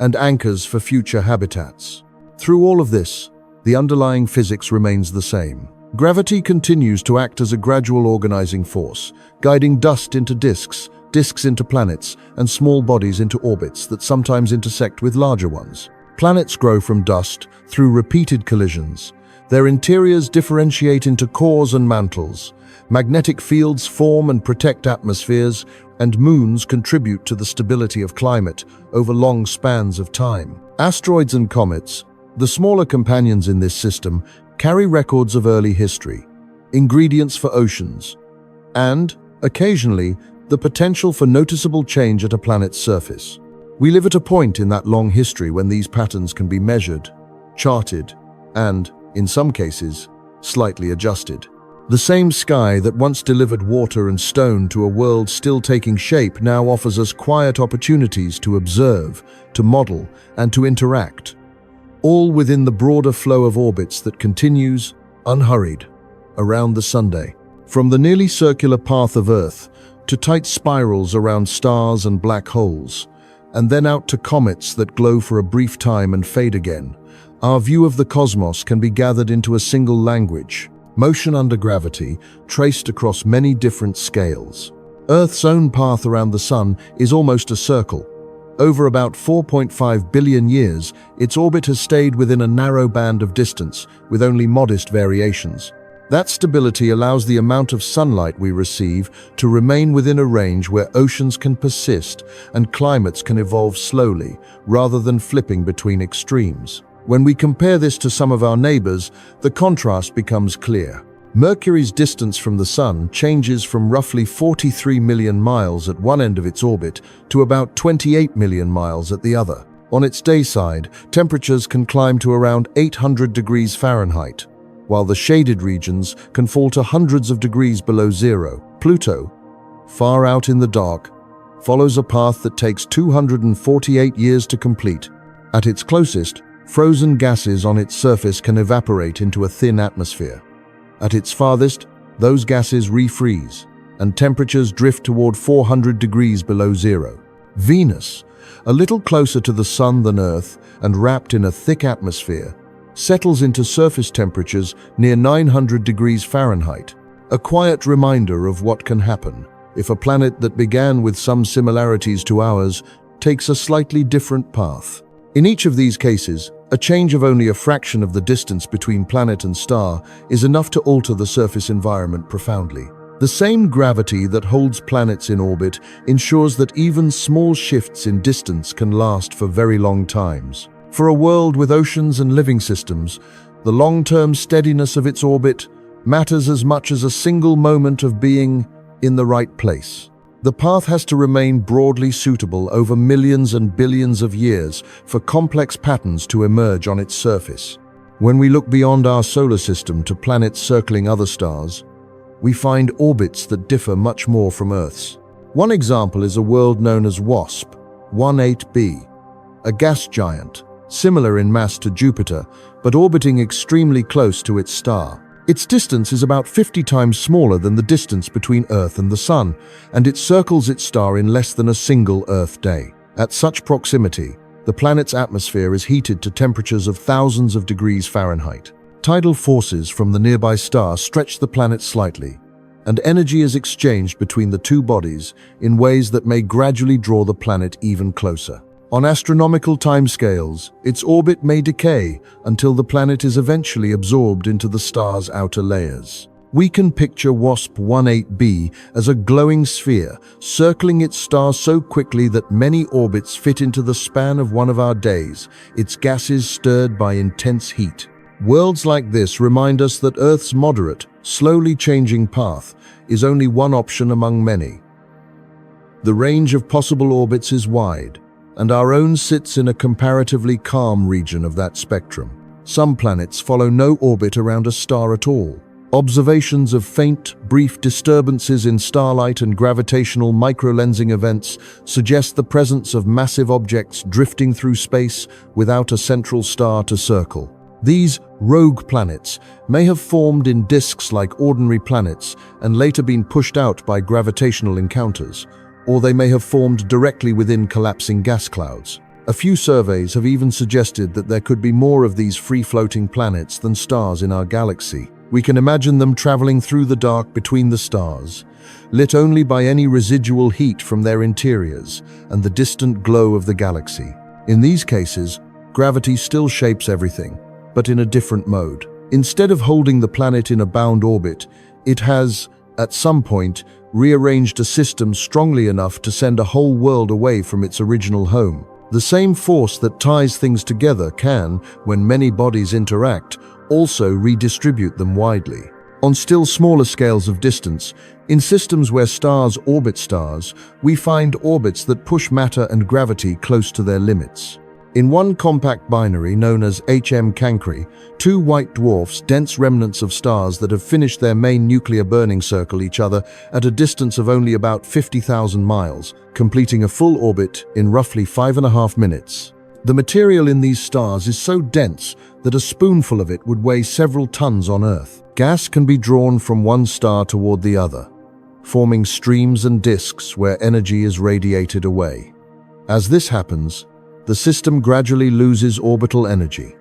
Speaker 1: and anchors for future habitats. Through all of this, the underlying physics remains the same. Gravity continues to act as a gradual organizing force, guiding dust into disks, disks into planets, and small bodies into orbits that sometimes intersect with larger ones. Planets grow from dust through repeated collisions. Their interiors differentiate into cores and mantles. Magnetic fields form and protect atmospheres, and moons contribute to the stability of climate over long spans of time. Asteroids and comets, the smaller companions in this system, carry records of early history, ingredients for oceans, and, occasionally, the potential for noticeable change at a planet's surface. We live at a point in that long history when these patterns can be measured, charted, and, in some cases, slightly adjusted. The same sky that once delivered water and stone to a world still taking shape now offers us quiet opportunities to observe, to model, and to interact, all within the broader flow of orbits that continues, unhurried, around the Sunday. From the nearly circular path of Earth to tight spirals around stars and black holes, and then out to comets that glow for a brief time and fade again, our view of the cosmos can be gathered into a single language: motion under gravity, traced across many different scales. Earth's own path around the Sun is almost a circle. Over about 4.5 billion years, its orbit has stayed within a narrow band of distance, with only modest variations. That stability allows the amount of sunlight we receive to remain within a range where oceans can persist and climates can evolve slowly, rather than flipping between extremes. When we compare this to some of our neighbors, the contrast becomes clear. Mercury's distance from the Sun changes from roughly 43 million miles at one end of its orbit to about 28 million miles at the other. On its day side, temperatures can climb to around 800 degrees Fahrenheit, while the shaded regions can fall to hundreds of degrees below zero. Pluto, far out in the dark, follows a path that takes 248 years to complete. At its closest, frozen gases on its surface can evaporate into a thin atmosphere. At its farthest, those gases refreeze, and temperatures drift toward 400 degrees below zero. Venus, a little closer to the Sun than Earth and wrapped in a thick atmosphere, settles into surface temperatures near 900 degrees Fahrenheit, a quiet reminder of what can happen if a planet that began with some similarities to ours takes a slightly different path. In each of these cases, a change of only a fraction of the distance between planet and star is enough to alter the surface environment profoundly. The same gravity that holds planets in orbit ensures that even small shifts in distance can last for very long times. For a world with oceans and living systems, the long-term steadiness of its orbit matters as much as a single moment of being in the right place. The path has to remain broadly suitable over millions and billions of years for complex patterns to emerge on its surface. When we look beyond our solar system to planets circling other stars, we find orbits that differ much more from Earth's. One example is a world known as WASP 18b, a gas giant, similar in mass to Jupiter, but orbiting extremely close to its star. Its distance is about 50 times smaller than the distance between Earth and the Sun, and it circles its star in less than a single Earth day. At such proximity, the planet's atmosphere is heated to temperatures of thousands of degrees Fahrenheit. Tidal forces from the nearby star stretch the planet slightly, and energy is exchanged between the two bodies in ways that may gradually draw the planet even closer. On astronomical timescales, its orbit may decay until the planet is eventually absorbed into the star's outer layers. We can picture WASP-18b as a glowing sphere, circling its star so quickly that many orbits fit into the span of one of our days, its gases stirred by intense heat. Worlds like this remind us that Earth's moderate, slowly changing path is only one option among many. The range of possible orbits is wide, and our own sits in a comparatively calm region of that spectrum. Some planets follow no orbit around a star at all. Observations of faint, brief disturbances in starlight and gravitational microlensing events suggest the presence of massive objects drifting through space without a central star to circle. These rogue planets may have formed in disks like ordinary planets and later been pushed out by gravitational encounters, or they may have formed directly within collapsing gas clouds. A few surveys have even suggested that there could be more of these free-floating planets than stars in our galaxy. We can imagine them traveling through the dark between the stars, lit only by any residual heat from their interiors and the distant glow of the galaxy. In these cases, gravity still shapes everything, but in a different mode. Instead of holding the planet in a bound orbit, it has, at some point, rearranged a system strongly enough to send a whole world away from its original home. The same force that ties things together can, when many bodies interact, also redistribute them widely. On still smaller scales of distance, in systems where stars orbit stars, we find orbits that push matter and gravity close to their limits. In one compact binary known as HM Cancri, two white dwarfs, dense remnants of stars that have finished their main nuclear burning, circle each other at a distance of only about 50,000 miles, completing a full orbit in roughly 5.5 minutes. The material in these stars is so dense that a spoonful of it would weigh several tons on Earth. Gas can be drawn from one star toward the other, forming streams and disks where energy is radiated away. As this happens, the system gradually loses orbital energy,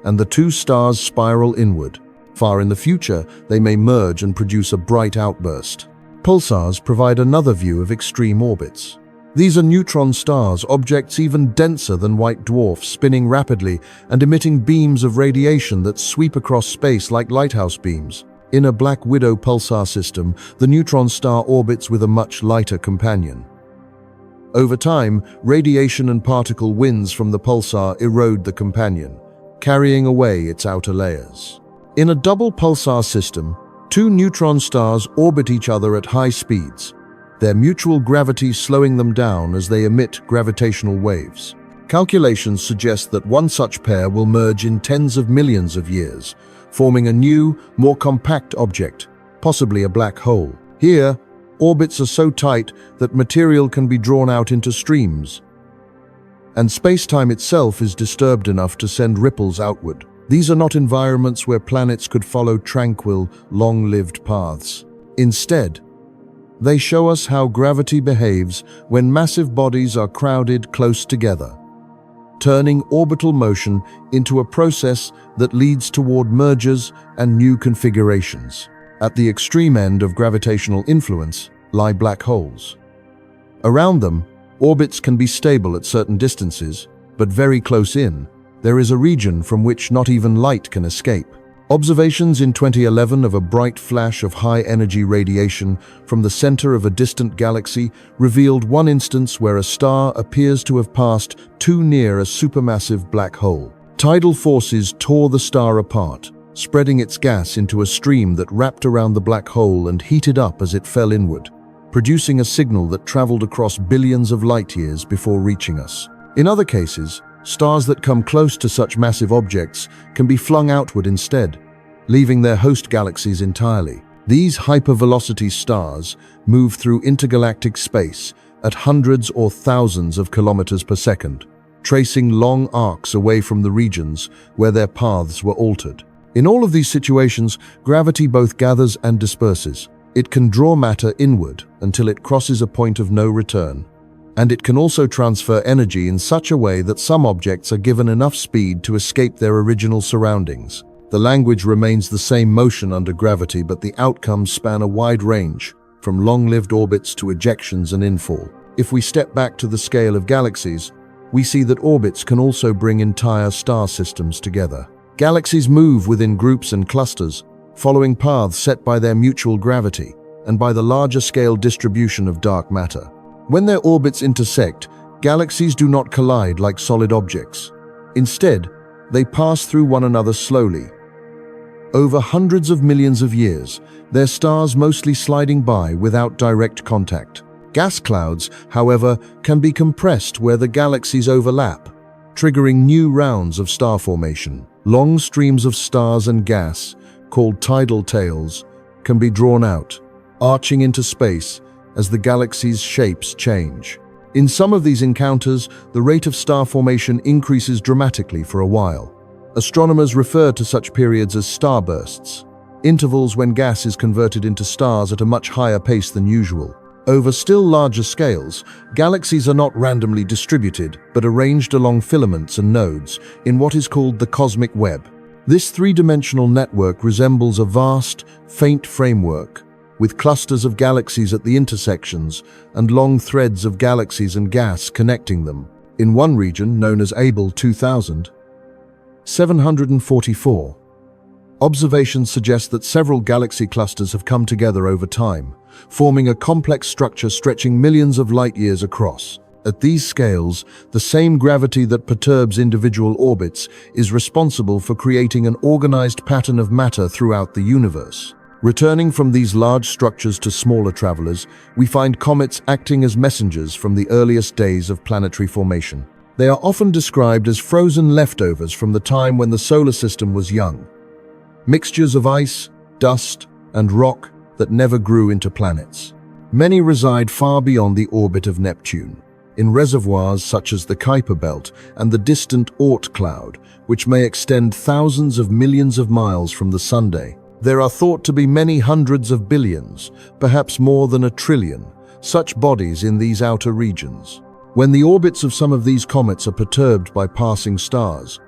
Speaker 1: and the two stars spiral inward. Far in the future, they may merge and produce a bright outburst. Pulsars provide another view of extreme orbits. These are neutron stars, objects even denser than white dwarfs, spinning rapidly and emitting beams of radiation that sweep across space like lighthouse beams. In a Black Widow pulsar system, the neutron star orbits with a much lighter companion. Over time, radiation and particle winds from the pulsar erode the companion, carrying away its outer layers. In a double pulsar system, two neutron stars orbit each other at high speeds, their mutual gravity slowing them down as they emit gravitational waves. Calculations suggest that one such pair will merge in tens of millions of years, forming a new, more compact object, possibly a black hole. Here, orbits are so tight that material can be drawn out into streams, and space-time itself is disturbed enough to send ripples outward. These are not environments where planets could follow tranquil, long-lived paths. Instead, they show us how gravity behaves when massive bodies are crowded close together, turning orbital motion into a process that leads toward mergers and new configurations. At the extreme end of gravitational influence lie black holes. Around them, orbits can be stable at certain distances, but very close in, there is a region from which not even light can escape. Observations in 2011 of a bright flash of high-energy radiation from the center of a distant galaxy revealed one instance where a star appears to have passed too near a supermassive black hole. Tidal forces tore the star apart, spreading its gas into a stream that wrapped around the black hole and heated up as it fell inward, producing a signal that traveled across billions of light-years before reaching us. In other cases, stars that come close to such massive objects can be flung outward instead, leaving their host galaxies entirely. These hypervelocity stars move through intergalactic space at hundreds or thousands of kilometers per second, tracing long arcs away from the regions where their paths were altered. In all of these situations, gravity both gathers and disperses. It can draw matter inward until it crosses a point of no return, and it can also transfer energy in such a way that some objects are given enough speed to escape their original surroundings. The language remains the same: motion under gravity, but the outcomes span a wide range, from long-lived orbits to ejections and infall. If we step back to the scale of galaxies, we see that orbits can also bring entire star systems together. Galaxies move within groups and clusters, following paths set by their mutual gravity and by the larger-scale distribution of dark matter. When their orbits intersect, galaxies do not collide like solid objects. Instead, they pass through one another slowly. Over hundreds of millions of years, their stars mostly sliding by without direct contact. Gas clouds, however, can be compressed where the galaxies overlap, triggering new rounds of star formation. Long streams of stars and gas, called tidal tails, can be drawn out, arching into space as the galaxy's shapes change. In some of these encounters, the rate of star formation increases dramatically for a while. Astronomers refer to such periods as starbursts, intervals when gas is converted into stars at a much higher pace than usual. Over still larger scales, galaxies are not randomly distributed, but arranged along filaments and nodes in what is called the cosmic web. This three-dimensional network resembles a vast, faint framework, with clusters of galaxies at the intersections and long threads of galaxies and gas connecting them. In one region, known as Abell 2744, observations suggest that several galaxy clusters have come together over time, forming a complex structure stretching millions of light-years across. At these scales, the same gravity that perturbs individual orbits is responsible for creating an organized pattern of matter throughout the universe. Returning from these large structures to smaller travelers, we find comets acting as messengers from the earliest days of planetary formation. They are often described as frozen leftovers from the time when the solar system was young, mixtures of ice, dust, and rock that never grew into planets. Many reside far beyond the orbit of Neptune, in reservoirs such as the Kuiper Belt and the distant Oort cloud, which may extend thousands of millions of miles from the Sunday. There are thought to be many hundreds of billions, perhaps more than 1 trillion, such bodies in these outer regions. When the orbits of some of these comets are perturbed by passing stars,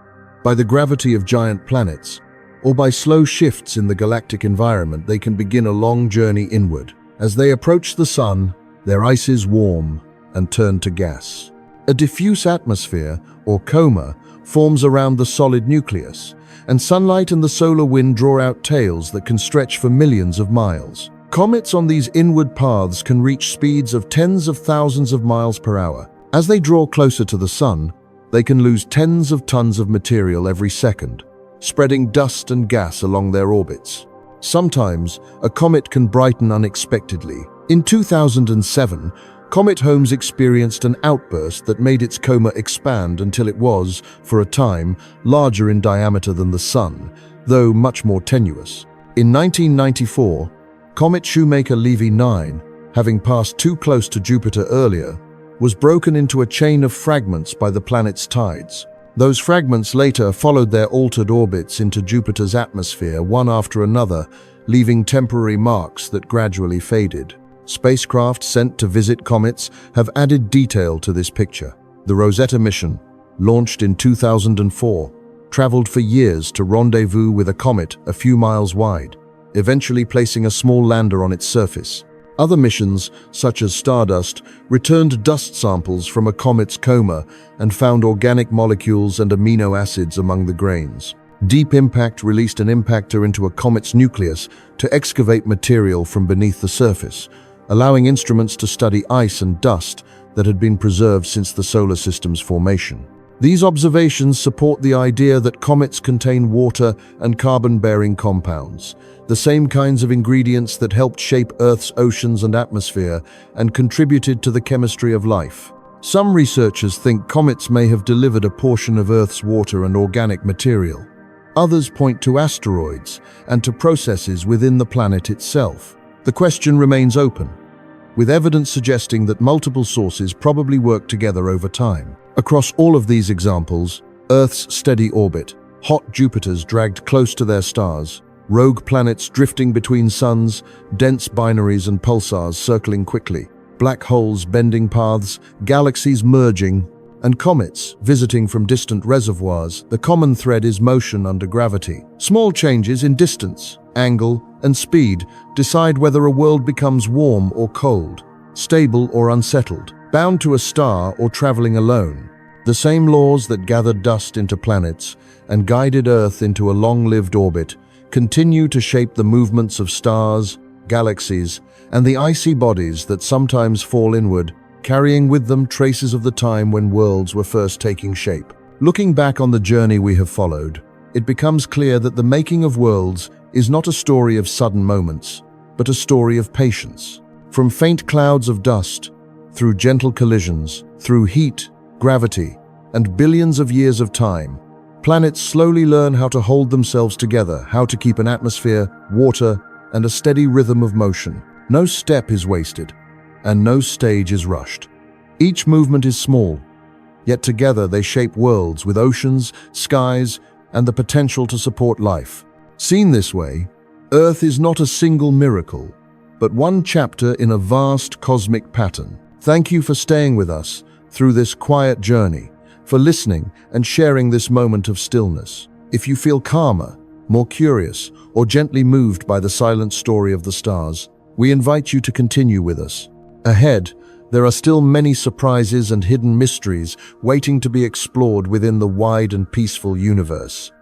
Speaker 1: by the gravity of giant planets, or by slow shifts in the galactic environment, they can begin a long journey inward. As they approach the sun, their ices warm and turn to gas. A diffuse atmosphere, or coma, forms around the solid nucleus, and sunlight and the solar wind draw out tails that can stretch for millions of miles. Comets on these inward paths can reach speeds of tens of thousands of miles per hour. As they draw closer to the sun, they can lose tens of tons of material every second, spreading dust and gas along their orbits. Sometimes, a comet can brighten unexpectedly. In 2007, Comet Holmes experienced an outburst that made its coma expand until it was, for a time, larger in diameter than the Sun, though much more tenuous. In 1994, Comet Shoemaker-Levy 9, having passed too close to Jupiter earlier, was broken into a chain of fragments by the planet's tides. Those fragments later followed their altered orbits into Jupiter's atmosphere one after another, leaving temporary marks that gradually faded. Spacecraft sent to visit comets have added detail to this picture. The Rosetta mission, launched in 2004, traveled for years to rendezvous with a comet a few miles wide, eventually placing a small lander on its surface. Other missions, such as Stardust, returned dust samples from a comet's coma and found organic molecules and amino acids among the grains. Deep Impact released an impactor into a comet's nucleus to excavate material from beneath the surface, allowing instruments to study ice and dust that had been preserved since the solar system's formation. These observations support the idea that comets contain water and carbon-bearing compounds, the same kinds of ingredients that helped shape Earth's oceans and atmosphere and contributed to the chemistry of life. Some researchers think comets may have delivered a portion of Earth's water and organic material. Others point to asteroids and to processes within the planet itself. The question remains open, with evidence suggesting that multiple sources probably work together over time. Across all of these examples, Earth's steady orbit, hot Jupiters dragged close to their stars, rogue planets drifting between suns, dense binaries and pulsars circling quickly, black holes bending paths, galaxies merging, and comets visiting from distant reservoirs, the common thread is motion under gravity. Small changes in distance, angle, and speed decide whether a world becomes warm or cold, stable or unsettled, bound to a star or traveling alone. The same laws that gathered dust into planets and guided Earth into a long-lived orbit continue to shape the movements of stars, galaxies, and the icy bodies that sometimes fall inward, carrying with them traces of the time when worlds were first taking shape. Looking back on the journey we have followed, it becomes clear that the making of worlds is not a story of sudden moments, but a story of patience. From faint clouds of dust, through gentle collisions, through heat, gravity, and billions of years of time, planets slowly learn how to hold themselves together, how to keep an atmosphere, water, and a steady rhythm of motion. No step is wasted, and no stage is rushed. Each movement is small, yet together they shape worlds with oceans, skies, and the potential to support life. Seen this way, Earth is not a single miracle, but one chapter in a vast cosmic pattern. Thank you for staying with us through this quiet journey, for listening and sharing this moment of stillness. If you feel calmer, more curious, or gently moved by the silent story of the stars, we invite you to continue with us. Ahead, there are still many surprises and hidden mysteries waiting to be explored within the wide and peaceful universe.